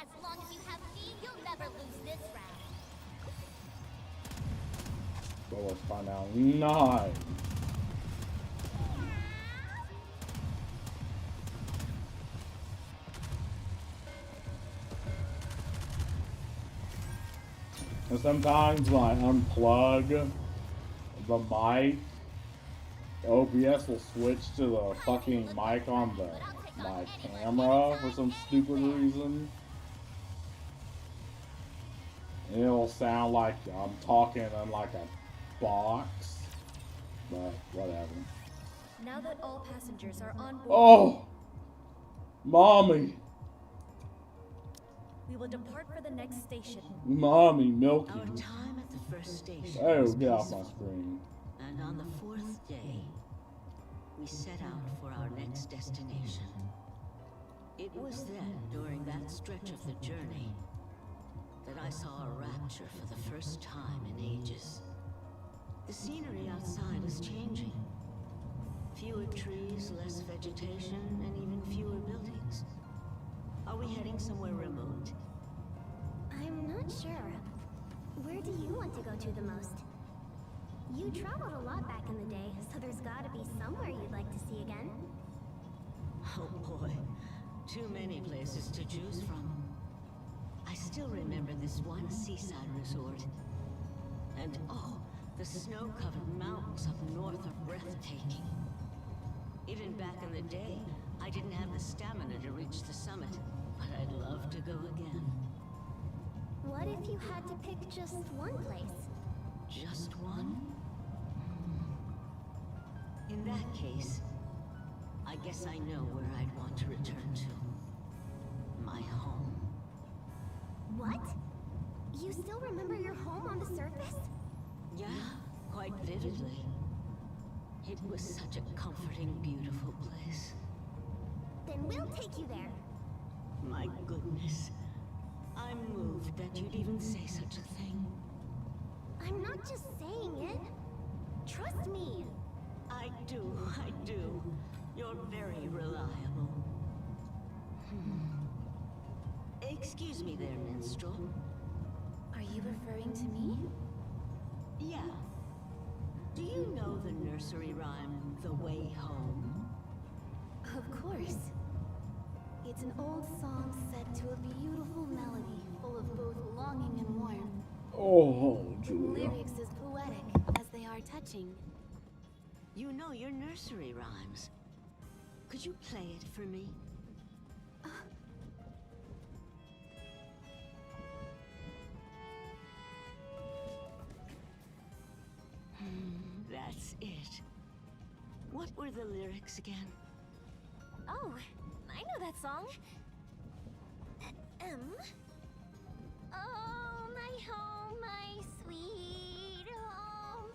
As long as you have me, you'll never lose this round. But let's find out. Nice. And sometimes when I unplug the mic, OBS will switch to the fucking mic on my camera for some stupid reason. And it'll sound like I'm talking in like a box. But whatever. Now that all passengers are on board, Oh! Mommy! we will depart for the next station. Mommy, Milky. Our time at the first station Oh, was get off my peaceful. screen. And on the fourth day, we set out for our next destination. It was then, during that stretch of the journey, that I saw a rapture for the first time in ages. The scenery outside is changing. Fewer trees, less vegetation, and even fewer buildings. Are we heading somewhere remote? I'm not sure. Where do you want to go to the most? You traveled a lot back in the day, so there's gotta be somewhere you'd like to see again. Oh boy, too many places to choose from. I still remember this one seaside resort. And oh, the snow-covered mountains up north are breathtaking. Even back in the day, I didn't have the stamina to reach the summit, but I'd love to go again. What if you had to pick just one place? Just one? In that case, I guess I know where I'd want to return to. My home. What? You still remember your home on the surface? Yeah, quite vividly. It was such a comforting, beautiful place. Then we'll take you there. My goodness. I'm moved that you'd even say such a thing. I'm not just saying it. Trust me. I do. You're very reliable. Excuse me there, minstrel. Are you referring to me? Yeah. Do you know the nursery rhyme, The Way Home? Of course. It's an old song set to a beautiful melody full of both longing and warmth. Oh, The Julia. lyrics as poetic as they are touching. You know your nursery rhymes. Could you play it for me? That's it. What were the lyrics again? Oh, I know that song. Oh, my home, my sweet home.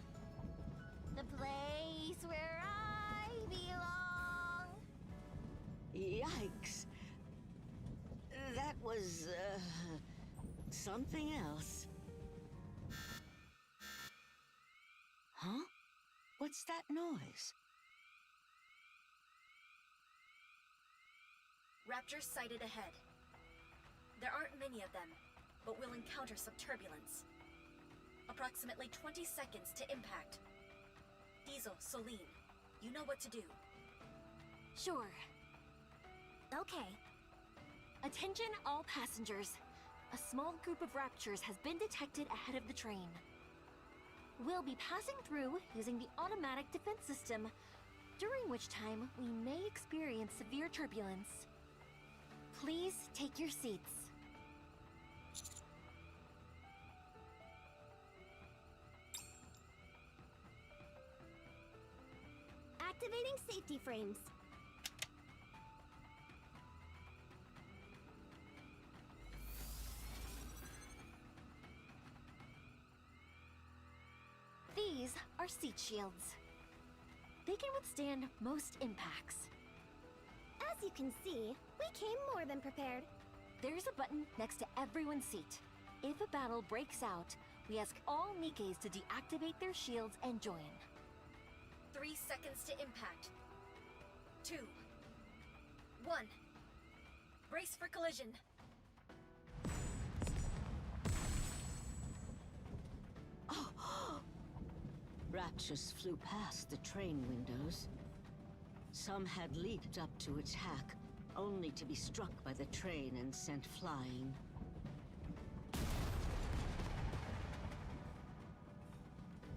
The place where I belong. Yikes. That was, something else. Huh? What's that noise? Raptors sighted ahead. There aren't many of them, but we'll encounter some turbulence. Approximately 20 seconds to impact. Diesel, Soline, you know what to do. Sure. Okay. Attention all passengers. A small group of Raptors has been detected ahead of the train. We'll be passing through using the automatic defense system, during which time we may experience severe turbulence. Please take your seats. Activating safety frames. These are seat shields. They can withstand most impacts. As you can see, we came more than prepared. There's a button next to everyone's seat. If a battle breaks out, we ask all Nikes to deactivate their shields and join. 3 seconds to impact. 2, 1. Brace for collision. Raptures flew past the train windows. Some had leaped up to attack, only to be struck by the train and sent flying.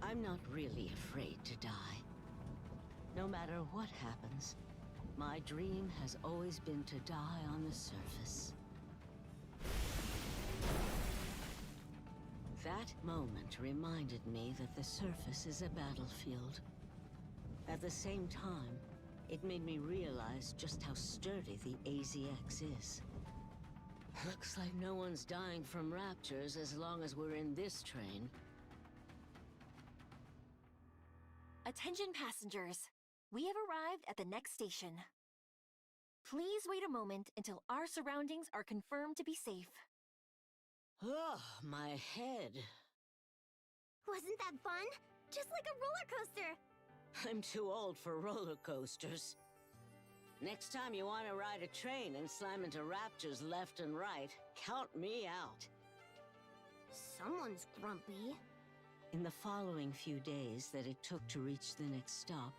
I'm not really afraid to die. No matter what happens, my dream has always been to die on the surface. That moment reminded me that the surface is a battlefield. At the same time, it made me realize just how sturdy the AZX is. Looks like no one's dying from raptures as long as we're in this train. Attention passengers. We have arrived at the next station. Please wait a moment until our surroundings are confirmed to be safe. Oh, my head. Wasn't that fun? Just like a roller coaster. I'm too old for roller coasters. Next time you want to ride a train and slam into raptors left and right, count me out. Someone's grumpy. In the following few days that it took to reach the next stop,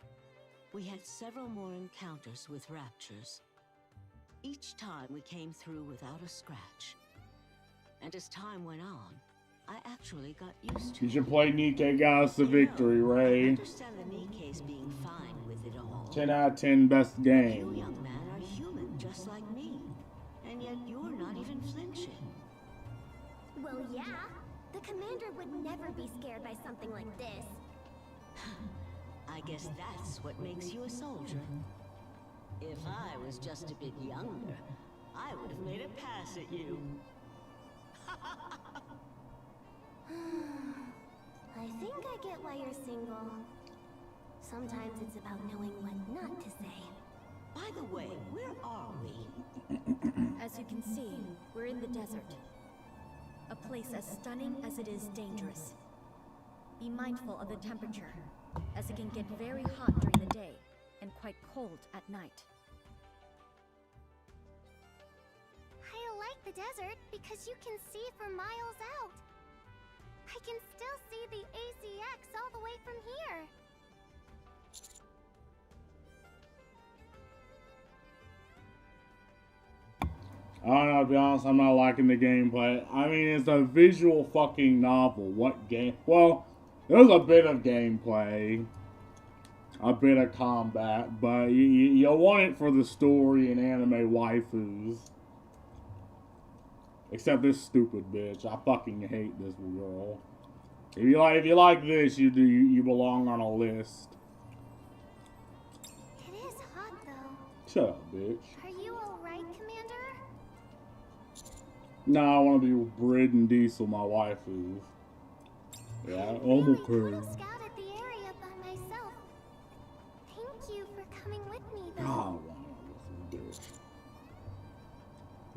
we had several more encounters with raptors. Each time we came through without a scratch. And as time went on, I actually got used to it. You should play Nikkei Goddess to Victory, Ray. I understand the Nikke's being fine with it all. 10 out of 10 best game. You, young man, are human just like me. And yet you're not even flinching. Well, yeah. The commander would never be scared by something like this. I guess that's what makes you a soldier. If I was just a bit younger, I would have made a pass at you. I think I get why you're single. Sometimes it's about knowing what not to say. By the way, where are we? As you can see, we're in the desert. A place as stunning as it is dangerous. Be mindful of the temperature, as it can get very hot during the day and quite cold at night. I like the desert because you can see for miles out. I can still see the AZX all the way from here. I don't know, to be honest, I'm not liking the gameplay. I mean, it's a visual fucking novel. What game? Well, there's a bit of gameplay, a bit of combat, but you want it for the story and anime waifus. Except this stupid bitch. I fucking hate this girl. If you like this, you belong on a list. It is hot though. Shut up, bitch. Are you alright, Commander? Nah, I want to be with Brid and Diesel, my waifus. Yeah, I'm okay. Couldn't scout at the area by myself. Thank you for coming with me, though. Oh, wow, this is bitch.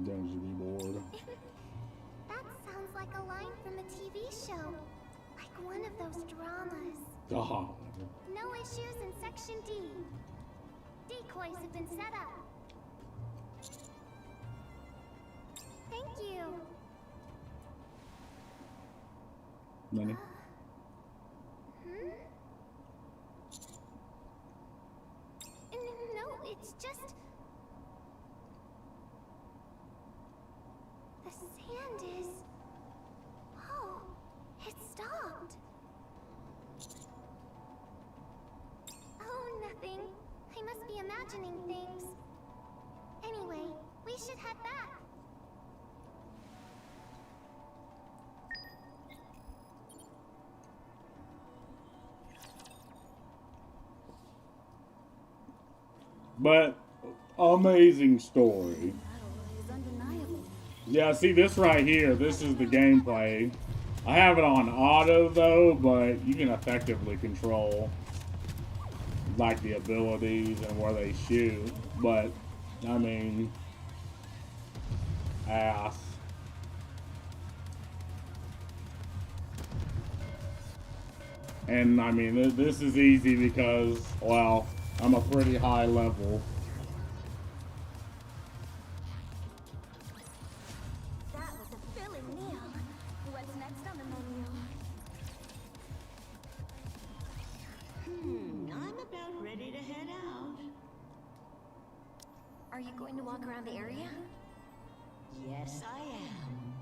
Don't you be bored? That sounds like a line from a TV show. Like one of those dramas. Oh. No issues in Section D. Decoys have been set up. Thank you. Money. No, it's just... The sand is... Oh, it stopped. Oh, nothing. I must be imagining things. Anyway, we should head back. But amazing story. Yeah, see this right here, this is the gameplay. I have it on auto though, but you can effectively control like the abilities and where they shoot. But I mean, ass. And I mean, this is easy because, well, I'm a pretty high level. That was a filling meal. What's next on the menu? I'm about ready to head out. Are you going to walk around the area? Yes, I am.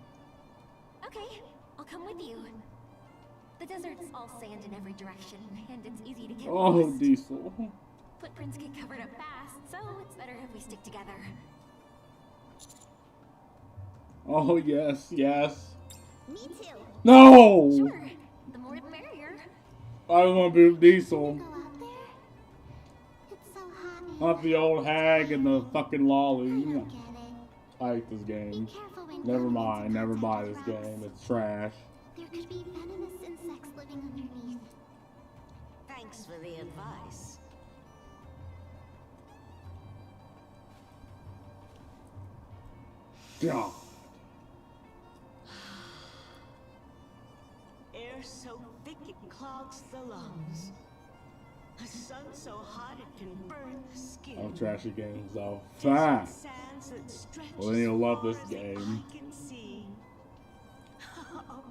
Okay, I'll come with you. The desert's all sand in every direction, and it's easy to get lost. Diesel. Footprints get covered up fast, so it's better if we stick together. Oh, yes, yes. Me too. No! Sure. The more the merrier. I want to be Diesel. Go out there? It's so hot. Not the old hag and the fucking lolly. I don't get it. I hate this game. Be careful when Never coming mind. into Never buy contact this with rocks. game. It's trash. There could be venomous insects living underneath. Thanks for the advice. God. Air so thick it clogs the lungs. A sun so hot it can burn the skin. Oh, trashy games though. Fine. Sands that stretch Well, then you'll love as this far as game. I can see. Oh,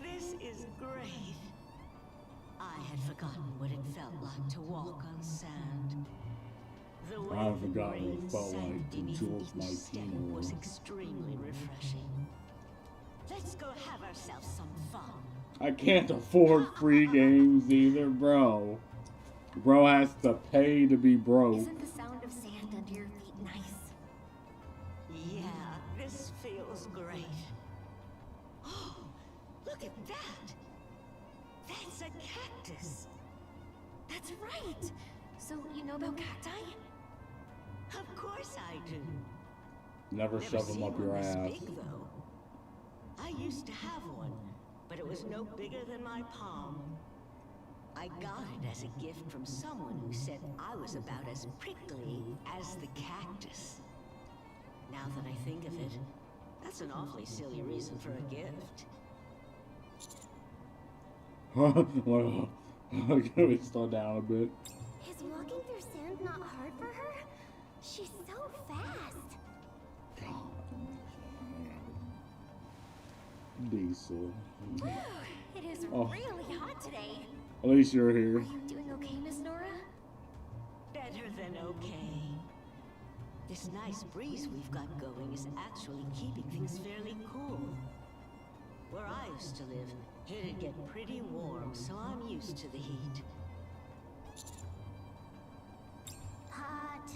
this is great. I had forgotten what it felt like to walk on sand. The way I've the forgotten rain what it felt sank like to beneath Jules each my step team. was extremely refreshing. Let's go have ourselves some fun. I can't afford free games either, bro. Bro has to pay to be broke. Isn't the sound of sand under your feet nice? Yeah, this feels great. Oh, look at that! That's a cactus! That's right. So you know about cacti? Of course I do. Never shove them seen up your one this ass. big, though. I used to have one, but it was no bigger than my palm. I got it as a gift from someone who said I was about as prickly as the cactus. Now that I think of it, that's an awfully silly reason for a gift. Well, can we slow down a bit? Is walking through sand not hard for her? She's so fast. Diesel. Whew, it is Oh. really hot today. At least you're here. Are you doing okay, Miss Nora? Better than okay. This nice breeze we've got going is actually keeping things fairly cool. Where I used to live, it'd get pretty warm, so I'm used to the heat. Hot.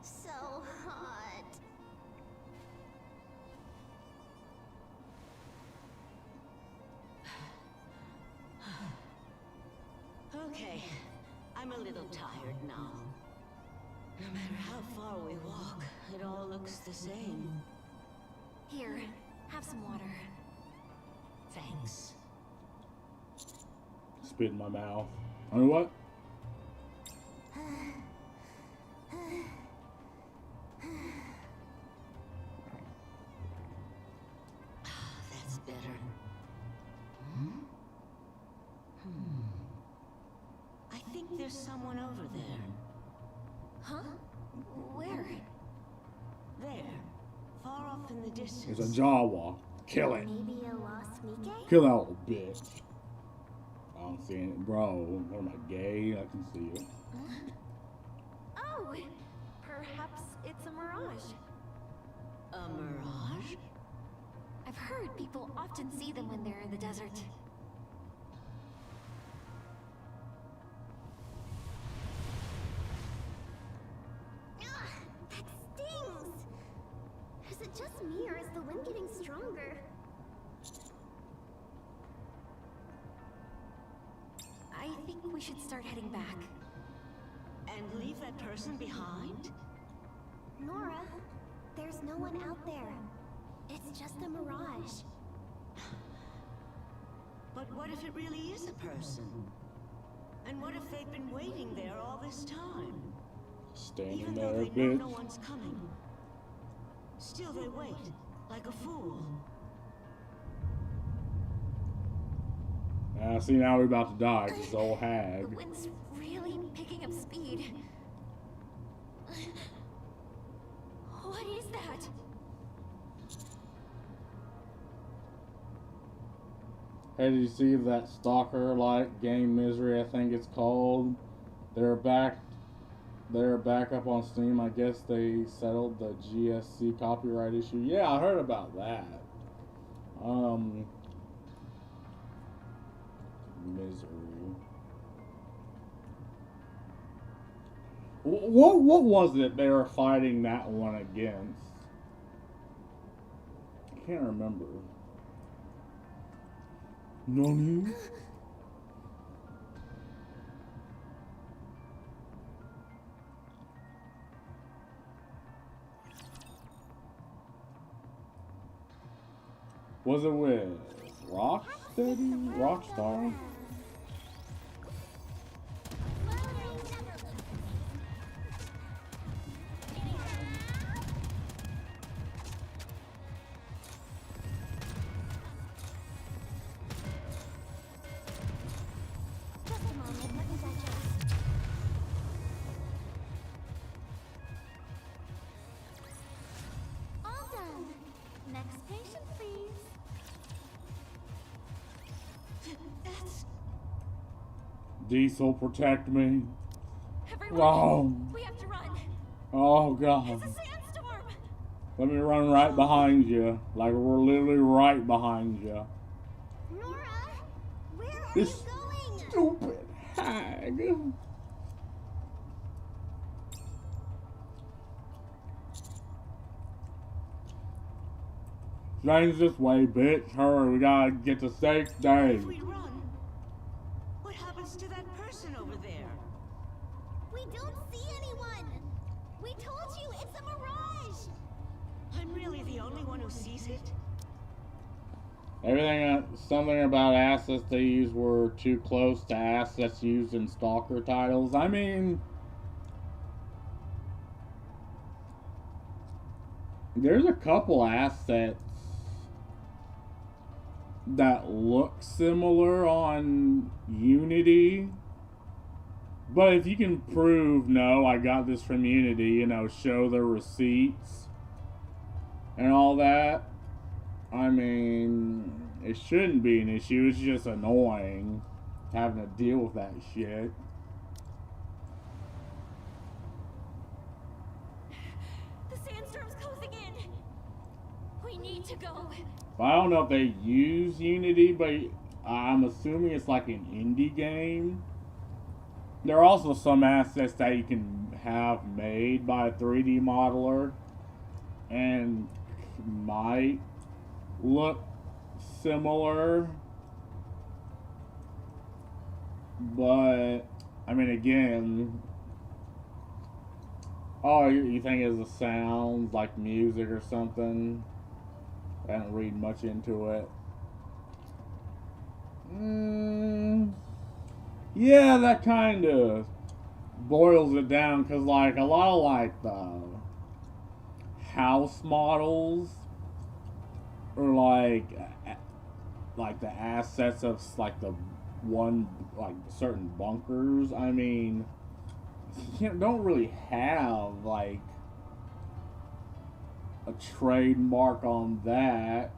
So hot. Okay, I'm a little tired now. No matter how far we walk, it all looks the same. Here, have some water. Thanks. Spit in my mouth. You know what? That's better. I think there's someone over there. Huh? Where? There. Far off in the distance. There's a Jawa. Kill it. Maybe a lost Nike? Kill that little bitch. I don't see it. Bro, what am I, gay? I can see it. Oh, perhaps it's a mirage. A mirage? I've heard people often see them when they're in the desert. Ugh, that stings! Is it just me or is the wind getting stronger? I think we should start heading back. And leave that person behind? Nora, there's no one out there. It's just a mirage. But what if it really is a person? And what if they've been waiting there all this time? Standing Even there, though they know bitch. no one's coming. Still they wait, like a fool. See, now we're about to die. This old hag. The wind's really picking up speed. What is that? Hey, did you see that stalker-like game Misery? I think it's called. They're back up on Steam. I guess they settled the GSC copyright issue. Yeah, I heard about that. Misery. What was it they were fighting that one against? I can't remember. Nani? Was it with Rocksteady? Rockstar? Just a moment, let me digest. All done. Next patient, please. That's... Diesel, protect me. Everyone, Wow. we have to run. Oh god. It's a sandstorm. Let me run right behind you. Like we're literally right behind you. Nora, where are This you going? stupid hag. James, this way, bitch. Hurry, we gotta get to safe day. If we run, what happens to that person over there? We don't see anyone. We told you it's a mirage. I'm really the only one who sees it? Everything, something about assets they use were too close to assets used in Stalker titles. I mean, there's a couple assets that look similar on Unity, but if you can prove, no, I got this from Unity, you know, show the receipts and all that, I mean, it shouldn't be an issue. It's just annoying having to deal with that shit. The sandstorm's closing in. We need to go. I don't know if they use Unity, but I'm assuming it's like an indie game. There are also some assets that you can have made by a 3D modeler and might look similar, but I mean, again, oh, you think it's the sounds like music or something? I didn't read much into it. Yeah, that kind of boils it down, because like a lot of like the house models or like the assets of like the one, like certain bunkers, I mean, you don't really have like a trademark on that,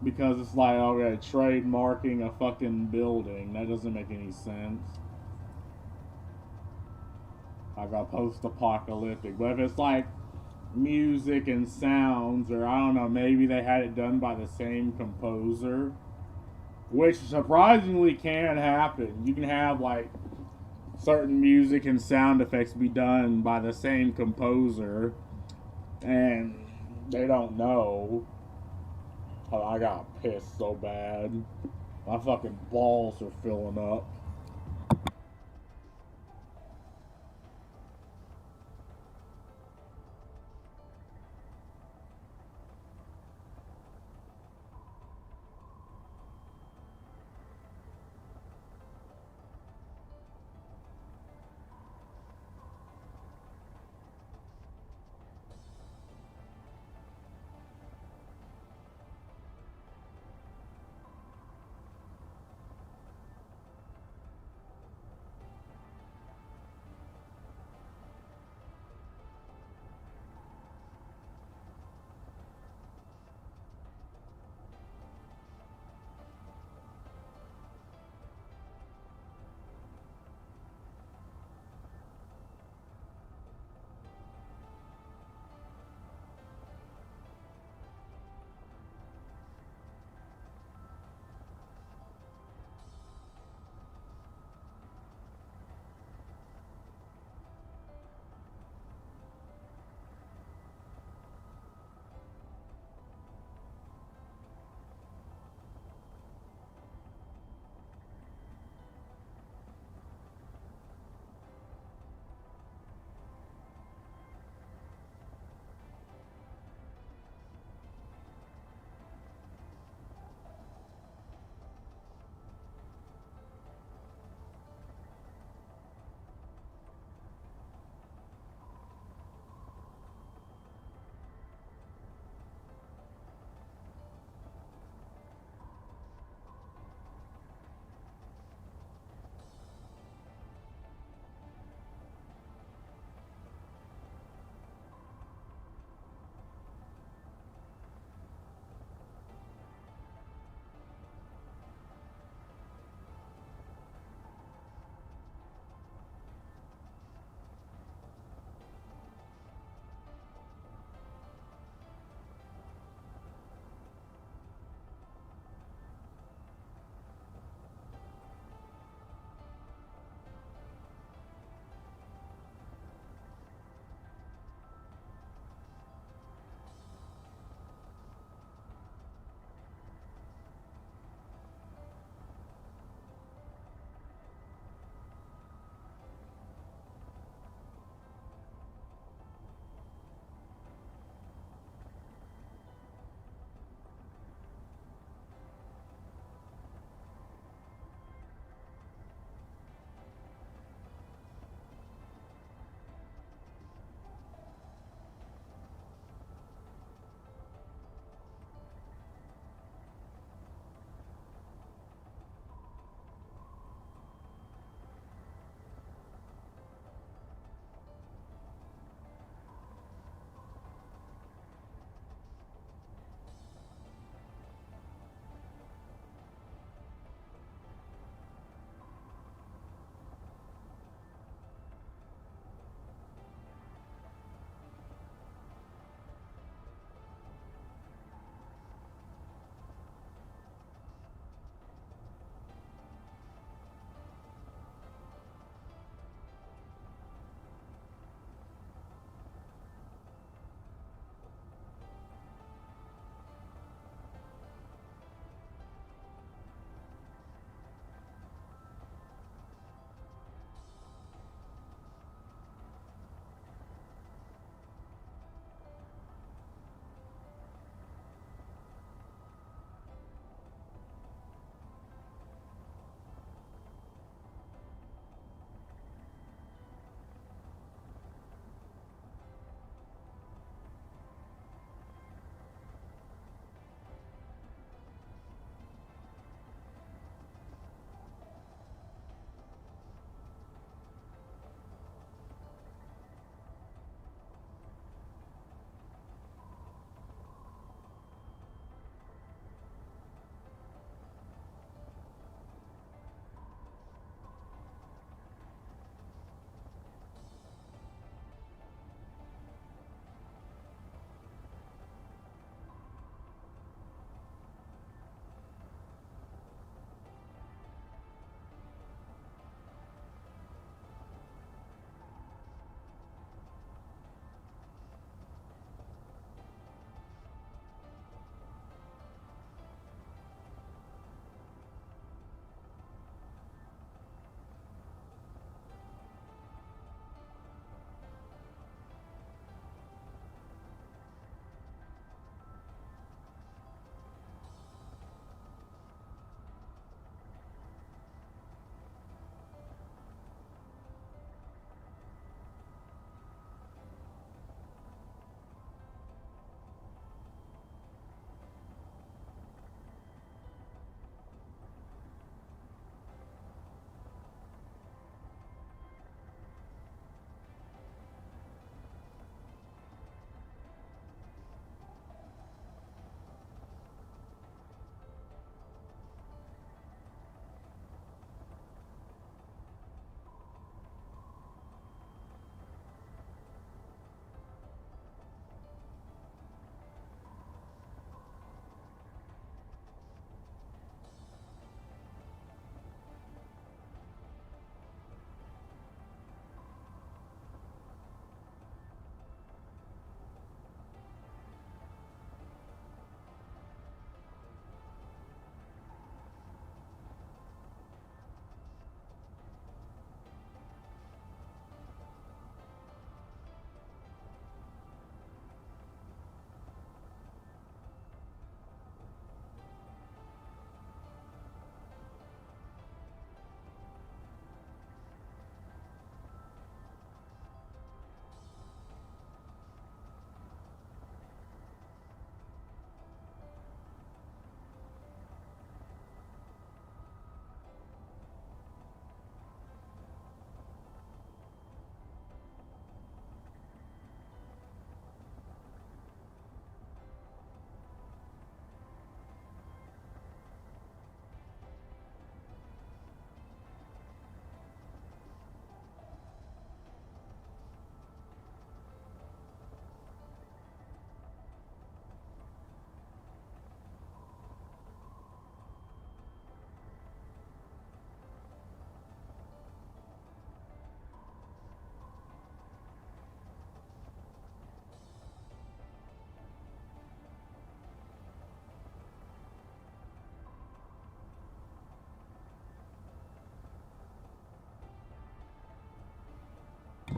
because it's like, okay, trademarking a fucking building, that doesn't make any sense. I got post-apocalyptic, but if it's like music and sounds, or I don't know, maybe they had it done by the same composer, which surprisingly can happen. You can have like certain music and sound effects be done by the same composer, and they don't know. Oh, I got pissed so bad. My fucking balls are filling up.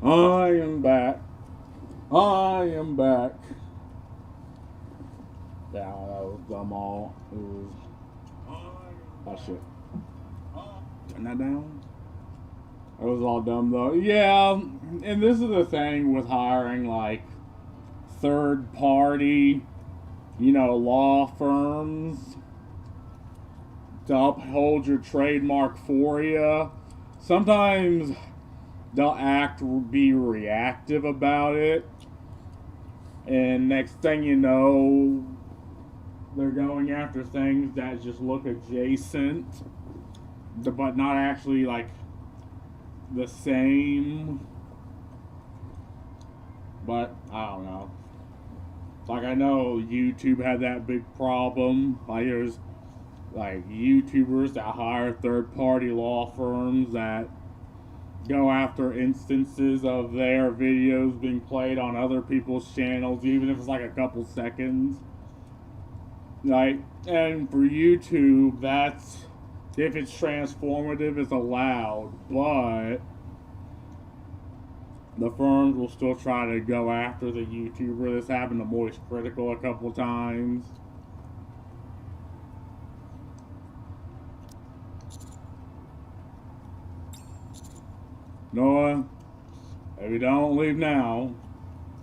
I am back. I am back. Yeah, that was dumb all. It was. Oh shit. Turn that down. It was all dumb though. Yeah, and this is the thing with hiring like third party, law firms to uphold your trademark for you. Sometimes they'll be reactive about it, and next thing you know, they're going after things that just look adjacent, but not actually like the same. But I don't know. Like, I know YouTube had that big problem. Like, there's like YouTubers that hire third-party law firms that go after instances of their videos being played on other people's channels, even if it's like a couple seconds. Like, and for YouTube, that's, if it's transformative, it's allowed, but the firms will still try to go after the YouTuber. This happened to Moist Critical a couple times. Noah, if you don't leave now,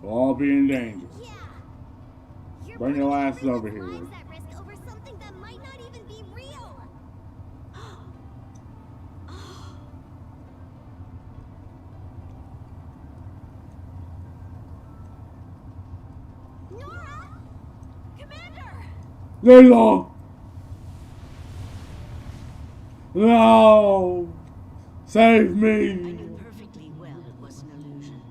we'll all be in danger. Yeah. Bring your asses over here. Lives at risk over something that might not even be real. Nora! Commander! Layla! No! Save I me! knew perfectly well it was an illusion,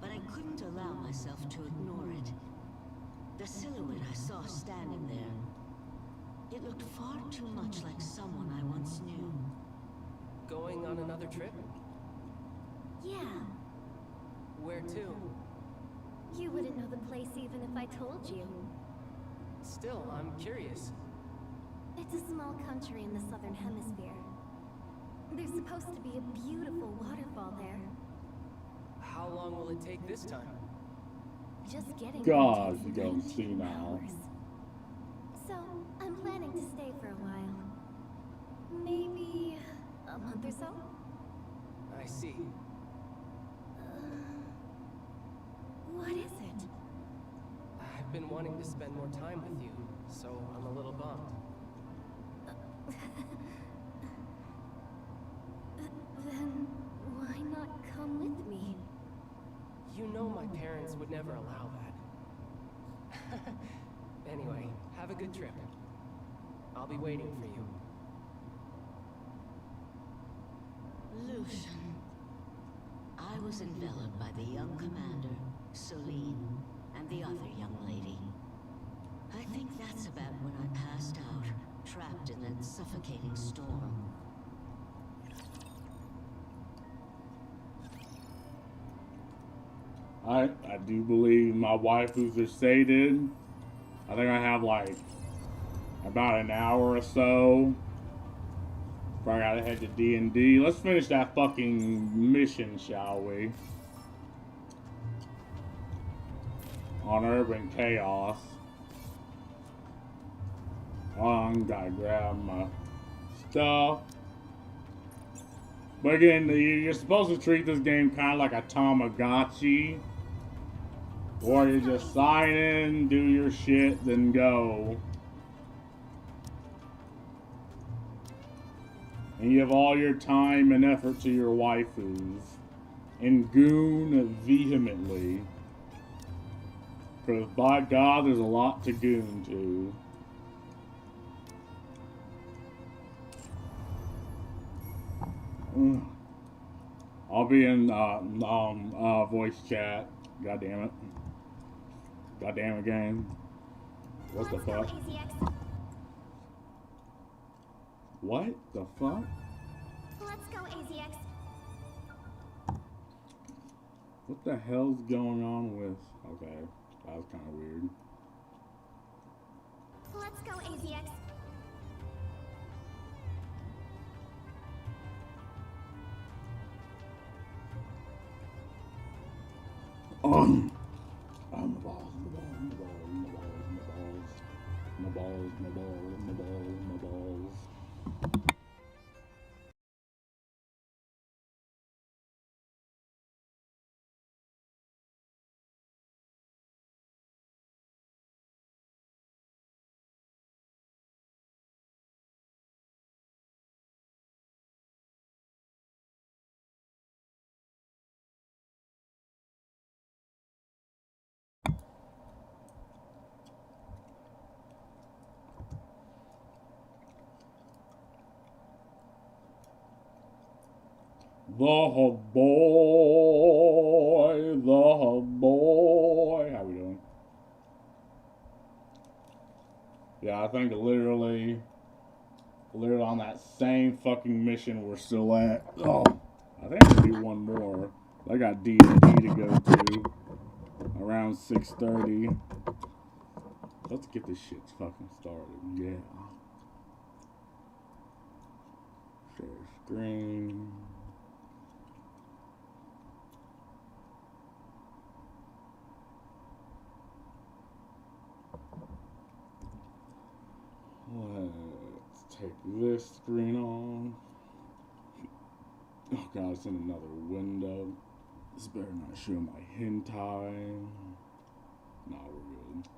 but I couldn't allow myself to ignore it. The silhouette I saw standing there, it looked far too much like someone I once knew. Going on another trip? Yeah, Where to? you wouldn't know the place even if I told you. Still, I'm curious. It's a small country in the southern hemisphere. There's supposed to be a beautiful waterfall there. How long will it take this time? Just getting God, there you takes don't 19 see now. hours. So, I'm planning to stay for a while. Maybe a month or so? I see. What is it? I've been wanting to spend more time with you, so I'm a little bummed. Then why not come with me? You know my parents would never allow that. Anyway, have a good trip. I'll be waiting for you. Lucian. I was enveloped by the young commander, Celine, and the other young lady. I think that's about when I passed out, trapped in that suffocating storm. I do believe my waifus are sated. I think I have like about an hour or so. Before I gotta head to D&D. Let's finish that fucking mission, shall we? On Urban Chaos. Gotta grab my stuff. But again, you're supposed to treat this game kind of like a Tamagotchi. Or you just sign in, do your shit, then go. And you give all your time and effort to your waifus. And goon vehemently. Because by God, there's a lot to goon to. I'll be in voice chat. God damn it. God damn it, game. What the fuck? What the fuck? Let's go, AZX. What the hell's going on with... Okay, that was kind of weird. Let's go, AZX. My balls, my balls, my balls, my balls, my balls, my balls, my balls. The boy. How we doing? Yeah, I think literally on that same fucking mission we're still at. Oh, I think I can do one more. I got D&D to go to around 6:30. Let's get this shit fucking started. Yeah. Share screen. Let's take this screen on. Oh god, it's in another window. This better not show my hentai. Nah, we're good.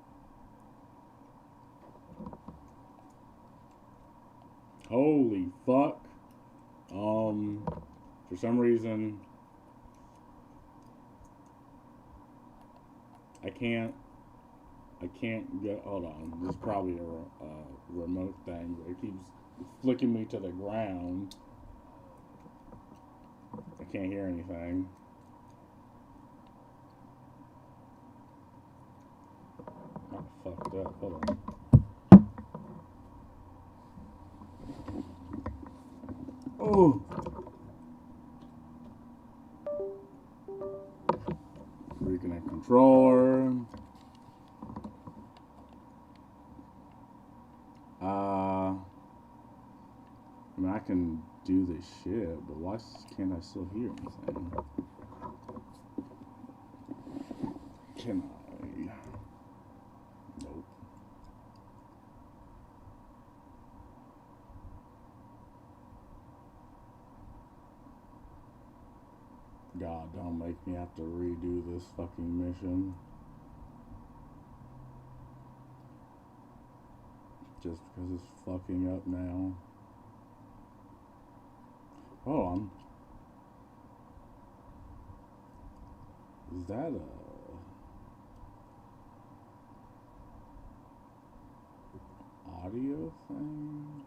Holy fuck. For some reason, I can't get, hold on, this is probably a remote thing, but it keeps flicking me to the ground. I can't hear anything. Oh, fucked up, hold on. Oh! Reconnect controller. I mean, I can do this shit, but why can't I still hear anything? Can I? Nope. God, don't make me have to redo this fucking mission. Just because it's fucking up now. Hold on. Is that a audio thing?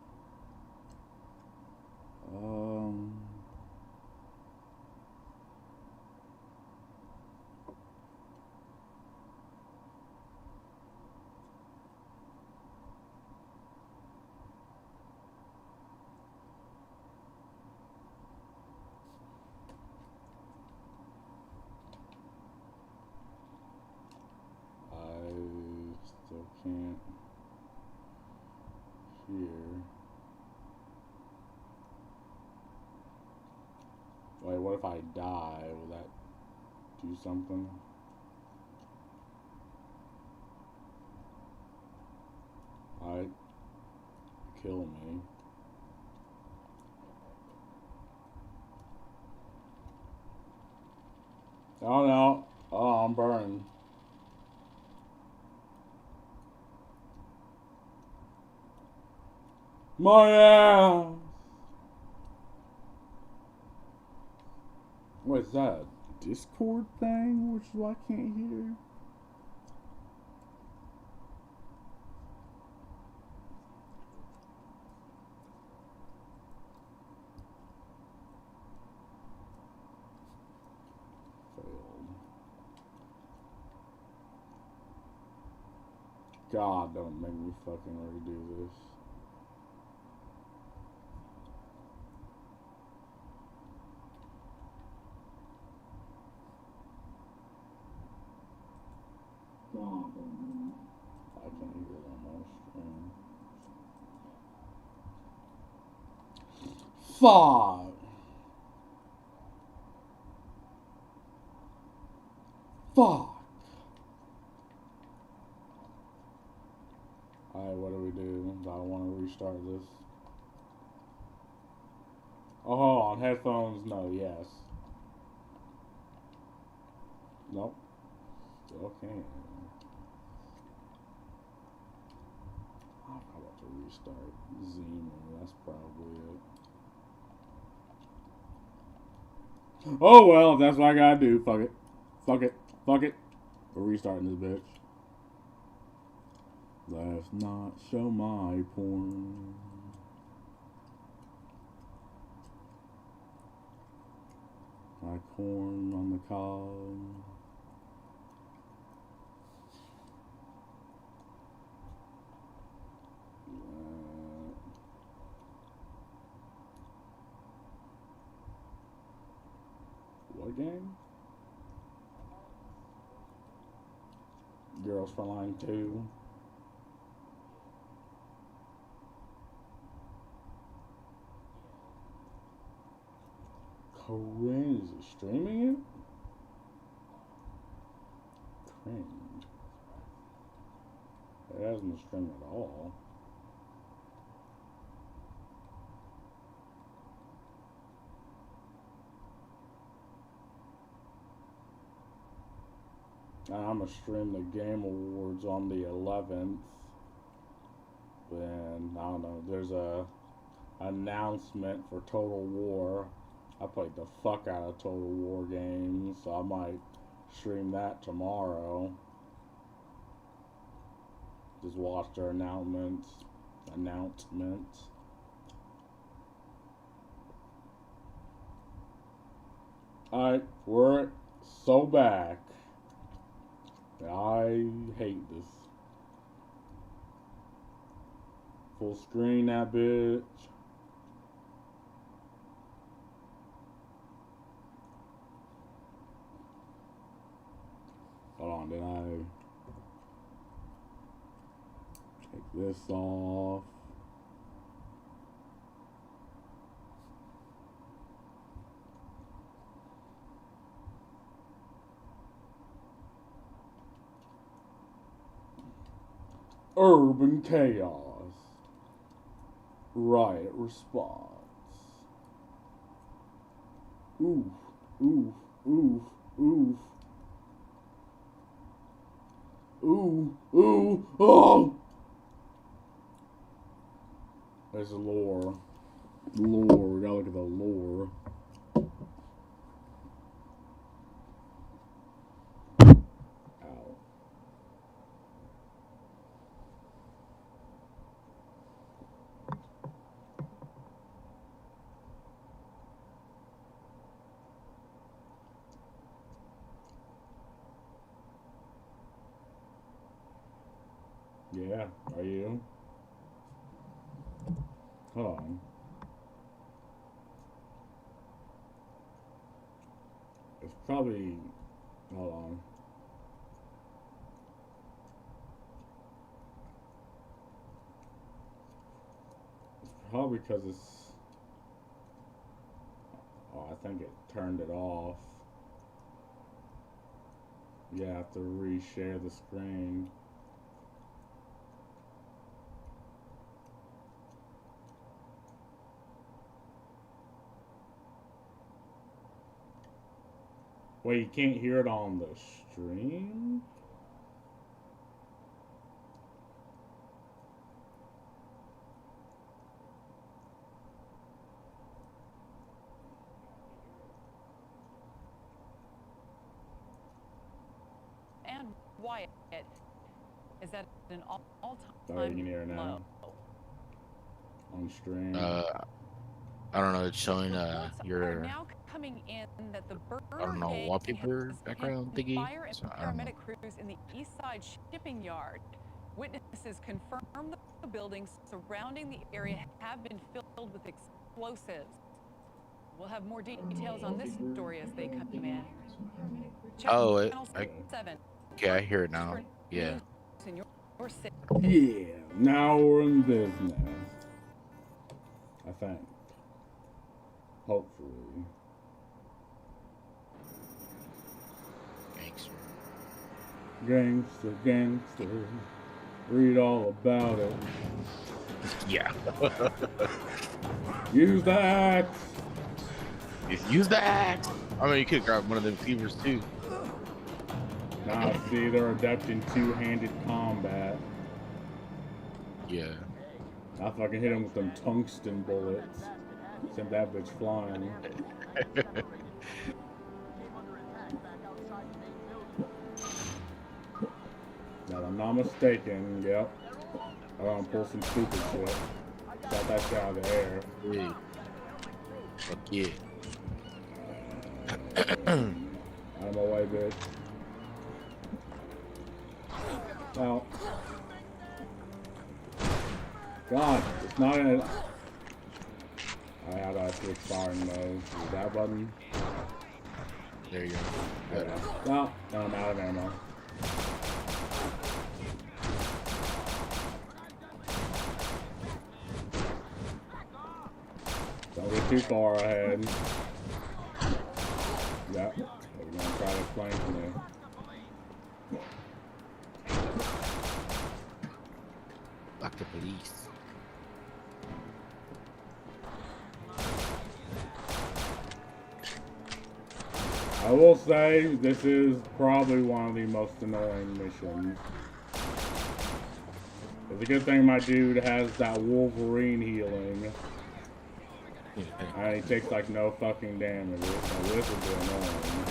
Still can't hear. Wait, what if I die? Will that do something? Alright. Kill me. Oh no. Oh, I'm burned. My ass! What is that? A Discord thing? Which is why I can't hear? Failed. God, don't make me fucking redo this. I can't hear it on my screen. Fuck! Fuck! Alright, what do we do? I don't want to restart this. Oh, hold on. Headphones, no, yes. Nope. Still can't. I'm about to restart Zima. That's probably it. Oh well, that's what I gotta do. Fuck it. Fuck it. Fuck it. We're restarting this bitch. Let's not show my porn. My corn on the cob. What game? Girls for Line 2. Cringe. Is it streaming it? Cringe. It hasn't streamed at all. I'm gonna stream the Game Awards on the 11th. Then I don't know. There's a announcement for Total War. I played the fuck out of Total War games, so I might stream that tomorrow. Just watch their announcements. Alright, we're so back. I hate this. Full screen that bitch. Hold on, did I take this off? Urban chaos. Riot response. Oof, oof, oof, oof. Ooh, ooh, oh! There's the lore. Lore, we gotta look at the lore. Ow. Yeah, are you? Hold on. It's probably... Hold on. It's probably because it's... Oh, I think it turned it off. Yeah, I have to re-share the screen. Wait, you can't hear it on the stream? And Wyatt is at an all-time Oh, you can hear it now. On stream. I don't know, it's showing Reports are your, now coming in that the I don't know, Gang wallpaper has background hit thingy. fire and So, I don't know. paramedic crews in the East Side shipping yard. Witnesses confirm the buildings surrounding the area have been filled with explosives. We'll have more details on this story as they come in. Check Oh, Channel 7. okay, I hear it now. Yeah. In your city. Yeah, now we're in business. I think. Hopefully. Gangster. Gangster, gangster. Read all about it. Yeah. Use the axe. Use the axe. I mean, you could grab one of them fevers too. Now, see, they're adapting two-handed combat. Yeah. I fucking hit him with them tungsten bullets. Sent that bitch flying. Now, I'm not mistaken, yep. I'm gonna pull some stupid shit. Shot that shit out of the air. Yeah. Fuck yeah. Out of my way, bitch. Well. God, it's not in it. How do I switch firing mode? Is that button? There you go. Okay. Well, I'm out of ammo. Don't get too far ahead. Yep. They're gonna try to flank me. Fuck the police. I will say this is probably one of the most annoying missions. It's a good thing my dude has that Wolverine healing. And he takes like no fucking damage. Now this would be annoying.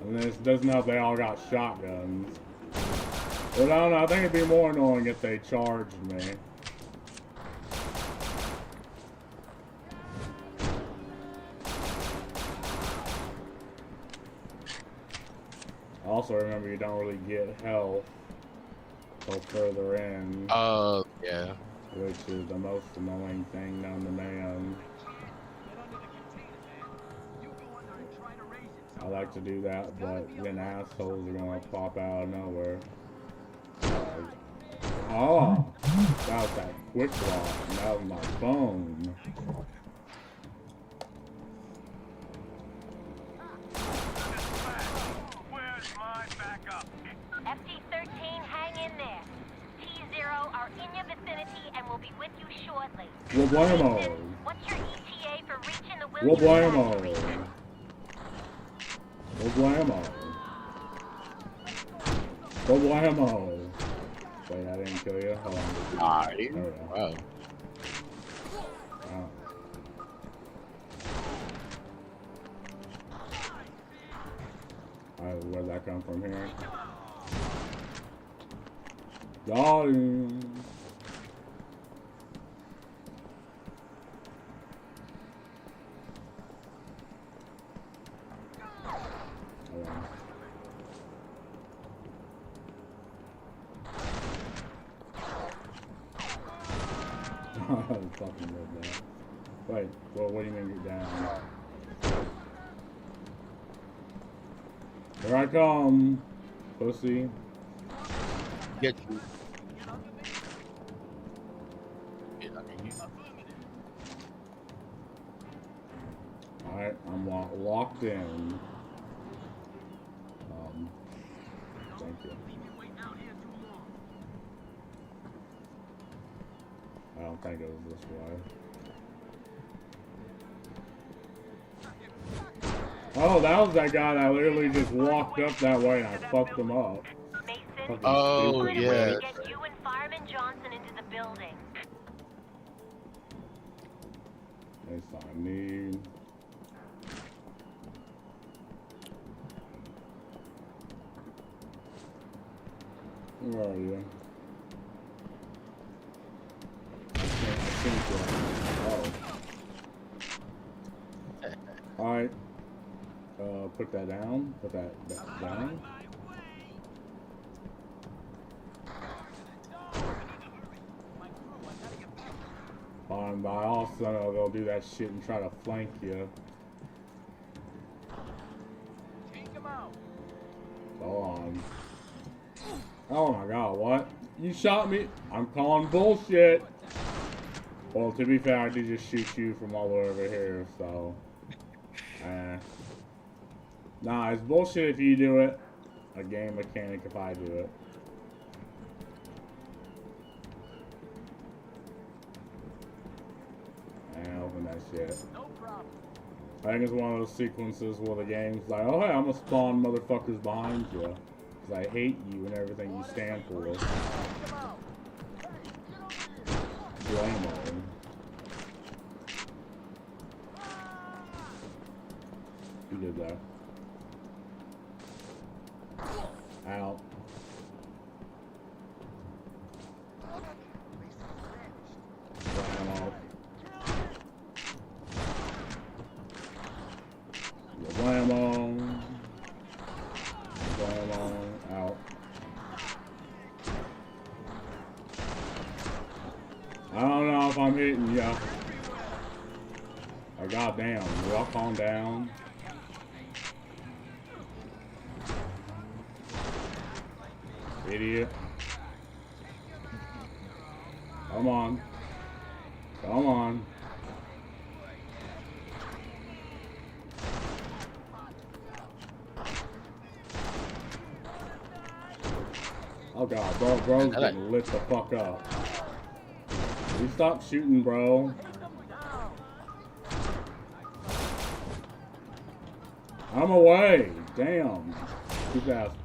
And this doesn't help they all got shotguns. But I don't know, I think it'd be more annoying if they charged me. Also remember you don't really get health until further in. Yeah. Which is the most annoying thing known to man. I like to do that, but then assholes are gonna pop out of nowhere. Oh, that was that quick lock. That was my phone. FD-13, hang in there. T-0 are in your vicinity and will be with you shortly. Well, blammo. What's your ETA for reaching the Well, Williams blammo. factory? Well, blammo. Well, blammo. Wait, I didn't kill you? Hold on. Wow. Wow. Alright, where'd that come from here? Got him. Fucking love that. Wait, well, what do you mean get down? Here I come, pussy. Get you. Alright, I'm locked in. Thank you. I don't think it was this way. Oh, that was that guy that literally just walked up that way and I fucked him up. Oh, yeah. Get you and Fireman Johnson into the building. Yes, I need. Where are you? Oh. Alright. Put that down. Put that down. Fine, but also they'll do that shit and try to flank you. Hold on. Oh my god, what? You shot me? I'm calling bullshit. Well, to be fair, I did just shoot you from all the way over here, so. Nah, it's bullshit if you do it. A game mechanic if I do it. And open that shit. I think it's one of those sequences where the game's like, oh hey, I'm gonna spawn motherfuckers behind you. Because I hate you and everything you stand for. Blame them. You did that. Out. Blam off. Blam on. Blam on. Out. I don't know if I'm hitting ya. Oh, goddamn. Y'all calm down. Idiot. Come on. Come on. Oh god, bro's getting lit the fuck up. You stop shooting, bro. I'm away. Damn. Too fast.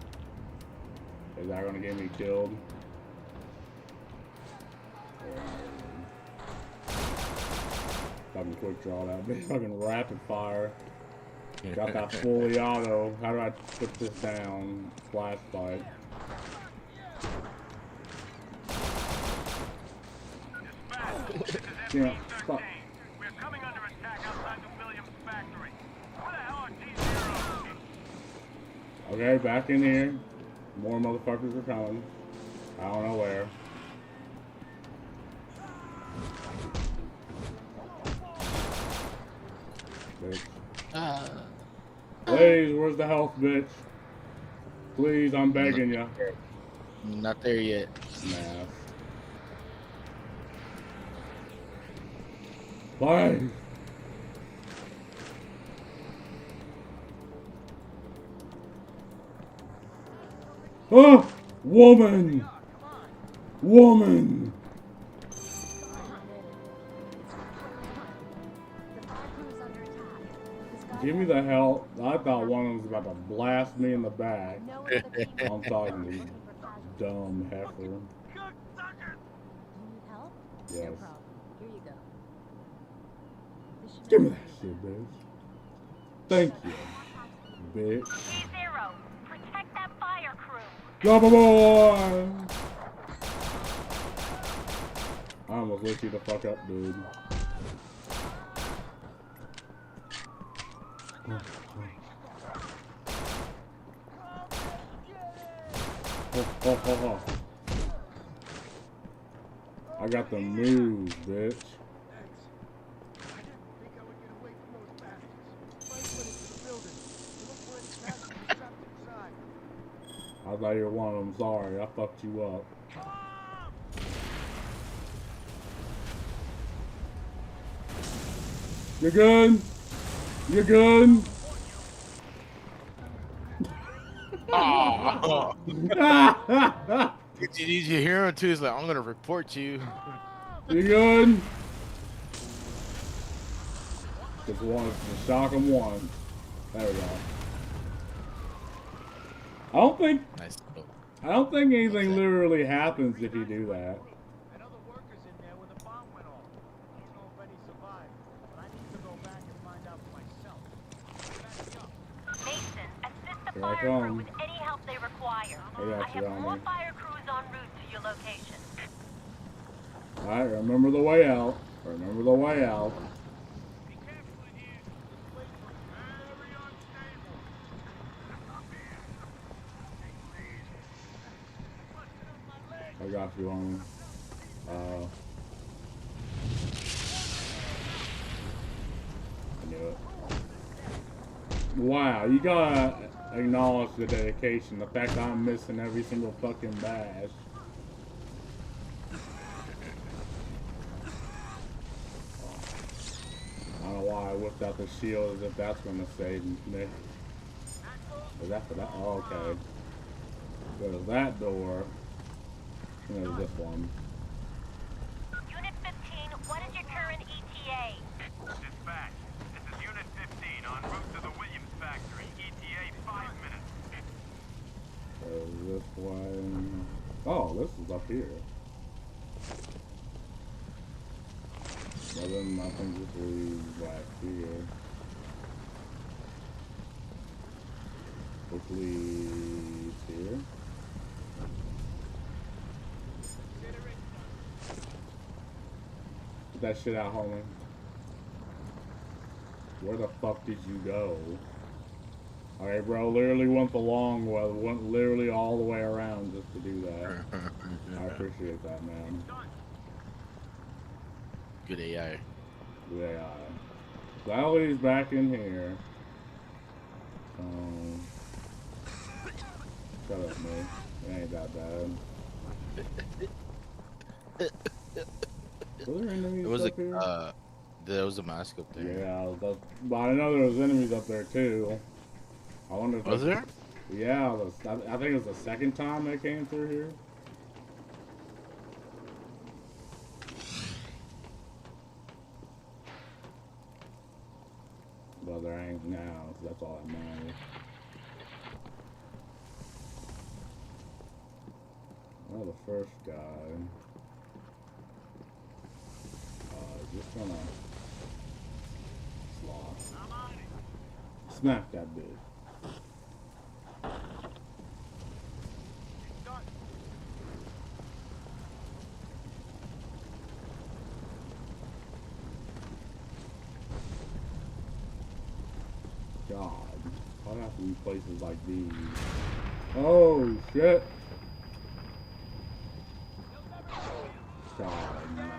Is that gonna get me killed? Fucking quick draw that bitch. Fucking rapid fire. Got that fully auto. How do I put this down? Flash fight. Yeah, fuck. Okay, back in here. More motherfuckers are coming. I don't know where. Bitch. Please, where's the health, bitch? Please, I'm begging ya. Not there yet. Nah. Bye. Oh, woman! Woman! Give me the hell. I thought one of them was about to blast me in the back. I'm talking to you, dumb heifer. Do you need help? Yes. No problem. Here you go. Give me that shit, bitch. Thank you, bitch. Zero, protect that fire crew. Lava boy! I almost lit you the fuck up, dude. Oh. I got the moves, bitch. I thought you were one of them. Sorry, I fucked you up. You good? You good? Oh. Did you hear him too? He's like, I'm gonna report you. You good? Just wanted to shock him once. There we go. I don't think anything literally happens if you do that. Here I come. With any help they require. I got you, have more Omni. fire crews en route to your location. Alright, remember the way out. Remember the way out. I got you, Omni. I knew it. Wow, you gotta acknowledge the dedication. The fact that I'm missing every single fucking bash. whipped out the shield as if that's gonna save me. Is that for that? Oh, okay. There's that door. And there's this one. Unit 15, what is your current ETA? Dispatch, this is Unit 15 en route to the Williams factory. ETA 5 minutes. There's this one. Oh, this is up here. Well, then nothing just leaves back here. Which leads here. Get that shit out, homie. Where the fuck did you go? Alright, bro, literally went the long way, went literally all the way around just to do that. I appreciate that, man. Good AI. Good AI. So that leads back in here. Shut up, man. It ain't that bad. Were there enemies up here? There was a mask up there. Yeah, but I know there was enemies up there too. I wonder if was there? Yeah, I think it was the second time they came through here. Well, there ain't now, so that's all that matters. Well, the first guy. Just gonna smack that bitch. God, why have to be places like these? Oh shit! God, man.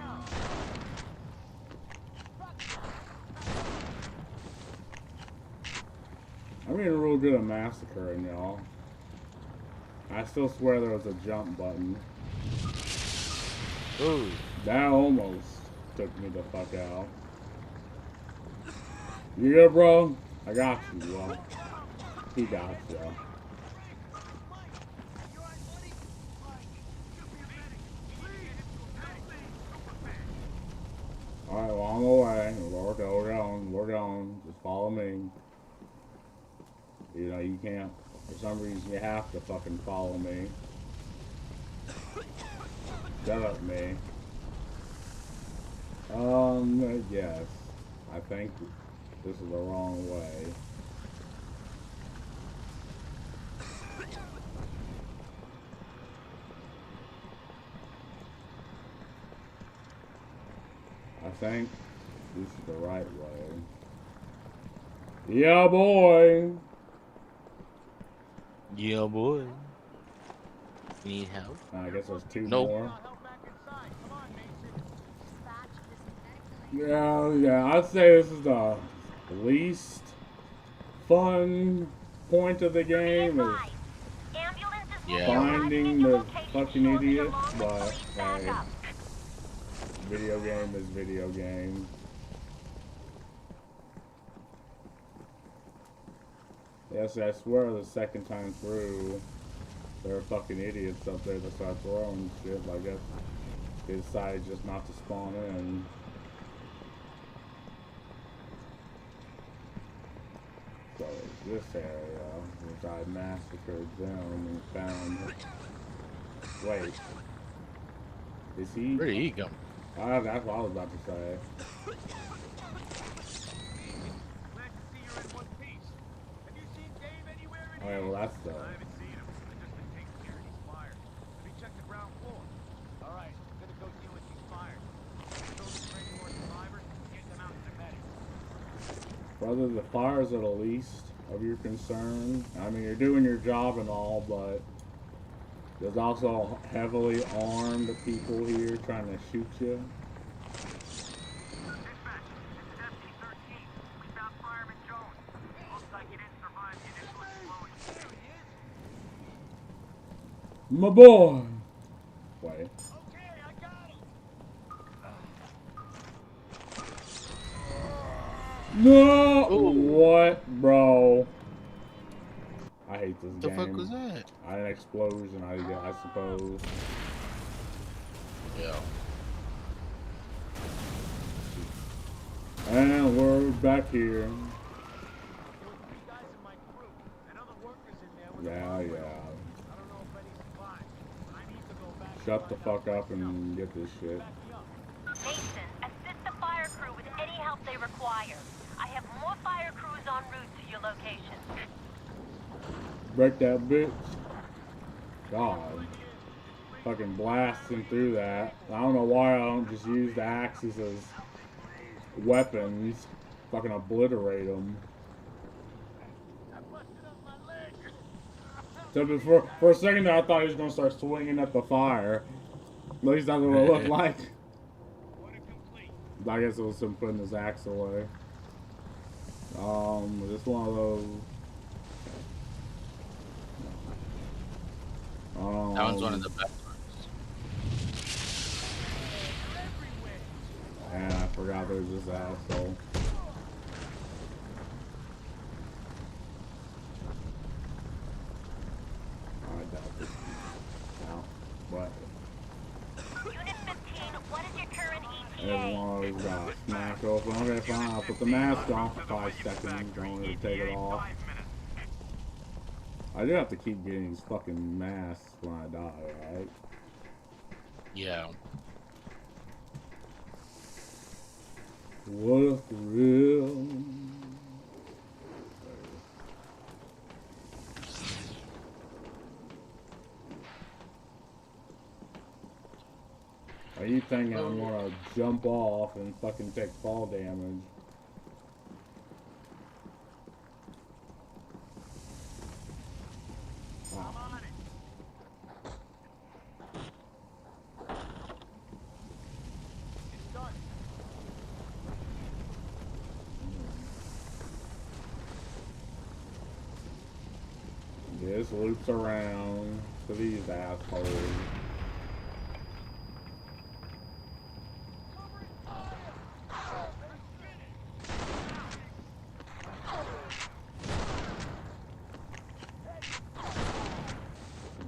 I'm getting real good at massacring y'all. I still swear there was a jump button. Ooh. That almost took me the fuck out. You good, bro? I got you, bro. He got you. Alright, well, on the way. We're going. Just follow me. You know, you can't, for some reason, you have to fucking follow me. Shut up, me. Yes. I think this is the wrong way. I think this is the right way. Yeah, boy! Yeah, boy. You need help? I guess there's two nope. more. Yeah, I'd say this is the least fun point of the game is finding the fucking idiots, but hey, video game is video game. Yes, I swear the second time through, there were fucking idiots up there that started throwing shit. I guess they decided just not to spawn in. So this area, which I massacred them and found. Wait, is he? Where did he go? That's what I was about to say. Alright, well that's the... I haven't seen him. I've just been taking care of these fires. Have you checked the ground floor? Alright, I'm gonna go deal with these fires. Building for any more survivors, get them out to the medics. Whether the fires are the least of your concern. I mean, you're doing your job and all, but there's also heavily armed people here trying to shoot you. My boy! Wait. No! Ooh. What, bro? I hate this The game. fuck was that? An explosion, I suppose. Yeah. And we're back here. Yeah. Shut the fuck up and get this shit. Mason, assist the fire crew with any help they require. I have more fire crews en route to your location. Break that bitch. God. Fucking blasting through that. I don't know why I don't just use the axes as weapons. Fucking obliterate them. So for a second there, I thought he was gonna start swinging at the fire. At least that's what it looked like. I guess it was him putting his axe away. Just one of those. That one's one of the best ones. And I forgot there's this asshole. I doubt this. No. What? Unit 15, what is your current ETA? There's one of those guys. Smack open. Okay, fine. I'll put the mask on for 5 seconds. Don't want to take it off. I do have to keep getting these fucking masks when I die, right? Yeah. What a thrill. Are you thinking I'm gonna jump off and fucking take fall damage? This loops around to these assholes.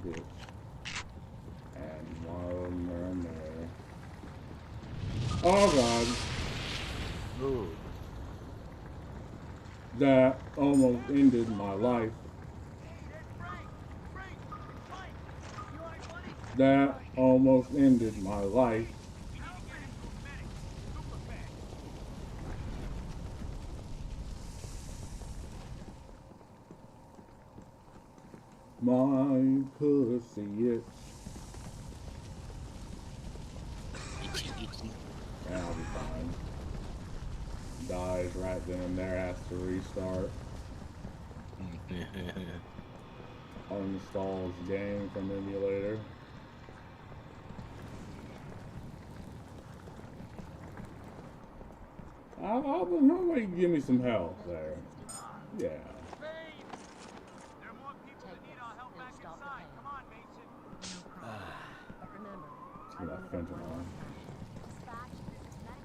Bitch. And one of them are in there. Oh god. Ooh. That almost ended my life. That almost ended my life. My pussy itch. Yeah, I'll be fine. Dies right then and there, has to restart. Uninstalls game from emulator. Nobody give me some help there. Yeah. That fentanyl.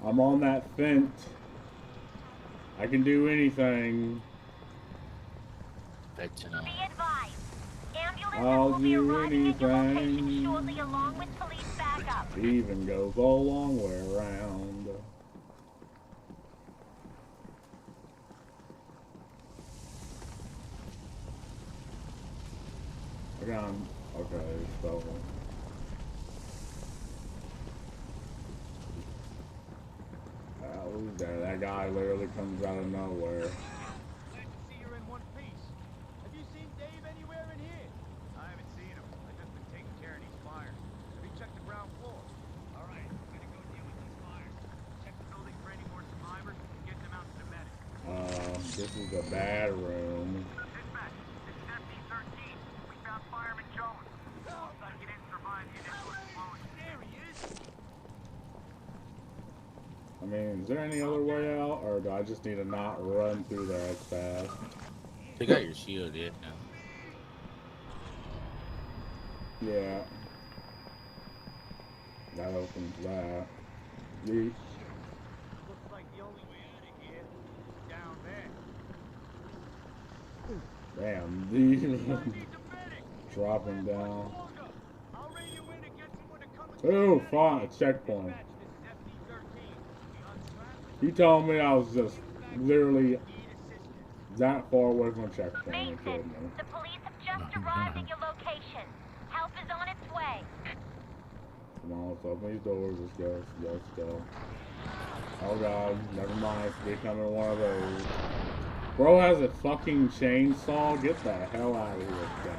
I'm on that fent. I can do anything. Fentanyl. Be advised. Ambulances I'll will be do arriving at your location anything. shortly along with police backup. Even goes a long way around. Okay, so who's there? That guy literally comes out of nowhere. Glad to see you're in one piece. Have you seen Dave anywhere in here? I haven't seen him. I've just been taking care of these fires. Have you checked the ground floor? All right, I'm gonna go deal with these fires. Check the building for any more survivors and get them out to the medic. This is the bad room. Dispatch, this is FD-13. We found Fireman Jones. Looks like he didn't survive the initial explosion. There he is. I mean, is there any other way out, or do I just need to not run through there as fast? They got your shield in now. Yeah. That opens that. Yeet. Looks like the only way out of here is down Damn, these dropping down. Oh, fine, a checkpoint. You told me I was just literally that far away from a checkpoint and killed me. The police have just arrived at your location. Help is on its way. Come on, let's open these doors. Let's go. Let's go. Oh god, never mind. It's becoming one of those. Bro has a fucking chainsaw. Get the hell out of here with that.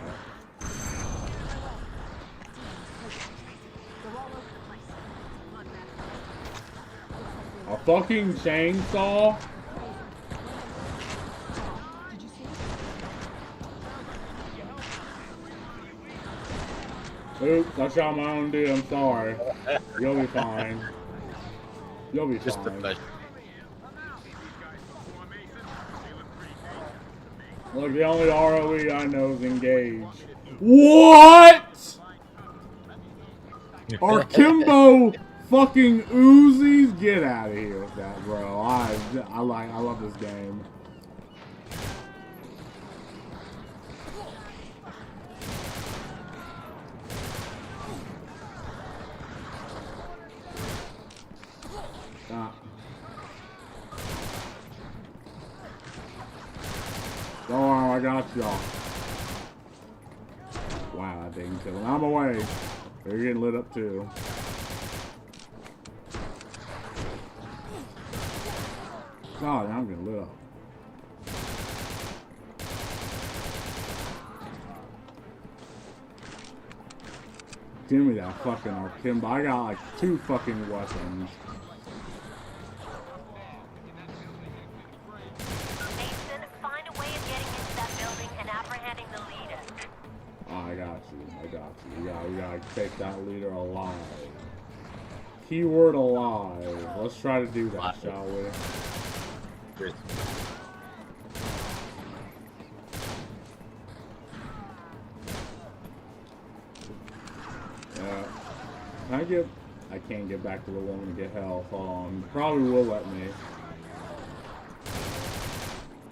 A fucking chainsaw? Oops, I shot my own dude. I'm sorry. You'll be fine. You'll be Just fine. the Look, the only ROE I know is engage. What? Are Kimbo fucking Uzis? Get out of here with that, bro. I love this game. Don't worry, I got y'all. Wow, I didn't kill him. I'm away. They're getting lit up too. God, I'm getting lit up. Give me that fucking Arkimbo. I got like 2 fucking weapons. Mason, find a way of getting into that building and apprehending the leader. Oh, I got you. I got you. We gotta take that leader alive. Keyword alive. Let's try to do that, shall we? I can't get back to the woman to get health. Hold on. Probably will let me.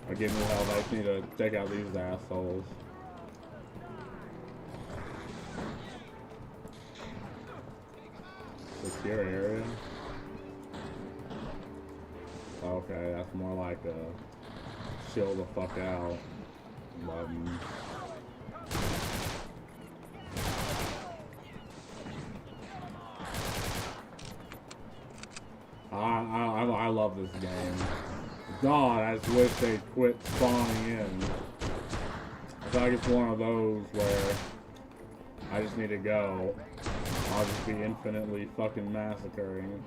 Or give me health. I just need to take out these assholes. Secure area. Okay, that's more like a chill the fuck out button. I love this game. God, I just wish they'd quit spawning in. I feel like it's one of those where I just need to go. I'll just be infinitely fucking massacring.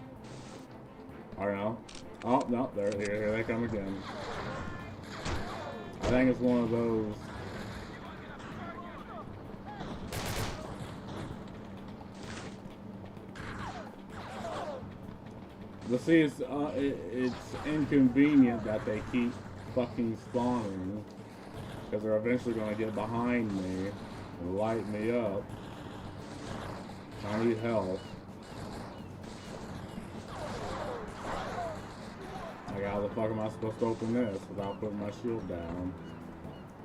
I don't know. Oh, no, here they come again. I think it's one of those. But see, it's inconvenient that they keep fucking spawning, because they're eventually going to get behind me and light me up. I need help. Like, how the fuck am I supposed to open this without putting my shield down?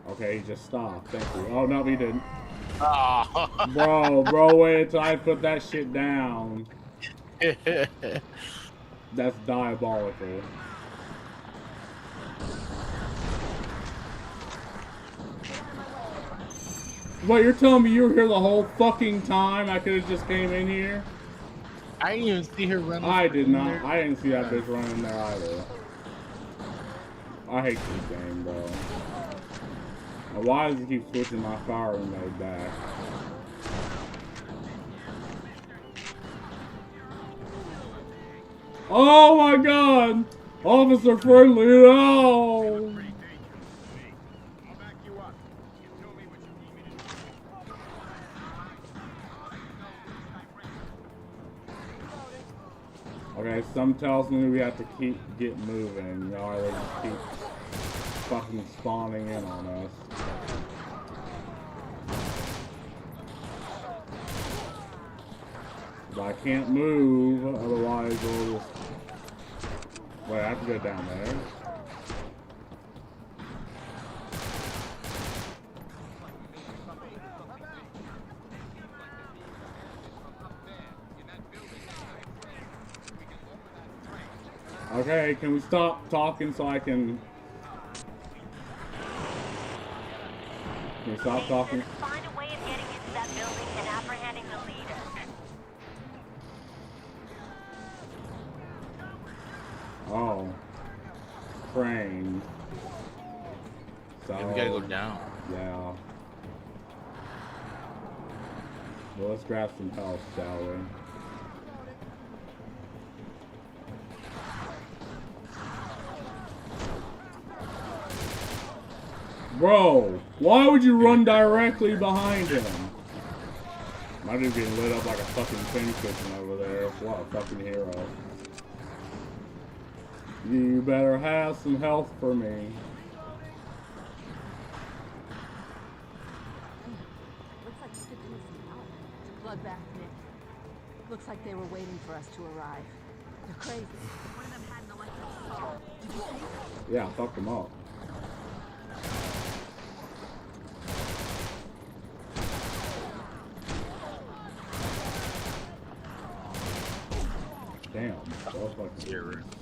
Okay, he just stopped. Thank you. Oh, no, he didn't. Bro, wait until I put that shit down. That's diabolical. What, you're telling me you were here the whole fucking time? I could have just came in here? I didn't even see her running. I did not. There. I didn't see that bitch running there either. I hate this game, bro. Now, why does it keep switching my firing mode back? Oh my god! Officer friendly, no! Okay, some tells me we have to get moving, or they just keep fucking spawning in on us. But I can't move, otherwise we'll just... Wait, I have to go down there. Okay, can we stop talking so I can... Can we stop talking? Find a way of getting into that building and apprehending the leader. Oh. Crane. So, Yeah, we gotta go down. Yeah. Well, let's grab some health, shall we? Bro, why would you run directly behind him? My dude's getting lit up like a fucking thing kitchen over there. What a fucking hero. You better have some health for me. Looks like you could use some help. It's a bloodbath, Nick. Looks like they were waiting for us to arrive. They're crazy. One of them had an electric saw. Did you see? Yeah, fuck them up. Damn, that was like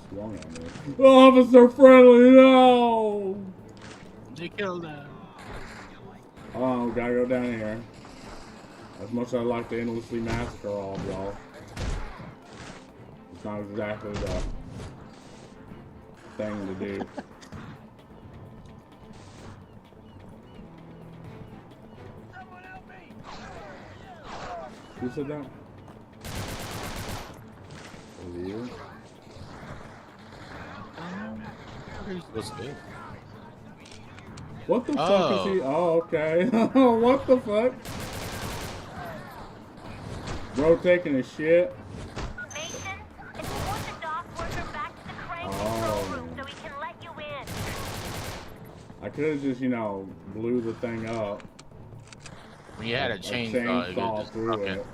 swung on me. Officer Friendly, no! They killed him. Oh, gotta go down here. As much as I'd like to endlessly massacre all of y'all, it's not exactly the thing to do. Who said that? Over here? What the fuck is he? Oh, okay. What the fuck? Bro taking a shit. Mason, escort the dock worker back to the crane control room so he can let you in. I could have just, you know, blew the thing up. We had a chainsaw through it.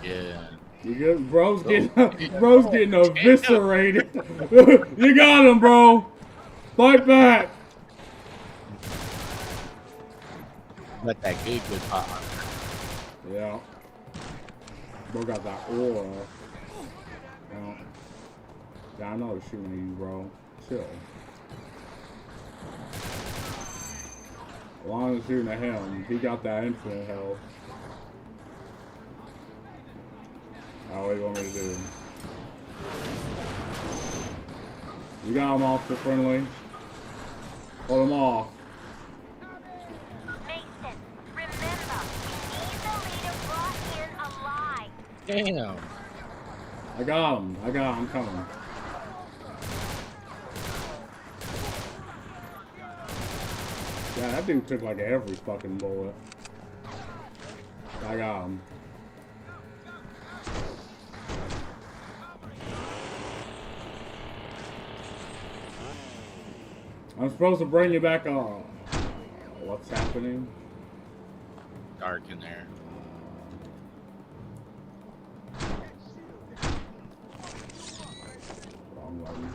Yeah. You good? Bro's getting eviscerated. You got him, bro. Fight back. Let that good pop. Yeah. Bro got that aura. Yeah, I know they're shooting at you, bro. Chill. As long as shooting at him, he got that infinite health. Oh, what do you want me to do? You got him, Officer Friendly. Hold him off. Mason, remember, we need the leader brought in alive. Damn. I got him. I'm coming. Yeah, that dude took like every fucking bullet. I got him. I'm supposed to bring you back on. What's happening? Dark in there. Wrong one.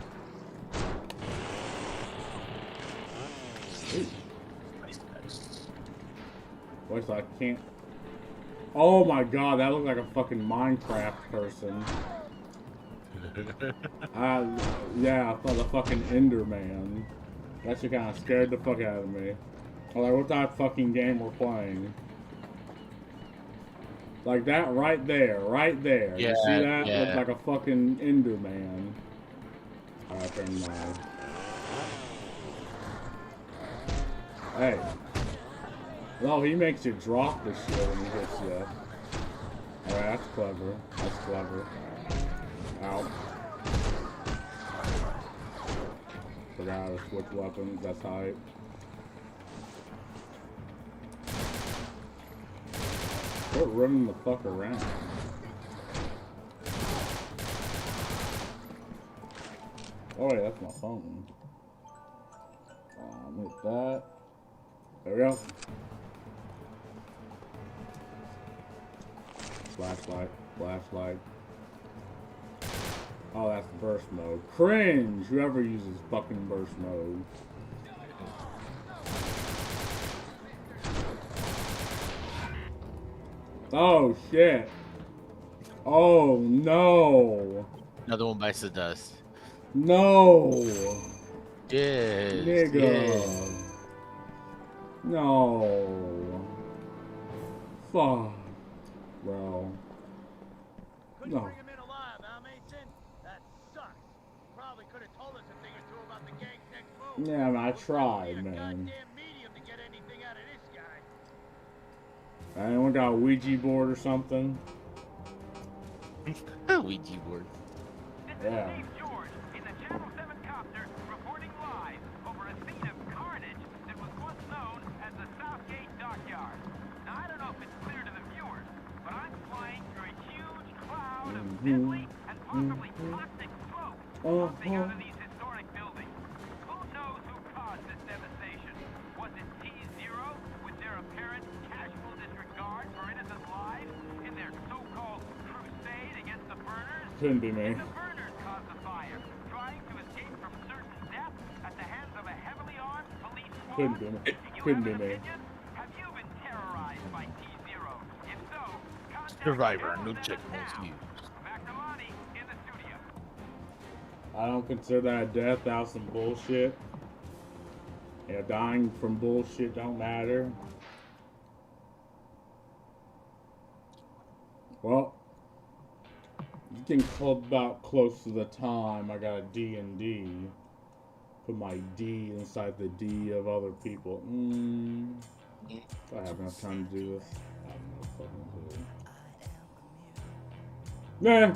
Ooh. What's I can't. Oh my god, that looked like a fucking Minecraft person. Yeah, I thought the fucking Enderman. That shit kinda scared the fuck out of me. I'm like, what type of fucking game we're playing? Like that right there, right there. Yeah, you see that? yeah. Looks like a fucking Enderman. Alright, turn mine. Hey. No, he makes you drop the shit when he hits you. Alright, that's clever. That's clever. Ow. Forgot how to switch weapons, that's hype. Quit running the fuck around. Oh wait, that's my phone. Hit that. There we go. Flashlight, flashlight. Oh, that's burst mode. Cringe! Whoever uses fucking burst mode. Oh, shit. Oh, no. Another one bites the dust. No. Yes. Nigga. Yes. No. Fuck. Bro. Couldn't No. bring him in alive, huh, Mason? That sucks. Probably could have told us a thing or two about the gang's next move. Yeah, man, I Looks like we tried, need a man. goddamn medium to get anything out of this guy. Anyone got a Ouija board or something? Ouija board. Yeah. George, in the Channel 7 copter, reporting live over a scene of carnage that was once known as the Southgate Dockyard. Now, I don't know if it's clear to the viewers, but I'm flying through a huge cloud of deadly and possibly toxic smoke pumping out of these historic buildings. Who knows who caused this devastation? Was it T-Zero with their apparent casual disregard for innocent lives in their so-called crusade against the burners? Couldn't be me. The burners caused the fire, trying to escape from certain death at the hands of a heavily armed police squad. Couldn't be me. Couldn't be me. Have you been terrorized by T-Zero? If so, contact Survivor, no checkpoints used. McNamani in the studio. I don't consider that death. That was some bullshit. Yeah, dying from bullshit don't matter. Well, it's getting about close to the time. I got a D&D. Put my D inside the D of other people. Do I have enough time to do this? I have no fucking clue. Nah.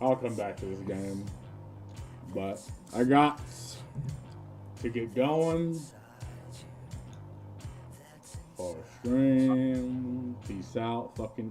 I'll come back to this game. But I got to get going. For stream. Peace out. Fucking